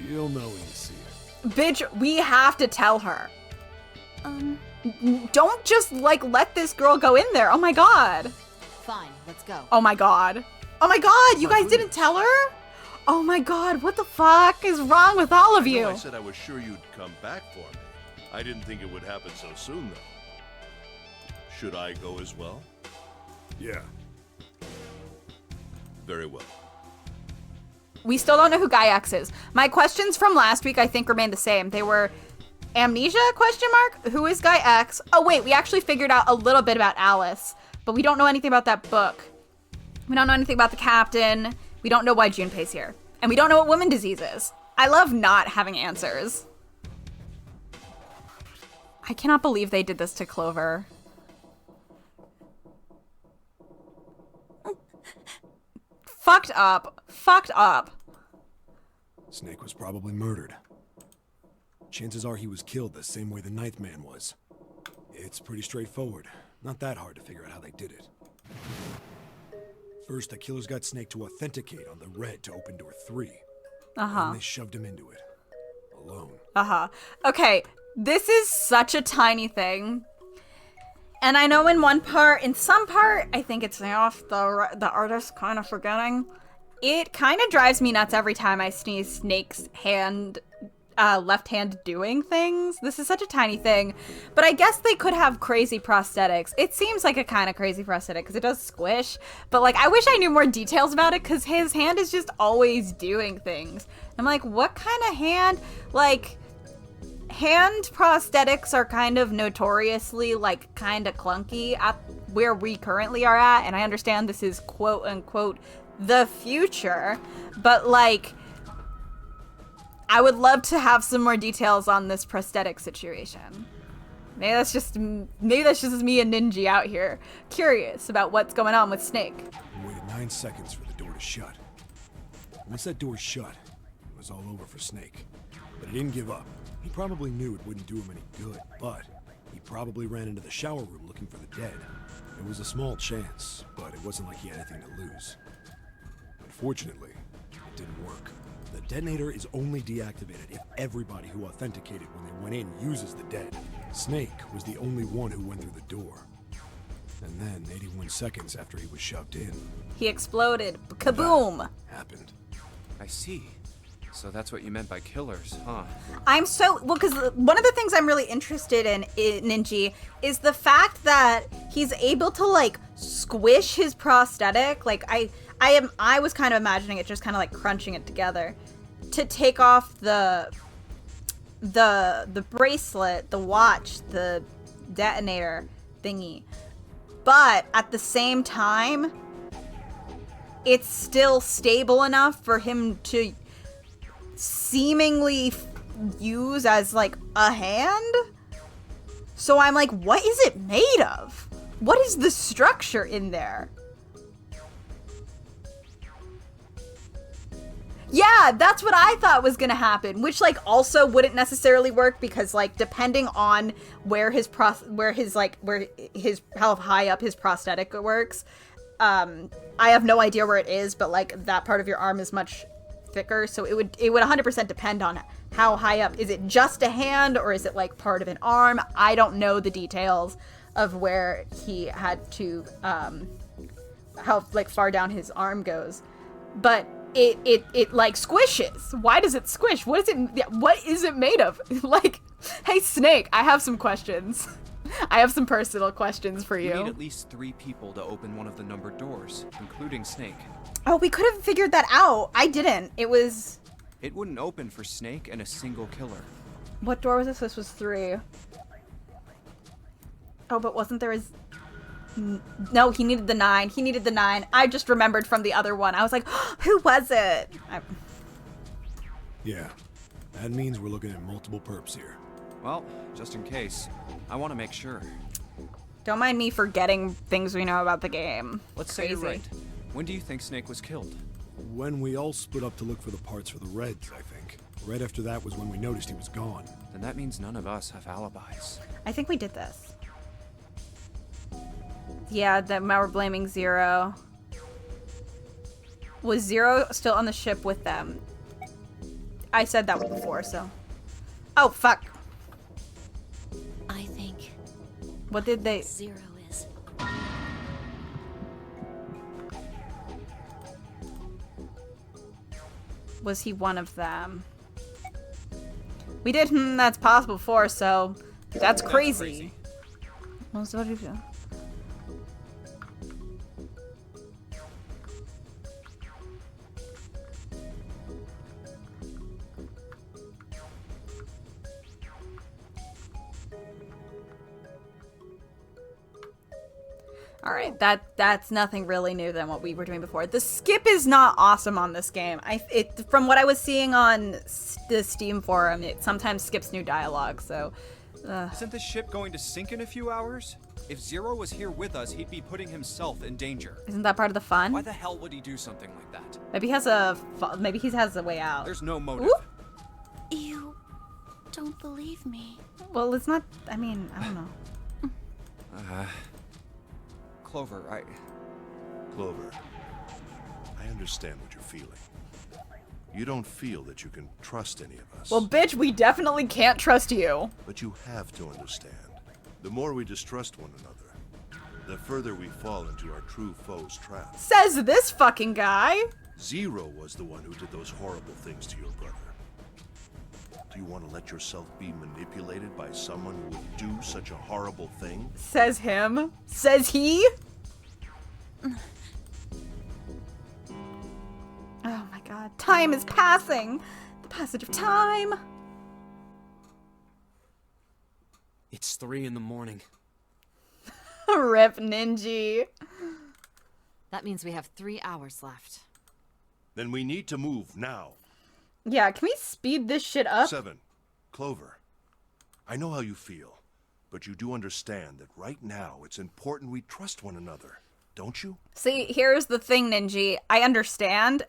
You'll know when you see it. Bitch, we have to tell her. Don't just, like, let this girl go in there. Oh my god. Fine, let's go. Oh my god. Oh my god, you guys didn't tell her? Oh my god, what the fuck is wrong with all of you? I said I was sure you'd come back for me. I didn't think it would happen so soon, though. Should I go as well? Yeah. Very well. We still don't know who Guy X is. My questions from last week, I think, remain the same. They were amnesia, question mark? Who is Guy X? Oh, wait, we actually figured out a little bit about Alice, but we don't know anything about that book. We don't know anything about the captain. We don't know why Junpei's here. And we don't know what woman disease is. I love not having answers. I cannot believe they did this to Clover. Fucked up. Fucked up. Snake was probably murdered. Chances are he was killed the same way the Ninth Man was. It's pretty straightforward. Not that hard to figure out how they did it. First, the killers got Snake to authenticate on the red to open door 3. And they shoved him into it. Alone. Okay, this is such a tiny thing. And I know in some part, I think it's off the artist kind of forgetting. It kind of drives me nuts every time I see Snake's left hand doing things. This is such a tiny thing. But I guess they could have crazy prosthetics. It seems like a kind of crazy prosthetic because it does squish. But like, I wish I knew more details about it because his hand is just always doing things. I'm like, what kind of hand? Like, hand prosthetics are kind of notoriously like kind of clunky at where we currently are at. And I understand this is quote unquote the future. But like, I would love to have some more details on this prosthetic situation. Maybe that's just me and Ninja out here, curious about what's going on with Snake. We waited 9 seconds for the door to shut. Once that door shut, it was all over for Snake. But he didn't give up. He probably knew it wouldn't do him any good, but he probably ran into the shower room looking for the dead. It was a small chance, but it wasn't like he had anything to lose. Unfortunately, it didn't work. The detonator is only deactivated if everybody who authenticated when they went in uses the dead. Snake was the only one who went through the door. And then, 81 seconds after he was shoved in, He exploded. Kaboom! happened. I see. So that's what you meant by killers, huh? I'm so well because one of the things I'm really interested in Ninji is the fact that he's able to like squish his prosthetic. Like I was kind of imagining it just kind of like crunching it together to take off the bracelet, the watch, the detonator thingy. But at the same time, it's still stable enough for him to seemingly use as like a hand. So I'm like, what is it made of? What is the structure in there? Yeah, that's what I thought was gonna happen, which like also wouldn't necessarily work because like depending on where his how high up his prosthetic works, I have no idea where it is, but like that part of your arm is much thicker, so it would 100% depend on how high up. Is it just a hand or is it like part of an arm? I don't know the details of where he had to how like far down his arm goes, but it like squishes. Why does it squish? What is it made of? Like, hey Snake, I have some questions. I have some personal questions for you. You need at least 3 people to open one of the numbered doors, including Snake. Oh, we could have figured that out. I didn't. It wouldn't open for Snake and a single killer. What door was this? This was 3. Oh, but wasn't there No, he needed the 9. He needed the 9. I just remembered from the other one. I was like, oh, who was it? Yeah, that means we're looking at multiple perps here. Well, just in case, I want to make sure. Don't mind me forgetting things we know about the game. Let's say you're right. When do you think Snake was killed? When we all split up to look for the parts for the Reds, I think. Right after that was when we noticed he was gone. Then that means none of us have alibis. I think we did this. Yeah, that we're blaming Zero. Was Zero still on the ship with them? I said that before, so. Oh, fuck. I think. What did they? Zero is. Was he one of them? We did, that's possible before, so that's crazy. Well, so what do you feel? All right, that's nothing really new than what we were doing before. The skip is not awesome on this game. From what I was seeing on the Steam forum, it sometimes skips new dialogue. So, isn't this ship going to sink in a few hours? If Zero was here with us, he'd be putting himself in danger. Isn't that part of the fun? Why the hell would he do something like that? Maybe he has a way out. There's no motive. Ooh. You don't believe me. Well, it's not. I mean, I don't know. Clover, Clover, I understand what you're feeling. You don't feel that you can trust any of us. Well, bitch, we definitely can't trust you. But you have to understand. The more we distrust one another, the further we fall into our true foe's trap. Says this fucking guy. Zero was the one who did those horrible things to your brother. Do you want to let yourself be manipulated by someone who would do such a horrible thing? Says him. Says he. Oh my god. Time is passing. The passage of time. It's 3 in the morning. Rip Ninji. That means we have 3 hours left. Then we need to move now. Yeah, can we speed this shit up? 7. Clover, I know how you feel, but you do understand that right now it's important we trust one another, don't you? See, here's the thing, Ninji. I understand,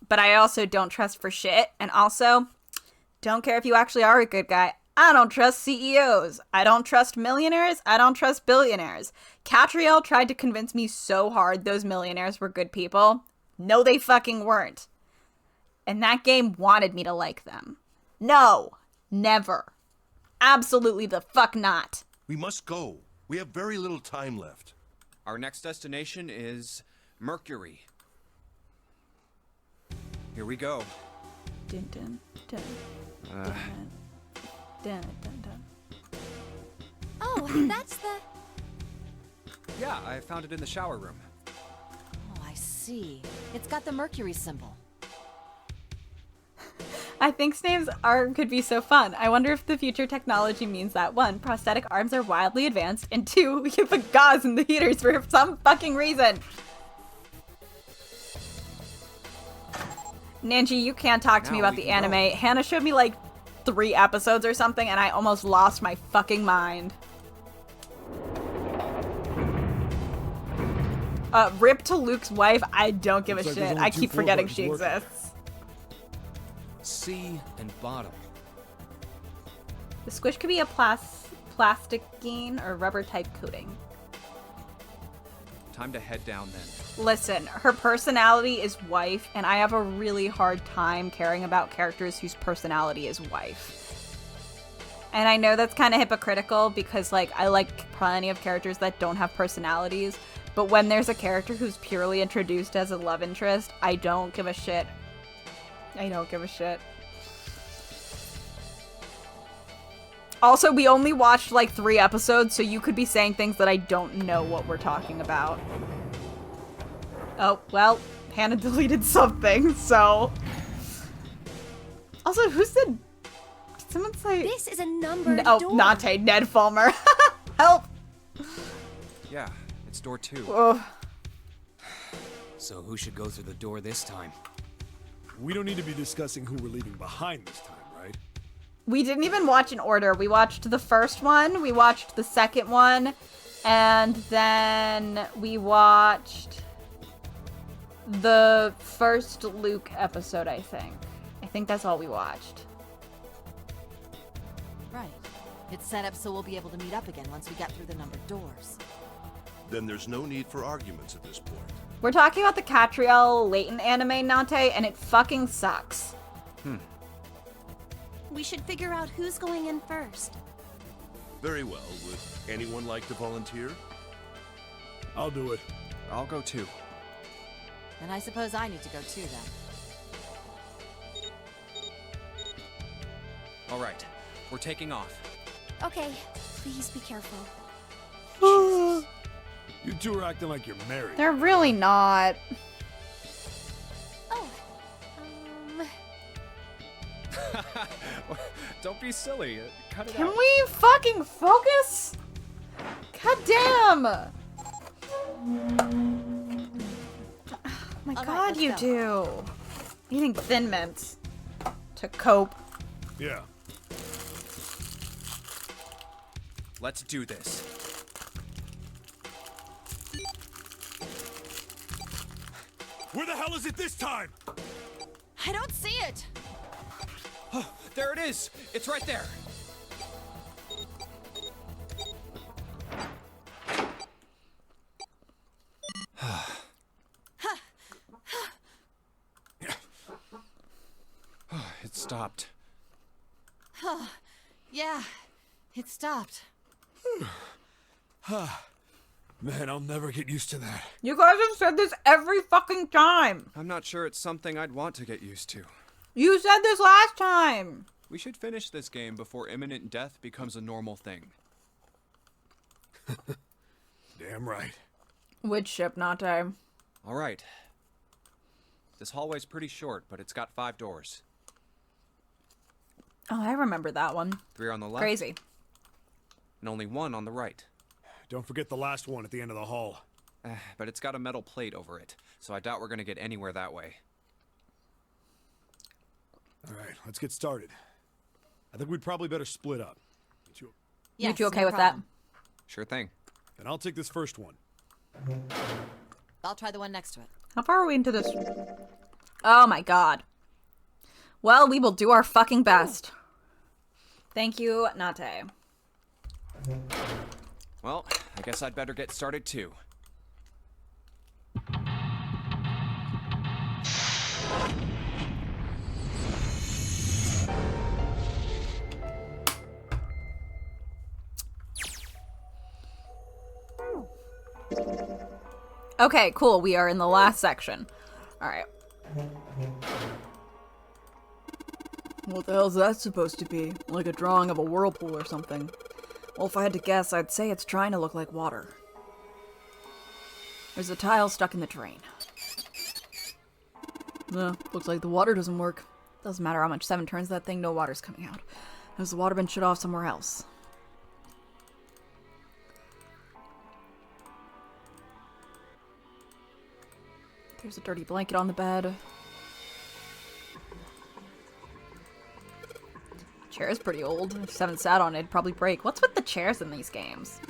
but I also don't trust for shit. And also, don't care if you actually are a good guy. I don't trust CEOs. I don't trust millionaires. I don't trust billionaires. Catriel tried to convince me so hard those millionaires were good people. No, they fucking weren't. And that game wanted me to like them. No, never. Absolutely the fuck not. We must go. We have very little time left. Our next destination is Mercury. Here we go. Dun, dun, dun, dun, dun, dun, dun. Oh, that's the... Yeah, I found it in the shower room. Oh, I see. It's got the Mercury symbol. I think Snape's arm could be so fun. I wonder if the future technology means that 1, prosthetic arms are wildly advanced, and 2, we can put gauze in the heaters for some fucking reason. Nanji, you can't talk to me Now about we the can go. anime. Hannah showed me like 3 episodes or something, and I almost lost my fucking mind. Rip to Luke's wife. I don't give Looks a like there's shit. only I 2 keep floor forgetting buttons she working. exists. C and bottom. The squish could be a plasticine or rubber type coating. Time to head down then. Listen, her personality is wife, and I have a really hard time caring about characters whose personality is wife. And I know that's kind of hypocritical because, like, I like plenty of characters that don't have personalities, but when there's a character who's purely introduced as a love interest, I don't give a shit. I don't give a shit. Also, we only watched like 3 episodes, so you could be saying things that I don't know what we're talking about. Oh, well, Hannah deleted something, so... Also, who said... Did someone say... This is a numbered Oh, door. Nate, Ned Fulmer. Help! Yeah, it's door 2. Ugh. So who should go through the door this time? We don't need to be discussing who we're leaving behind this time, right? We didn't even watch in order. We watched the first one, we watched the second one, and then we watched the first Luke episode, I think. I think that's all we watched. Right. It's set up so we'll be able to meet up again once we get through the numbered doors. Then there's no need for arguments at this point. We're talking about the Catriel Leighton anime, Nante, and it fucking sucks. We should figure out who's going in first. Very well. Would anyone like to volunteer? I'll do it. I'll go too. Then I suppose I need to go too, then. All right, we're taking off. Okay, please be careful. You two are acting like you're married. They're really not. Oh, Don't be silly. Cut it Can out. we fucking focus? God damn! Oh my All right, god, let's you go. do. Eating Thin Mints to cope. Yeah. Let's do this. Where the hell is it this time? I don't see it! Oh, there it is. It's right there. It stopped. Yeah, it stopped. Man, I'll never get used to that. You guys have said this every fucking time. I'm not sure it's something I'd want to get used to. You said this last time. We should finish this game before imminent death becomes a normal thing. Damn right. Which ship, Nate? All right. This hallway's pretty short, but it's got 5 doors. Oh, I remember that one. 3 on the left. Crazy. And only 1 on the right. Don't forget the last one at the end of the hall. But it's got a metal plate over it, so I doubt we're gonna get anywhere that way. All right, let's get started. I think we'd probably better split up. You Yes, two okay no with problem. Sure thing. And I'll take this first one. I'll try the one next to it. that? How far are we into this? Oh my god. Well, we will do our fucking best. Thank you, Nate. Well, I guess I'd better get started too. Okay, cool. We are in the last section. All right. What the hell's that supposed to be? Like a drawing of a whirlpool or something? Well, if I had to guess, I'd say it's trying to look like water. There's a tile stuck in the drain. Looks like the water doesn't work. Doesn't matter how much 7 turns that thing, no water's coming out. Has the water been shut off somewhere else? There's a dirty blanket on the bed. Chair's pretty old. If 7 sat on it, it'd probably break. What's with the chairs in these games?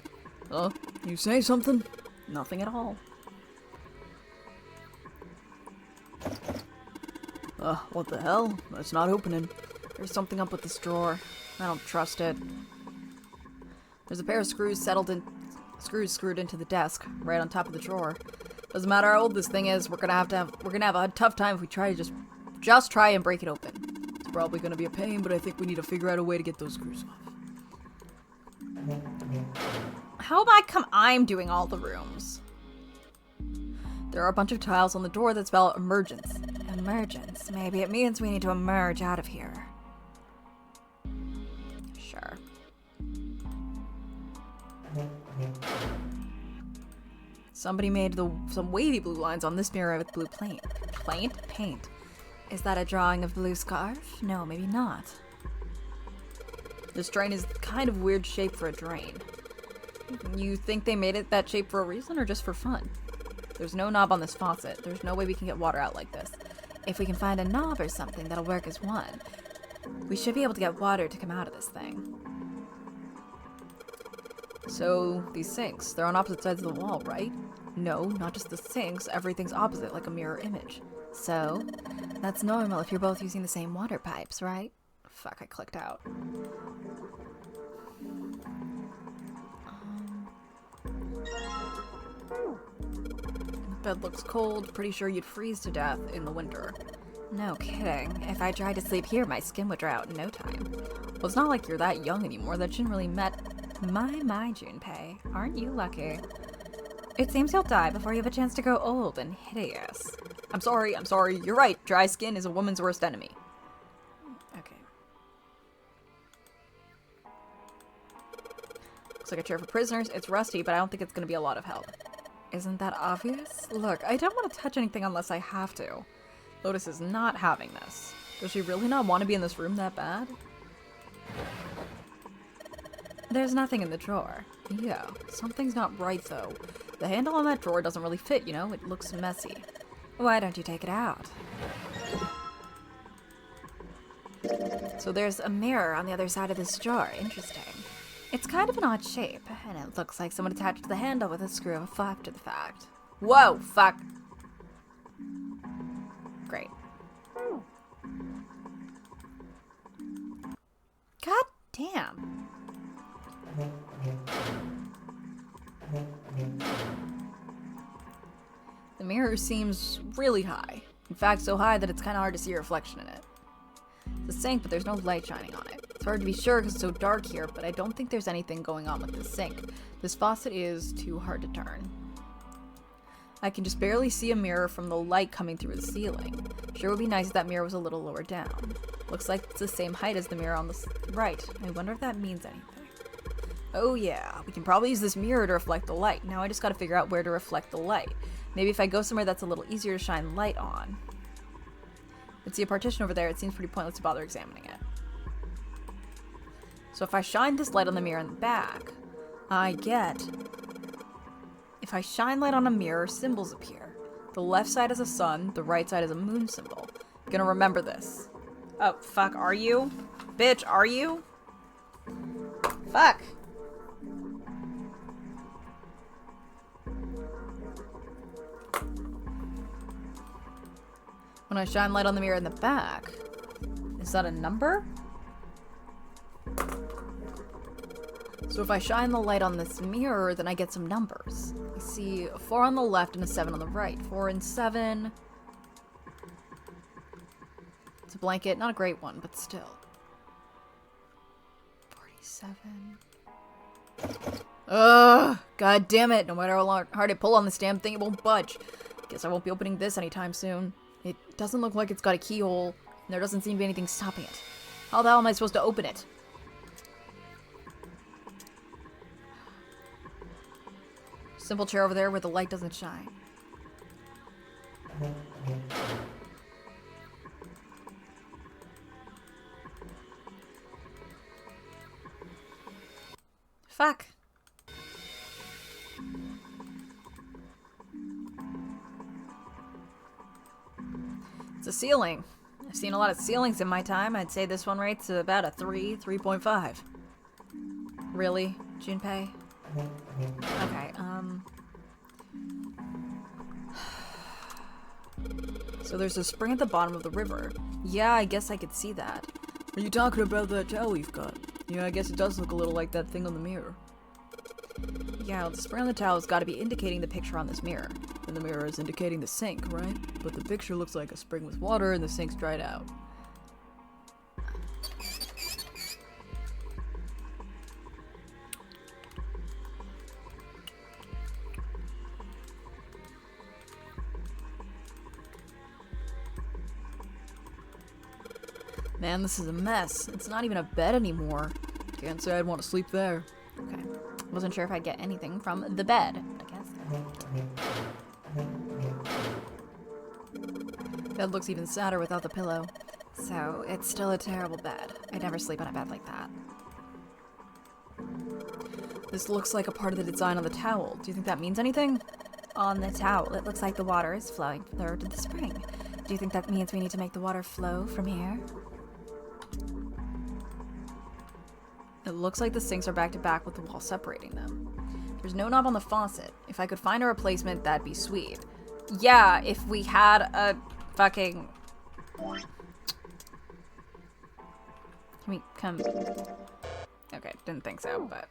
You say something? Nothing at all. What the hell? It's not opening. There's something up with this drawer. I don't trust it. There's a pair of screws screwed into the desk, right on top of the drawer. Doesn't matter how old this thing is, we're gonna have a tough time if we try to just try and break it open. It's probably gonna be a pain, but I think we need to figure out a way to get those screws off. How am I'm doing all the rooms? There are a bunch of tiles on the door that spell emergence. Emergence. Maybe it means we need to emerge out of here. Sure. Somebody made some wavy blue lines on this mirror with blue paint. Paint. Is that a drawing of blue scarf? No, maybe not. This drain is kind of weird shape for a drain. You think they made it that shape for a reason or just for fun? There's no knob on this faucet. There's no way we can get water out like this. If we can find a knob or something, that'll work as one. We should be able to get water to come out of this thing. So, these sinks, they're on opposite sides of the wall, right? No, not just the sinks. Everything's opposite, like a mirror image. So, that's normal if you're both using the same water pipes, right? Fuck, I clicked out. The bed looks cold. Pretty sure you'd freeze to death in the winter. No kidding. If I tried to sleep here, my skin would dry out in no time. Well, it's not like you're that young anymore. That shouldn't really met. My, Junpei. Aren't you lucky? It seems you'll die before you have a chance to grow old and hideous. I'm sorry. You're right. Dry skin is a woman's worst enemy. Okay. Looks like a chair for prisoners. It's rusty, but I don't think it's going to be a lot of help. Isn't that obvious? Look, I don't want to touch anything unless I have to. Lotus is not having this. Does she really not want to be in this room that bad? There's nothing in the drawer. Yeah, something's not right though. The handle on that drawer doesn't really fit, you know? It looks messy. Why don't you take it out? So there's a mirror on the other side of this drawer. Interesting. It's kind of an odd shape, and it looks like someone attached the handle with a screw after the fact. Whoa, fuck. Great. God damn. The mirror seems really high. In fact, so high that it's kind of hard to see a reflection in it. It's a sink, but there's no light shining on it. It's hard to be sure because it's so dark here, but I don't think there's anything going on with this sink. This faucet is too hard to turn. I can just barely see a mirror from the light coming through the ceiling. Sure would be nice if that mirror was a little lower down. Looks like it's the same height as the mirror on the right. I wonder if that means anything. Oh yeah, we can probably use this mirror to reflect the light. Now I just gotta figure out where to reflect the light. Maybe if I go somewhere that's a little easier to shine light on. I see a partition over there. It seems pretty pointless to bother examining it. So if I shine this light on the mirror in the back, if I shine light on a mirror, symbols appear. The left side is a sun, the right side is a moon symbol. I'm gonna remember this. Oh, fuck, are you? Bitch, are you? Fuck! When I shine light on the mirror in the back, is that a number? So if I shine the light on this mirror, then I get some numbers. I see a 4 on the left and a 7 on the right. 4 and 7. It's a blanket, not a great one, but still. 47. Ugh! God damn it! No matter how hard I pull on this damn thing, it won't budge. Guess I won't be opening this anytime soon. It doesn't look like it's got a keyhole, and there doesn't seem to be anything stopping it. How the hell am I supposed to open it? Simple chair over there where the light doesn't shine. Fuck. It's a ceiling. I've seen a lot of ceilings in my time. I'd say this one rates about a 3.5. Really, Junpei? Okay, So there's a spring at the bottom of the river. Yeah, I guess I could see that. Are you talking about that towel you've got? Yeah, I guess it does look a little like that thing on the mirror. Yeah, well, the spring on the towel has got to be indicating the picture on this mirror. And the mirror is indicating the sink, right? But the picture looks like a spring with water and the sink's dried out. Man, this is a mess. It's not even a bed anymore. Can't say I'd want to sleep there. Okay. Wasn't sure if I'd get anything from the bed, but I guess. Bed looks even sadder without the pillow. So, it's still a terrible bed. I'd never sleep on a bed like that. This looks like a part of the design on the towel. Do you think that means anything? On the towel, it looks like the water is flowing through to the spring. Do you think that means we need to make the water flow from here? It looks like the sinks are back to back with the wall separating them. There's no knob on the faucet. If I could find a replacement, that'd be sweet. Yeah, if we had a fucking... Can we come... Okay, didn't think so, but...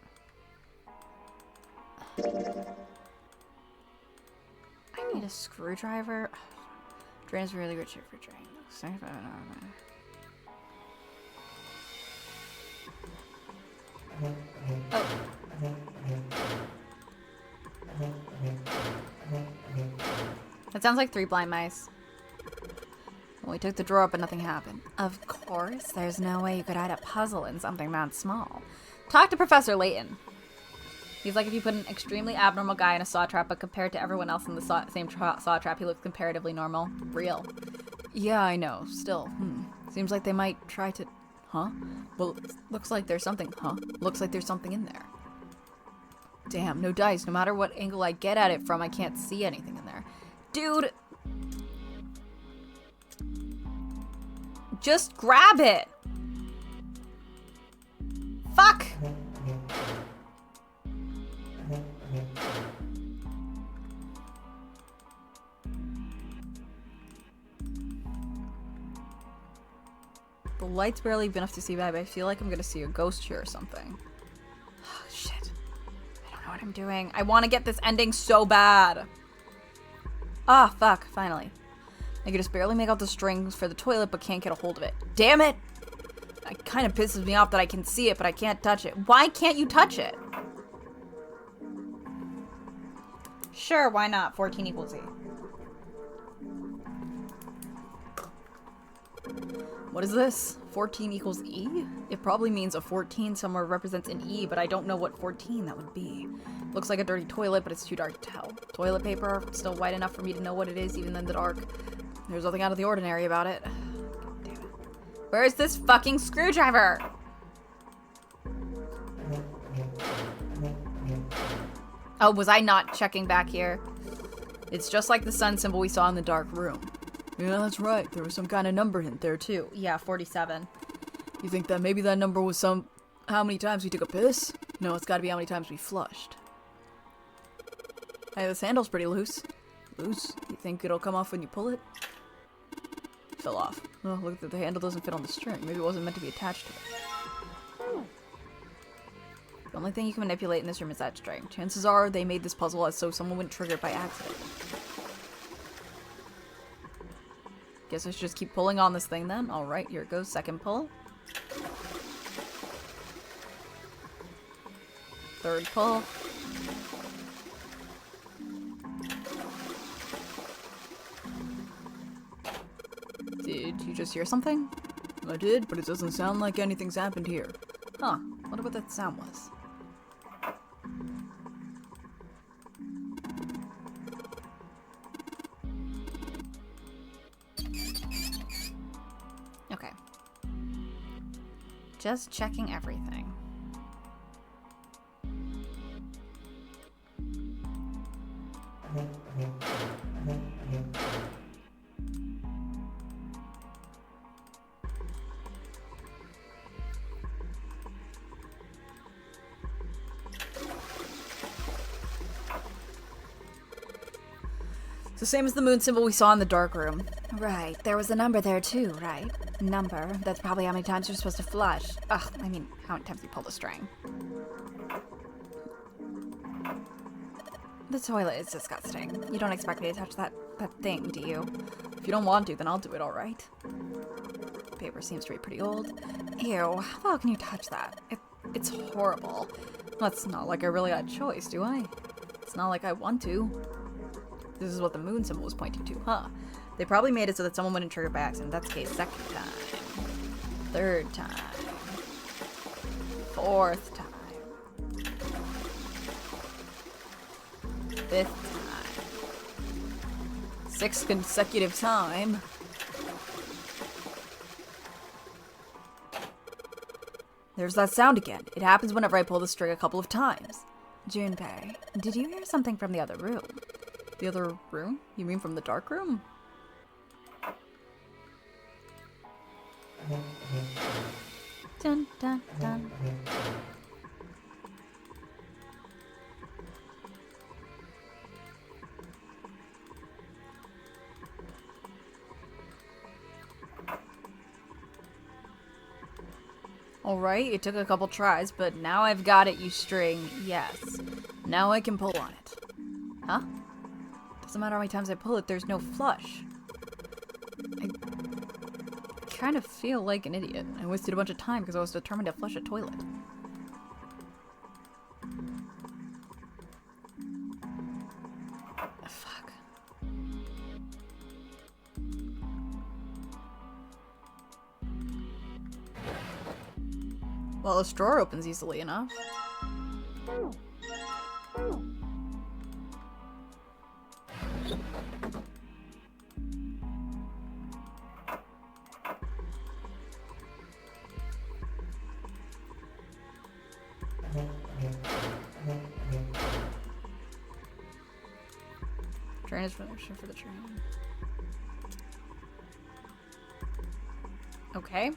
I need a screwdriver. Drain is really rich for drain. Oh. That sounds like 3 blind mice. Well, we took the drawer up but nothing happened. Of course, there's no way you could hide a puzzle in something that small. Talk to Professor Layton. He's like if you put an extremely abnormal guy in a saw trap, but compared to everyone else in the same saw trap, he looks comparatively normal. Real. Yeah, I know. Still, seems like they might try to... Huh? Well, looks like there's something... Huh? Looks like there's something in there. Damn, no dice. No matter what angle I get at it from, I can't see anything in there. Dude! Just grab it! Fuck! The light's barely big enough to see bad, but I feel like I'm gonna see a ghost here or something. Oh, shit. I don't know what I'm doing. I want to get this ending so bad. Ah, fuck. Finally. I can just barely make out the strings for the toilet, but can't get a hold of it. Damn it! It kind of pisses me off that I can see it, but I can't touch it. Why can't you touch it? Sure, why not? 14 equals E. What is this? 14 equals E? It probably means a 14 somewhere represents an E, but I don't know what 14 that would be. Looks like a dirty toilet, but it's too dark to tell. Toilet paper, still white enough for me to know what it is, even in the dark. There's nothing out of the ordinary about it. God damn it. Where is this fucking screwdriver? Oh, was I not checking back here? It's just like the sun symbol we saw in the dark room. Yeah, that's right. There was some kind of number in there, too. Yeah, 47. You think that maybe that number was how many times we took a piss? No, it's gotta be how many times we flushed. Hey, this handle's pretty loose. Loose? You think it'll come off when you pull it? Fell off. Oh, look, the handle doesn't fit on the string. Maybe it wasn't meant to be attached to it. The only thing you can manipulate in this room is that string. Chances are they made this puzzle as so someone wouldn't trigger it by accident. Guess I should just keep pulling on this thing then. Alright, here it goes. Second pull. Third pull. Did you just hear something? I did, but it doesn't sound like anything's happened here. Huh, wonder what that sound was. Okay. Just checking everything. It's the same as the moon symbol we saw in the dark room. Right, there was a number there too, right? Number. That's probably how many times you're supposed to flush. Ugh, I mean, how many times you pulled a string? The toilet is disgusting. You don't expect me to touch that thing, do you? If you don't want to, then I'll do it, alright? Paper seems to be pretty old. Ew, how the hell can you touch that? It's horrible. Well, it's not like I really got a choice, do I? It's not like I want to. This is what the moon symbol was pointing to, huh? They probably made it so that someone wouldn't trigger by accident. That's the case. Second time. Third time. Fourth time. Fifth time. Sixth consecutive time. There's that sound again. It happens whenever I pull the string a couple of times. Junpei, did you hear something from the other room? The other room? You mean from the dark room? Dun dun dun. Alright, it took a couple tries, but now I've got it, you string. Yes. Now I can pull on it. Huh? Doesn't matter how many times I pull it, there's no flush. I kind of feel like an idiot. I wasted a bunch of time because I was determined to flush a toilet. Fuck. Well, this drawer opens easily enough. Train is for the train. Okay.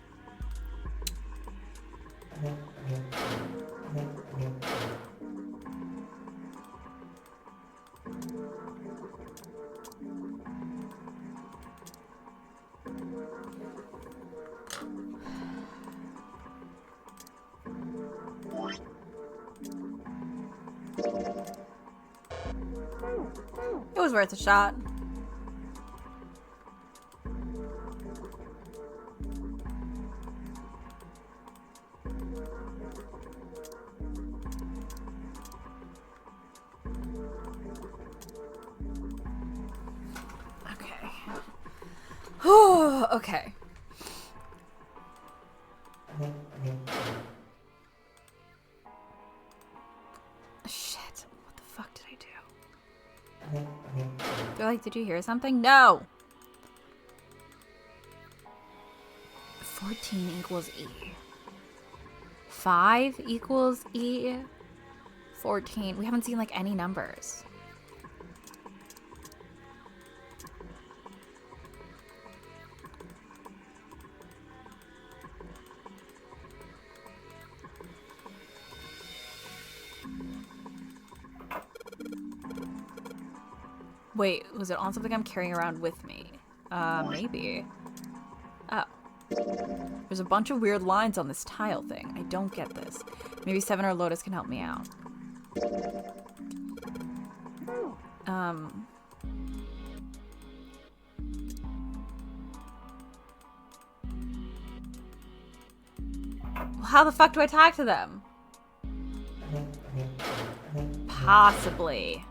It was worth a shot. Okay. Okay. Shit. What the fuck did I do? They're like, did you hear something? No! 14 equals E. 5 equals E. 14. We haven't seen like any numbers. Wait, was it on something I'm carrying around with me? Maybe. Oh. There's a bunch of weird lines on this tile thing. I don't get this. Maybe Seven or Lotus can help me out. Well, how the fuck do I talk to them? Possibly.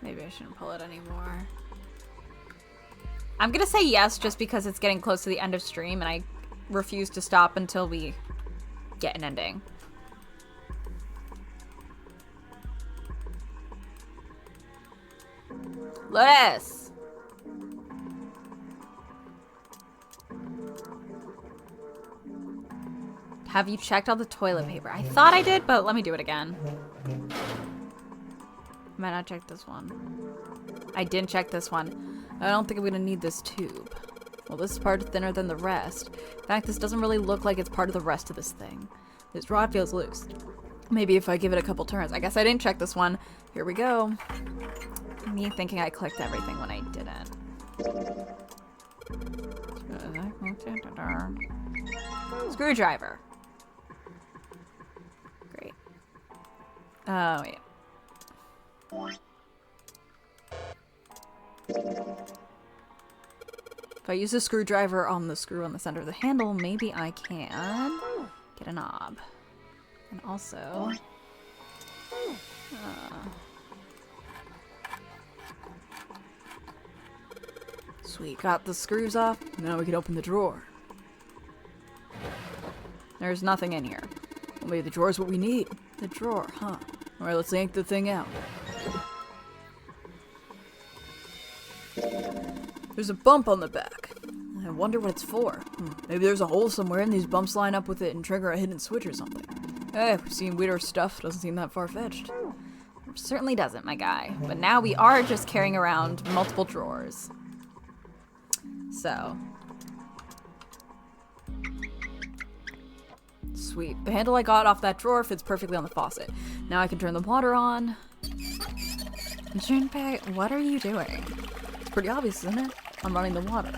Maybe I shouldn't pull it anymore. I'm gonna say yes just because it's getting close to the end of stream and I refuse to stop until we get an ending. Lotus! Have you checked all the toilet paper? I thought I did, but let me do it again. Might not check this one. I didn't check this one. I don't think I'm gonna need this tube. Well, this part is thinner than the rest. In fact, this doesn't really look like it's part of the rest of this thing. This rod feels loose. Maybe if I give it a couple turns. I guess I didn't check this one. Here we go. Me thinking I clicked everything when I didn't. Screwdriver. Great. Oh, wait. If I use a screwdriver on the screw on the center of the handle, maybe I can get a knob. And also... Sweet, got the screws off. Now we can open the drawer. There's nothing in here. Well, maybe the drawer's what we need. The drawer, huh? Alright, let's yank the thing out. There's a bump on the back. I wonder what it's for. Maybe there's a hole somewhere and these bumps line up with it and trigger a hidden switch or something. Hey, we've seen weirder stuff. Doesn't seem that far-fetched. Certainly doesn't, my guy. But now we are just carrying around multiple drawers. So. Sweet. The handle I got off that drawer fits perfectly on the faucet. Now I can turn the water on. Junpei, what are you doing? It's pretty obvious, isn't it? I'm running the water.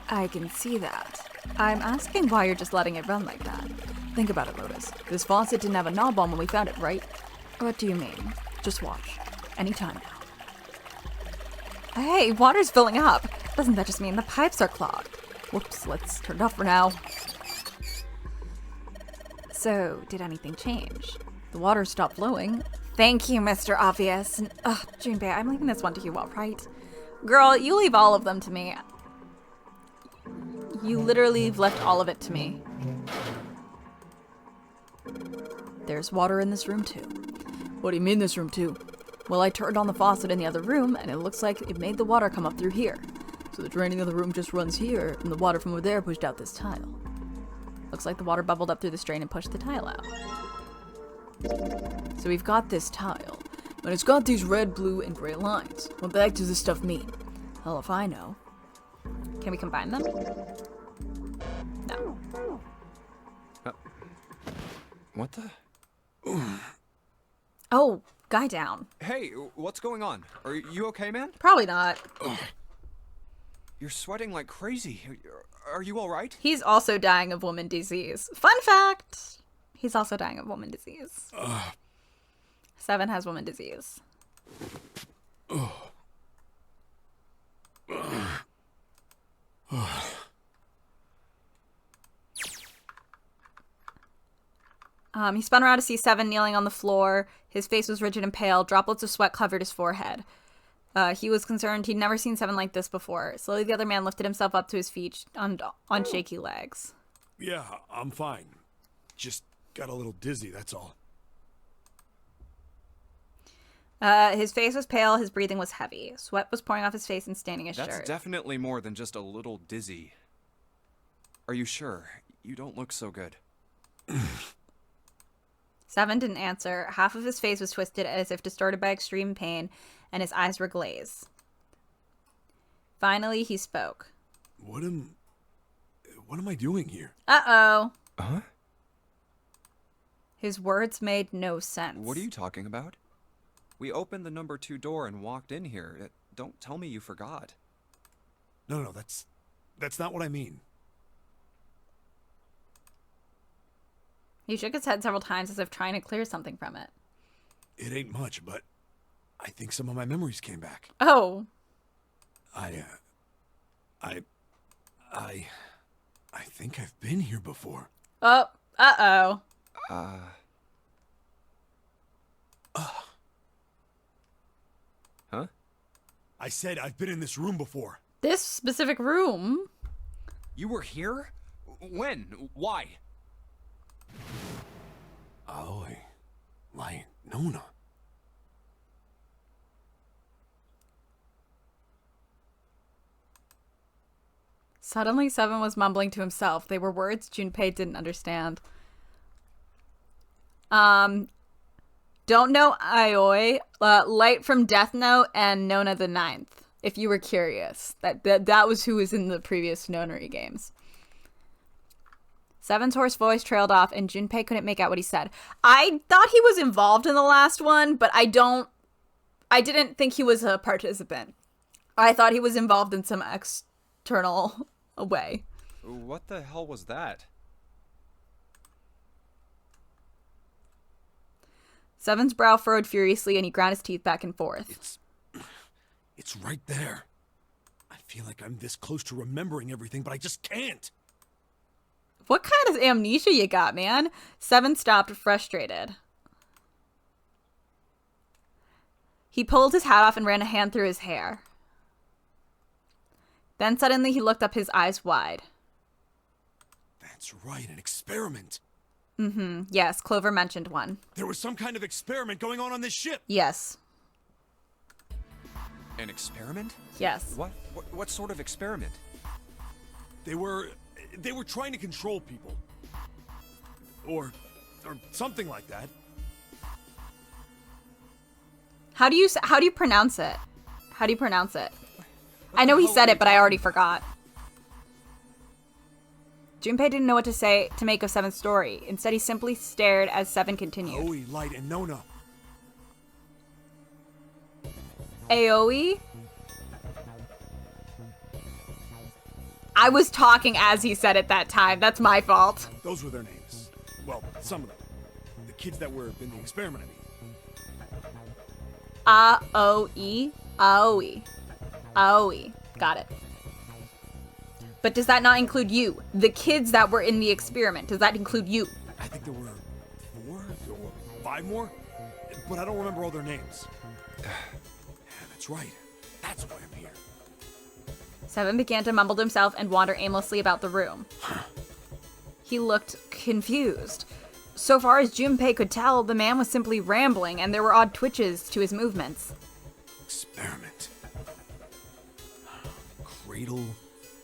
I can see that. I'm asking why you're just letting it run like that. Think about it, Lotus. This faucet didn't have a knob on when we found it, right? What do you mean? Just watch. Anytime now. Hey, water's filling up. Doesn't that just mean the pipes are clogged? Whoops, let's turn it off for now. So, did anything change? The water stopped flowing. Thank you, Mr. Obvious. Ugh, Junpei, I'm leaving this one to you, all right? Girl, you leave all of them to me. You literally left all of it to me. There's water in this room, too. What do you mean this room, too? Well, I turned on the faucet in the other room, and it looks like it made the water come up through here. So the draining of the room just runs here, and the water from over there pushed out this tile. Looks like the water bubbled up through this drain and pushed the tile out. So we've got this tile, but it's got these red, blue, and gray lines. What the heck does this stuff mean? Hell if I know. Can we combine them? No. What the? Oh, guy down. Hey, what's going on? Are you okay, man? Probably not. You're sweating like crazy. Are you all right? He's also dying of woman disease. Fun fact! He's also dying of woman disease. 7 has woman disease. He spun around to see 7 kneeling on the floor. His face was rigid and pale. Droplets of sweat covered his forehead. He was concerned. He'd never seen 7 like this before. Slowly, the other man lifted himself up to his feet on shaky legs. Yeah, I'm fine. Just got a little dizzy, that's all. His face was pale. His breathing was heavy. Sweat was pouring off his face and staining his shirt. That's definitely more than just a little dizzy. Are you sure? You don't look so good. 7 didn't answer. Half of his face was twisted as if distorted by extreme pain, and his eyes were glazed. Finally, he spoke. What am I doing here? Uh-oh. Huh? His words made no sense. What are you talking about? We opened the number 2 door and walked in here. Don't tell me you forgot. No, that's not what I mean. He shook his head several times as if trying to clear something from it. It ain't much, but I think some of my memories came back. Oh. I think I've been here before. Oh. Uh-oh. Huh? I said I've been in this room before. This specific room? You were here? When? Why? Aoi. Light. Nona. Suddenly, Seven was mumbling to himself. They were words Junpei didn't understand. Don't know Aoi, Light from Death Note, and Nona the Ninth. If you were curious, that was who was in the previous Nonary games. Seven's hoarse voice trailed off, and Junpei couldn't make out what he said. I thought he was involved in the last one, but I didn't think he was a participant. I thought he was involved in some external way. What the hell was that? Seven's brow furrowed furiously, and he ground his teeth back and forth. It's right there. I feel like I'm this close to remembering everything, but I just can't. What kind of amnesia you got, man? Seven stopped, frustrated. He pulled his hat off and ran a hand through his hair. Then suddenly he looked up, his eyes wide. That's right, an experiment. Mm-hmm. Yes, Clover mentioned one. There was some kind of experiment going on this ship. Yes. An experiment? Yes. What sort of experiment? They were trying to control people. Or something like that. How do you pronounce it? How do you pronounce it? I know he said it, but I already forgot. Junpei didn't know what to say to make of Seven's story. Instead, he simply stared as Seven continued. Aoi, Light, and Nona. Aoi? I was talking as he said it that time. That's my fault. Those were their names. Well, some of them. The kids that were in the experiment, I mean. Aoi? Aoi. Aoi. Got it. But does that not include you? The kids that were in the experiment, does that include you? I think there were 4 or 5 more, but I don't remember all their names. Yeah, that's right. That's why I'm here. Seven began to mumble to himself and wander aimlessly about the room. He looked confused. So far as Junpei could tell, the man was simply rambling, and there were odd twitches to his movements. Experiment. Cradle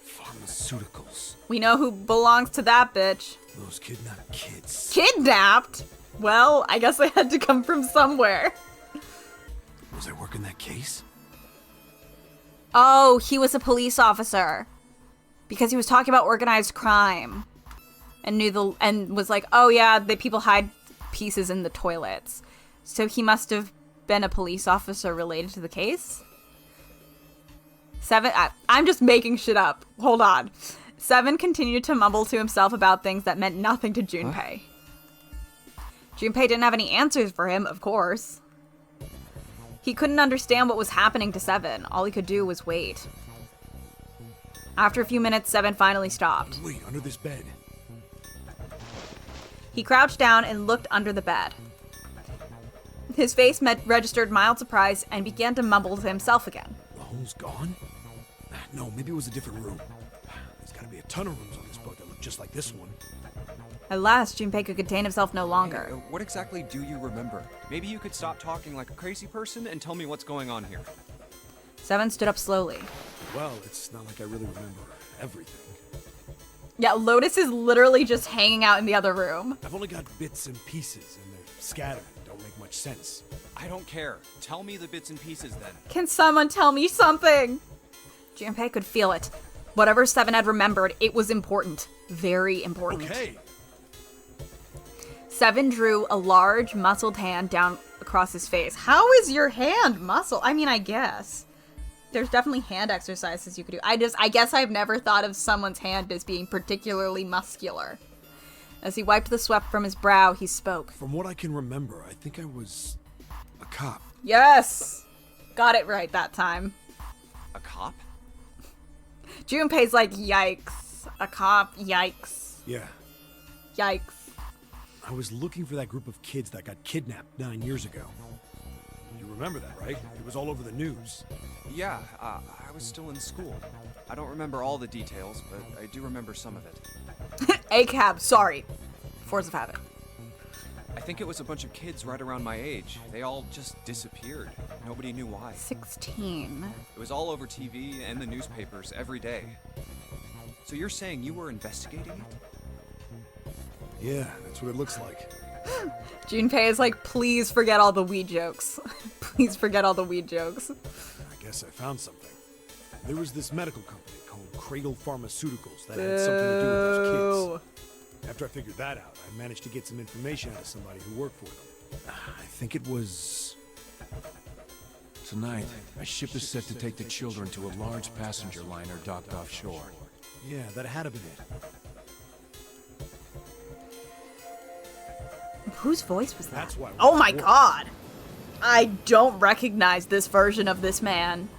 Pharmaceuticals. We know who belongs to that bitch. Those kidnapped kids. Kidnapped? Well, I guess they had to come from somewhere. Was I working that case? Oh, he was a police officer. Because he was talking about organized crime. And was like, oh yeah, the people hide pieces in the toilets. So he must have been a police officer related to the case? Seven, I'm just making shit up. Hold on. Seven continued to mumble to himself about things that meant nothing to Junpei. Junpei didn't have any answers for him, of course. He couldn't understand what was happening to Seven. All he could do was wait. After a few minutes, Seven finally stopped. Wait, under this bed. He crouched down and looked under the bed. His face registered mild surprise and began to mumble to himself again. The hole's gone? No, maybe it was a different room. There's gotta be a ton of rooms on this boat that look just like this one. At last, Junpei could contain himself no longer. Hey, what exactly do you remember? Maybe you could stop talking like a crazy person and tell me what's going on here. Seven stood up slowly. Well, it's not like I really remember everything. Yeah, Lotus is literally just hanging out in the other room. I've only got bits and pieces, and they're scattered and don't make much sense. I don't care. Tell me the bits and pieces then. Can someone tell me something? Junpei could feel it. Whatever Seven had remembered, it was important. Very important. Okay. Seven drew a large, muscled hand down across his face. How is your hand muscle? I mean, I guess. There's definitely hand exercises you could do. I guess I've never thought of someone's hand as being particularly muscular. As he wiped the sweat from his brow, he spoke. From what I can remember, I think I was a cop. Yes! Got it right that time. A cop? Junpei's like, yikes. A cop, yikes. Yeah. Yikes. I was looking for that group of kids that got kidnapped 9 years ago. You remember that, right? It was all over the news. Yeah, I was still in school. I don't remember all the details, but I do remember some of it. A-cab, sorry. Force of habit. I think it was a bunch of kids right around my age. They all just disappeared. Nobody knew why. 16. It was all over TV and the newspapers every day. So you're saying you were investigating it? Yeah, that's what it looks like. Junpei is like, please forget all the weed jokes. Please forget all the weed jokes. I guess I found something. There was this medical company called Cradle Pharmaceuticals that had something to do with those kids. After I figured that out, I managed to get some information out of somebody who worked for them. I think it was... Tonight, a ship is set to take the children to a large passenger liner docked offshore. Yeah, that had to be it. Whose voice was that? That's why. Oh my god! I don't recognize this version of this man.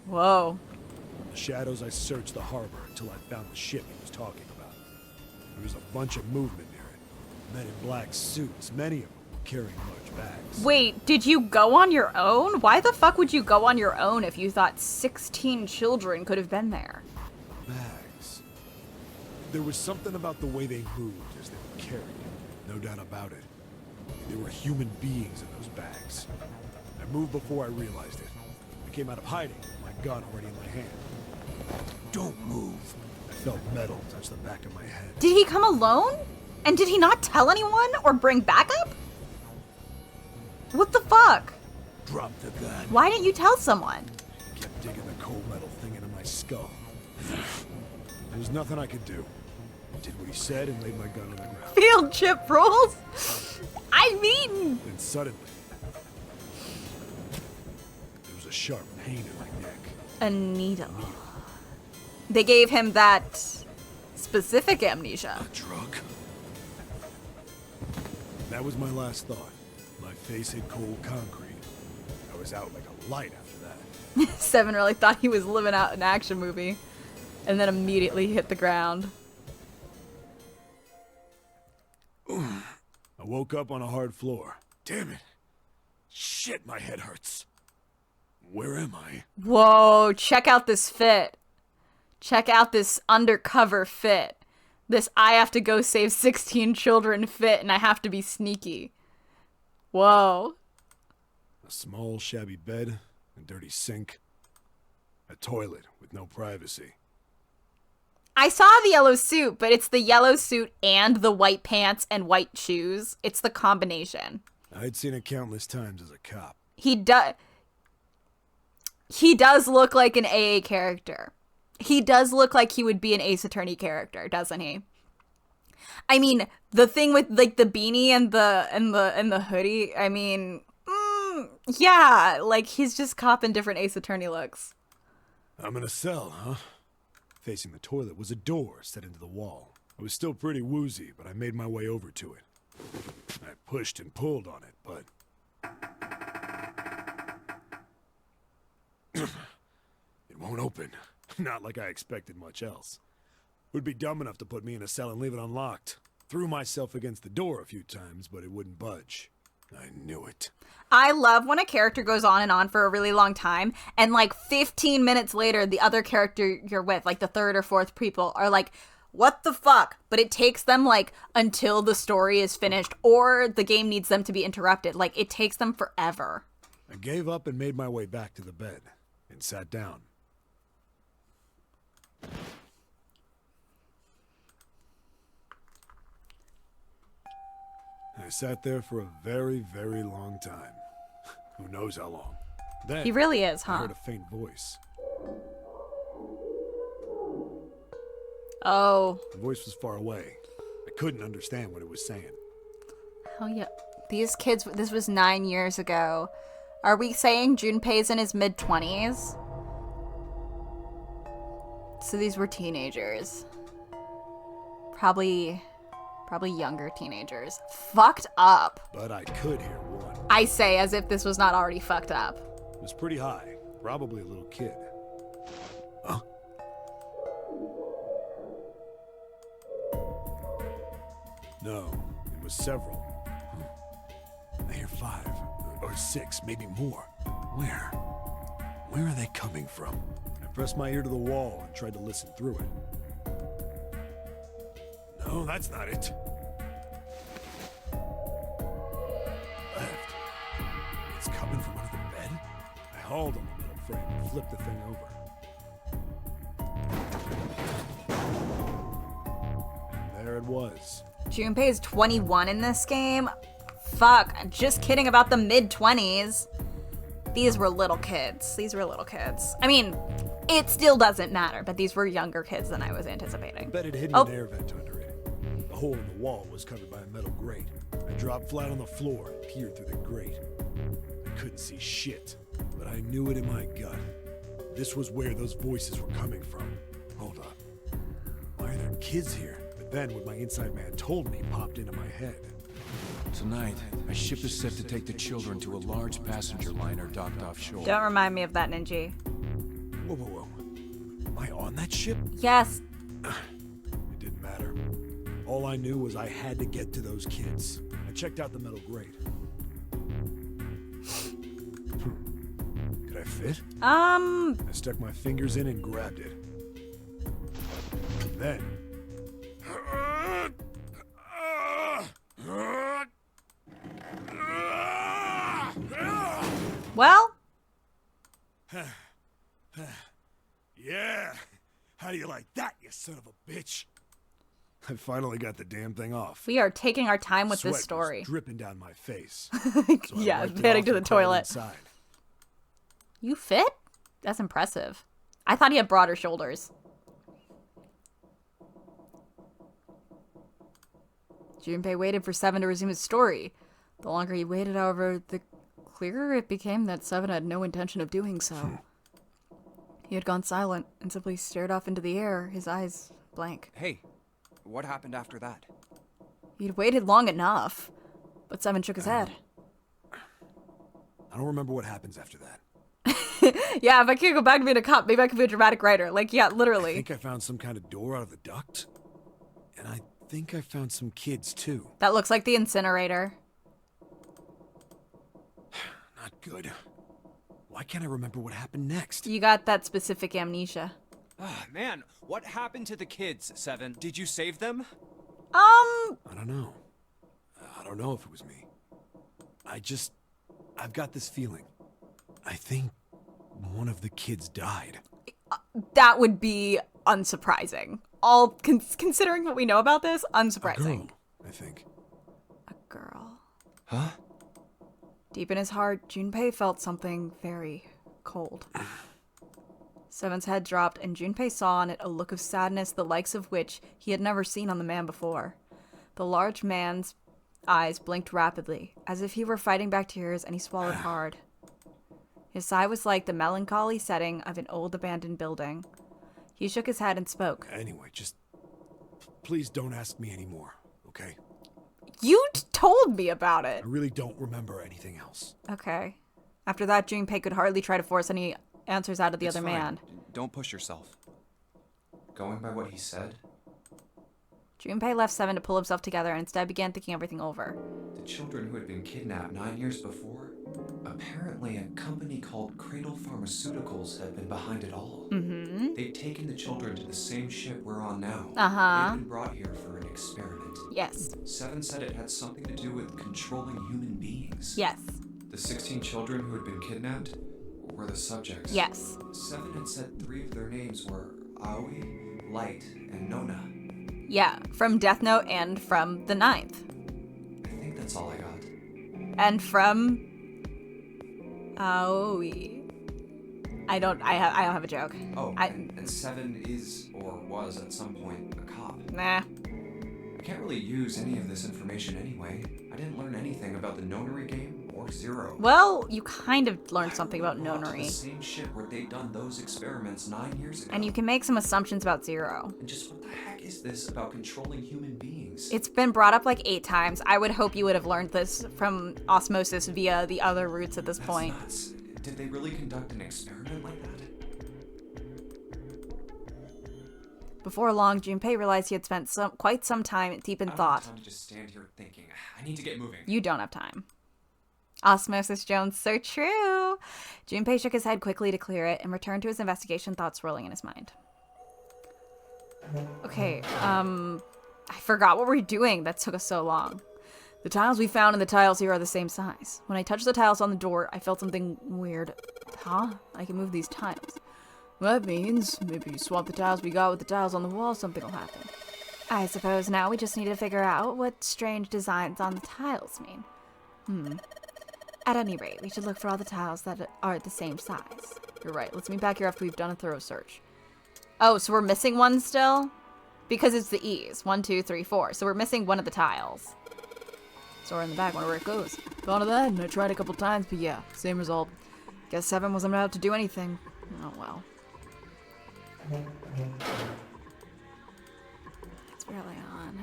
Whoa. In the shadows, I searched the harbor until I found the ship he was talking about. There was a bunch of movement near it. Men in black suits, many of them carrying large bags. Wait, did you go on your own? Why the fuck would you go on your own if you thought 16 children could have been there? Bags. There was something about the way they moved as they were carried. No doubt about it. There were human beings in those bags. I moved before I realized it. I came out of hiding, my gun already in my hand. Don't move. I felt metal touch the back of my head. Did he come alone? And did he not tell anyone or bring backup? What the fuck? Drop the gun. Why didn't you tell someone? Kept digging the cold metal thing into my skull. There was nothing I could do. I did what he said and laid my gun on the ground. Field chip rules? I mean... Then suddenly, there was a sharp pain in my neck. A needle. They gave him that specific amnesia. A drug. That was my last thought. My face hit cold concrete. I was out like a light after that. Seven really thought he was living out an action movie. And then immediately hit the ground. I woke up on a hard floor. Damn it. Shit, my head hurts. Where am I? Whoa, check out this fit. Check out this undercover fit. This I have to go save 16 children fit and I have to be sneaky. Whoa. A small, shabby bed, a dirty sink, a toilet with no privacy. I saw the yellow suit, but it's the yellow suit and the white pants and white shoes. It's the combination. I'd seen it countless times as a cop. He does look like an AA character. He does look like he would be an Ace Attorney character, doesn't he? I mean, the thing with like the beanie and the hoodie, I mean, yeah, like he's just copping different Ace Attorney looks. I'm in a cell, huh? Facing the toilet was a door set into the wall. I was still pretty woozy, but I made my way over to it. I pushed and pulled on it, but... it won't open. Not like I expected much else. It would be dumb enough to put me in a cell and leave it unlocked. Threw myself against the door a few times, but it wouldn't budge. I knew it. I love when a character goes on and on for a really long time, and like 15 minutes later, the other character you're with, like the third or fourth people, are like, what the fuck? But it takes them like until the story is finished or the game needs them to be interrupted. Like it takes them forever. I gave up and made my way back to the bed and sat down. I sat there for a very, very long time. Who knows how long. Then, He really is, I huh? heard a faint voice. Oh. The voice was far away. I couldn't understand what it was saying. Oh yeah. These kids, this was 9 years ago. Are we saying Junpei's in his mid-20s? So these were teenagers. Probably younger teenagers. Fucked up. But I could hear one. I say as if this was not already fucked up. It was pretty high. Probably a little kid. Huh? No, it was several. I hear 5 or 6, maybe more. Where? Where are they coming from? I pressed my ear to the wall and tried to listen through it. No, that's not it. Left. It's coming from under the bed? I hauled on the metal frame and flipped the thing over. And there it was. Junpei is 21 in this game. Fuck, just kidding about the mid-20s. These were little kids. I mean, it still doesn't matter, but these were younger kids than I was anticipating. The bed had hidden an air vent under it. The hole in the wall was covered by a metal grate. I dropped flat on the floor and peered through the grate. I couldn't see shit, but I knew it in my gut. This was where those voices were coming from. Hold up. Why are there kids here? But then what my inside man told me popped into my head. Tonight, a ship is set to take the children to a large passenger liner docked offshore. Don't remind me of that, Ninja. Whoa, whoa, whoa. Am I on that ship? Yes. It didn't matter. All I knew was I had to get to those kids. I checked out the metal grate. Could I fit? I stuck my fingers in and grabbed it. And then... Well? Yeah! How do you like that, you son of a bitch? I finally got the damn thing off. We are taking our time with Sweat this story. was dripping down my face. Yeah, wiped it heading off to the and crawled toilet. inside. You fit? That's impressive. I thought he had broader shoulders. Junpei waited for Seven to resume his story. The longer he waited, however, the clearer it became that Seven had no intention of doing so. He had gone silent and simply stared off into the air, his eyes blank. Hey, what happened after that? He'd waited long enough, but Seven shook his head. I don't remember what happens after that. Yeah, if I can't go back to being a cop, maybe I could be a dramatic writer. Like, yeah, literally. I think I found some kind of door out of the duct. And I think I found some kids, too. That looks like the incinerator. Not good. Why can't I remember what happened next? You got that specific amnesia. Ah, man, what happened to the kids, Seven? Did you save them? I don't know. I don't know if it was me. I've got this feeling. I think one of the kids died. That would be unsurprising. All considering what we know about this, unsurprising. A girl, I think. A girl. Huh? Deep in his heart, Junpei felt something very cold. Seven's head dropped, and Junpei saw on it a look of sadness the likes of which he had never seen on the man before. The large man's eyes blinked rapidly, as if he were fighting back tears, and he swallowed hard. His sigh was like the melancholy setting of an old abandoned building. He shook his head and spoke. Anyway, just please don't ask me anymore, okay? You told me about it. I really don't remember anything else. Okay. After that, Junpei could hardly try to force any answers out of the other fine. man. Don't push yourself. Going by what he said, Junpei left Seven to pull himself together and instead began thinking everything over. the children who had been kidnapped 9 years before, apparently a company called Cradle Pharmaceuticals had been behind it all. Mm-hmm. They'd taken the children to the same ship we're on now. Uh-huh. They'd been brought here for an experiment. Yes. Seven said it had something to do with controlling human beings. Yes. The 16 children who had been kidnapped were the subjects. Yes. Seven had said 3 of their names were Aoi, Light, and Nona. Yeah, from Death Note and from the 9th. I think that's all I got. And from Aoi. I don't have a joke. Oh, and Seven is, or was at some point, a cop. Nah. I can't really use any of this information anyway. I didn't learn anything about the Nonary game or Zero. Well, you kind of learned something about Brought to the Nonary. same ship where they'd done those experiments 9 years ago. And you can make some assumptions about Zero. And just what the heck is this about controlling human beings? It's been brought up like 8 times. I would hope you would have learned this from osmosis via the other routes at this That's point. nuts. Did they really conduct an experiment like that? Before long, Junpei realized he had spent quite some time deep in I don't thought. have time to just stand here thinking. I need to get moving. You don't have time. Osmosis Jones, so true. Junpei shook his head quickly to clear it and returned to his investigation, thoughts swirling in his mind. Okay, I forgot what we were doing. That took us so long. The tiles we found and the tiles here are the same size. When I touched the tiles on the door, I felt something weird. Huh? I can move these tiles. Well, that means maybe you swap the tiles we got with the tiles on the wall, something will happen. I suppose now we just need to figure out what strange designs on the tiles mean. At any rate, we should look for all the tiles that are the same size. You're right. Let's meet back here after we've done a thorough search. Oh, so we're missing one still? Because it's the E's. 1, 2, 3, 4. So we're missing one of the tiles. So we're in the back, wonder where it goes. Thought of that, and I tried a couple times, but yeah, same result. Guess 7 wasn't about to do anything. Oh well. It's barely on.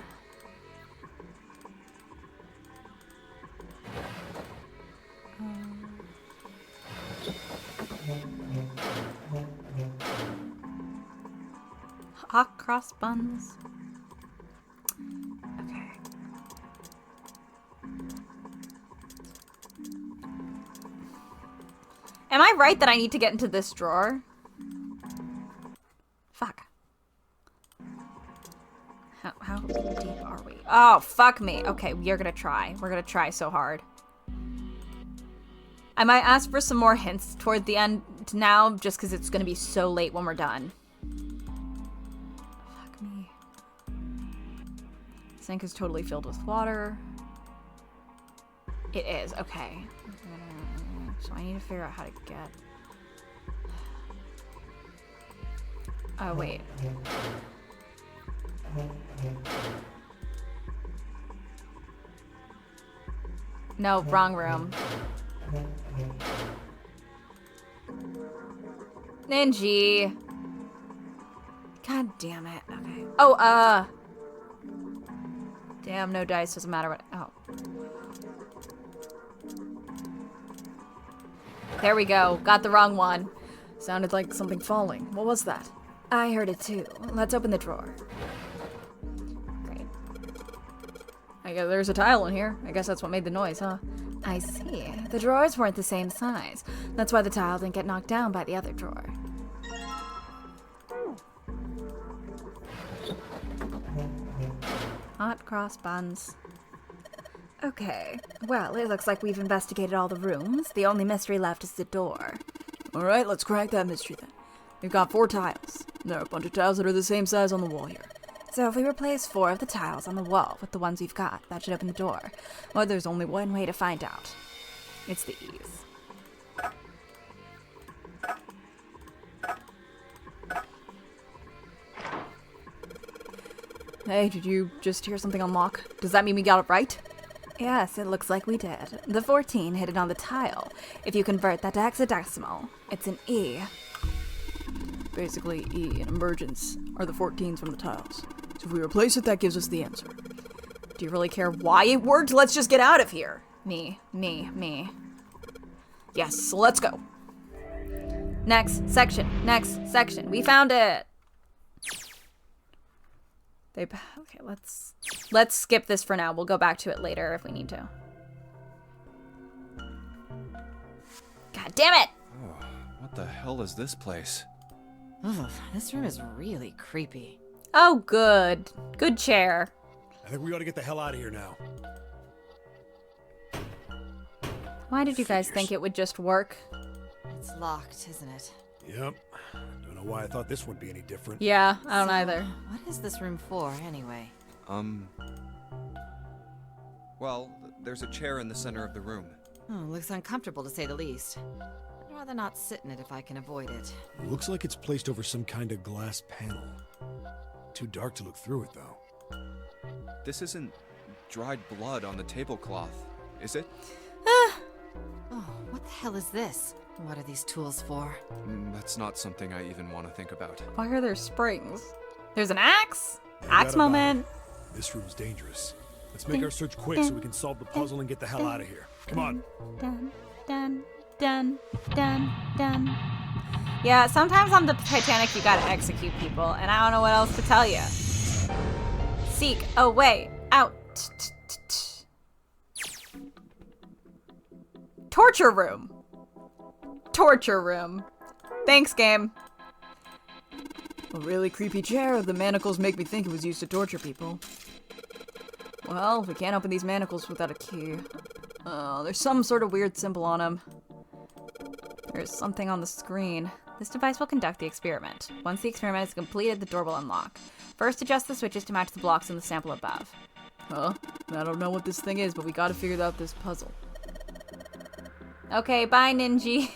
Hot cross buns. Okay. Am I right that I need to get into this drawer? Fuck. How deep are we? Oh, fuck me. Okay, we are gonna try. We're gonna try so hard. I might ask for some more hints toward the end now, just because it's gonna be so late when we're done. Fuck me. Sink is totally filled with water. It is, okay. So I need to figure out how to get... Oh, wait. No, wrong room. Ninja. God damn it. Okay. Oh, damn, no dice. Doesn't matter what... Oh. There we go. Got the wrong one. Sounded like something falling. What was that? I heard it too. Let's open the drawer. Great. I guess there's a tile in here. I guess that's what made the noise, huh? I see. The drawers weren't the same size. That's why the tile didn't get knocked down by the other drawer. Hot cross buns. Okay. Well, it looks like we've investigated all the rooms. The only mystery left is the door. Alright, let's crack that mystery then. We've got 4 tiles. There are a bunch of tiles that are the same size on the wall here. So if we replace 4 of the tiles on the wall with the ones we've got, that should open the door. Well, there's only one way to find out. It's the E's. Hey, did you just hear something unlock? Does that mean we got it right? Yes, it looks like we did. The 14 hidden on the tile. If you convert that to hexadecimal, it's an E. Basically, E and emergence are the 14s from the tiles. So if we replace it, that gives us the answer. Do you really care why it worked? Let's just get out of here. Me. Yes, so let's go. Next section. We found it. Okay, let's skip this for now. We'll go back to it later if we need to. God damn it! Oh, what the hell is this place? Ugh, this room is really creepy. Oh, good. Good chair. I think we ought to get the hell out of here now. Why did you guys think it would just work? It's locked, isn't it? Yep. Don't know why I thought this would be any different. Yeah, I don't either. What is this room for, anyway? Well, there's a chair in the center of the room. Oh, looks uncomfortable to say the least. I'd rather not sit in it if I can avoid it. Looks like it's placed over some kind of glass panel. Too dark to look through it, though. This isn't dried blood on the tablecloth, is it? Oh, what the hell is this? What are these tools for? That's not something I even want to think about. Why are there springs? There's an axe? Hey, Axe moment. This room's dangerous. Let's make our search quick so we can solve the puzzle and get the hell out of here. Come on. Dun. Yeah, sometimes on the Titanic you gotta execute people, and I don't know what else to tell you. Seek a way out. Torture room. Torture room. Thanks, game. A really creepy chair. The manacles make me think it was used to torture people. Well, we can't open these manacles without a key. There's some sort of weird symbol on them. There's something on the screen. This device will conduct the experiment. Once the experiment is completed, the door will unlock. First, adjust the switches to match the blocks in the sample above. Huh? I don't know what this thing is, but we gotta figure out this puzzle. Okay, bye, Ninja.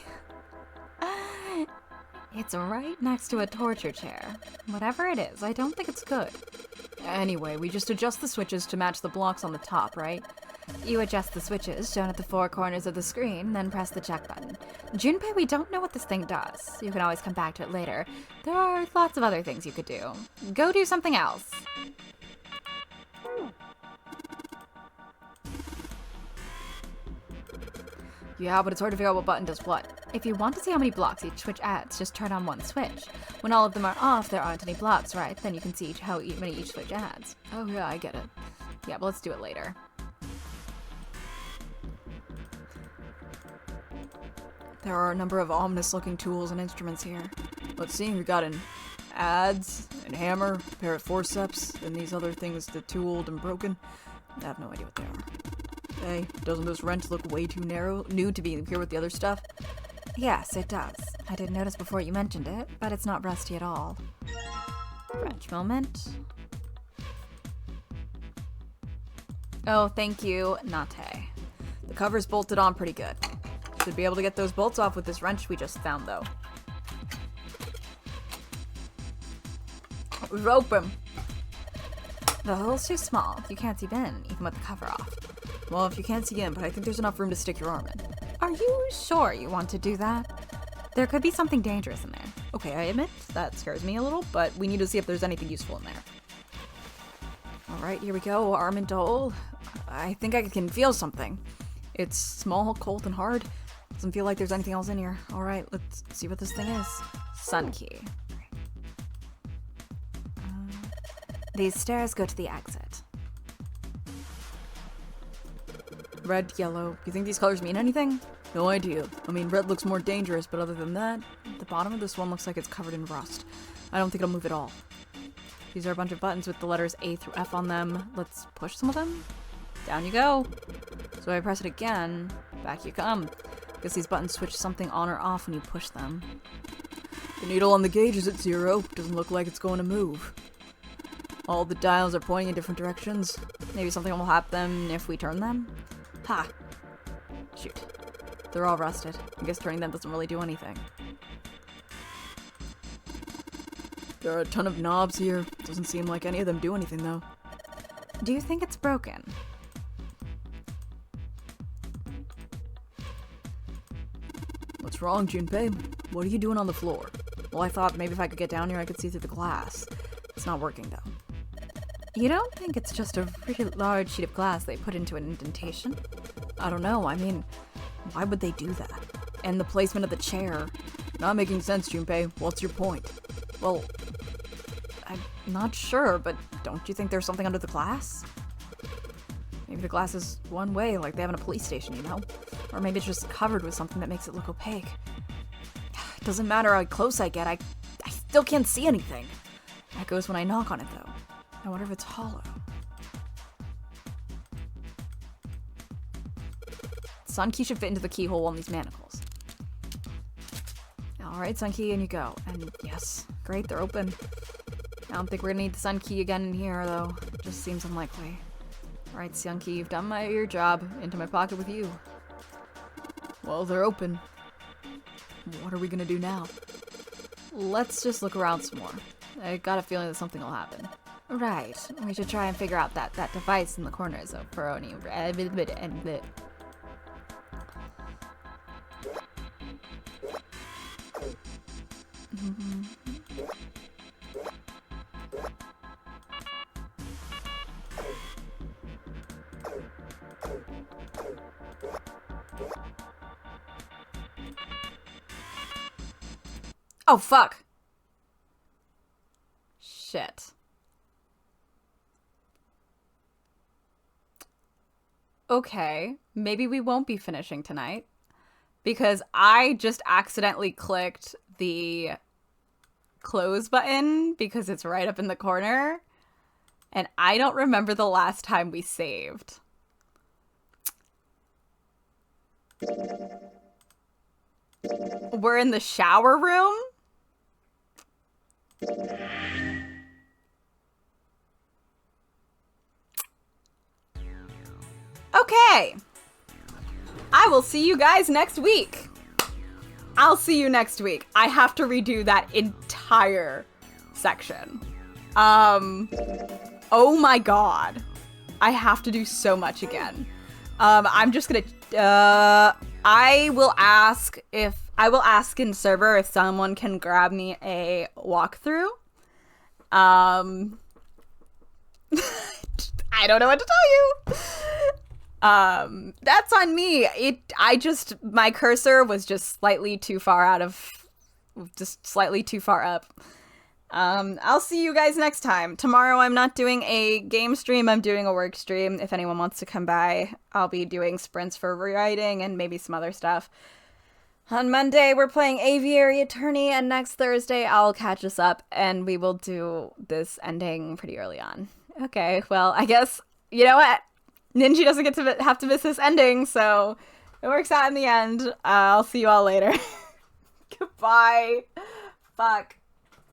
It's right next to a torture chair. Whatever it is, I don't think it's good. Anyway, we just adjust the switches to match the blocks on the top, right? You adjust the switches shown at the four corners of the screen, then press the check button. Junpei, we don't know what this thing does. You can always come back to it later. There are lots of other things you could do. Go do something else. Yeah, but it's hard to figure out what button does what. If you want to see how many blocks each switch adds, just turn on one switch. When all of them are off, there aren't any blocks, right? Then you can see how many each switch adds. Oh yeah, I get it. Yeah, but let's do it later. There are a number of ominous-looking tools and instruments here. Let's see, we got an adze, and hammer, a pair of forceps, and these other things that too old and broken. I have no idea what they are. Hey, doesn't this wrench look way too new to be here with the other stuff? Yes, it does. I didn't notice before you mentioned it, but it's not rusty at all. Wrench moment. Oh, thank you, Nate. The cover's bolted on pretty good. Should be able to get those bolts off with this wrench we just found, though. It was open. The hole's too small. You can't see in, even with the cover off. Well, if you can't see in, but I think there's enough room to stick your arm in. Are you sure you want to do that? There could be something dangerous in there. Okay, I admit, that scares me a little, but we need to see if there's anything useful in there. Alright, here we go, arm into hole. I think I can feel something. It's small, cold, and hard. Doesn't feel like there's anything else in here. Alright, let's see what this thing is. Sun key. These stairs go to the exit. Red, yellow. You think these colors mean anything? No idea. I mean, red looks more dangerous, but other than that, the bottom of this one looks like it's covered in rust. I don't think it'll move at all. These are a bunch of buttons with the letters A through F on them. Let's push some of them. Down you go. So I press it again, back you come. Guess these buttons switch something on or off when you push them. The needle on the gauge is at 0. Doesn't look like it's going to move. All the dials are pointing in different directions. Maybe something will happen if we turn them? Ha! Shoot. They're all rusted. I guess turning them doesn't really do anything. There are a ton of knobs here. Doesn't seem like any of them do anything, though. Do you think it's broken? What's wrong, Junpei? What are you doing on the floor? Well, I thought maybe if I could get down here I could see through the glass. It's not working, though. You don't think it's just a really large sheet of glass they put into an indentation? I don't know. I mean, why would they do that? And the placement of the chair. Not making sense, Junpei. What's your point? Well, I'm not sure, but don't you think there's something under the glass? Maybe the glass is one way, like they have in a police station, you know? Or maybe it's just covered with something that makes it look opaque. It doesn't matter how close I get, I still can't see anything. That goes when I knock on it, though. I wonder if it's hollow. Sun key should fit into the keyhole on these manacles. Alright, sun key, in you go. And yes, great, they're open. I don't think we're gonna need the sun key again in here, though. It just seems unlikely. Alright, sun key, you've done your job. Into my pocket with you. Well, they're open. What are we gonna do now? Let's just look around some more. I got a feeling that something will happen. Right. We should try and figure out that device in the corners of Peroni. Oh, fuck! Shit. Okay, maybe we won't be finishing tonight. because I just accidentally clicked the close button because it's right up in the corner, and I don't remember the last time we saved. We're in the shower room. Okay. I will see you guys next week. I'll see you next week. I have to redo that entire section. Oh my god. I have to do so much again. I'm just gonna, I will ask in server if someone can grab me a walkthrough. I don't know what to tell you. That's on me. My cursor was just slightly too far up. I'll see you guys next time. Tomorrow I'm not doing a game stream, I'm doing a work stream. If anyone wants to come by, I'll be doing sprints for rewriting and maybe some other stuff. On Monday, we're playing Aviary Attorney, and next Thursday, I'll catch us up, and we will do this ending pretty early on. Okay, well, I guess, you know what? Ninja doesn't get to have to miss this ending, so it works out in the end. I'll see you all later. Goodbye. Fuck.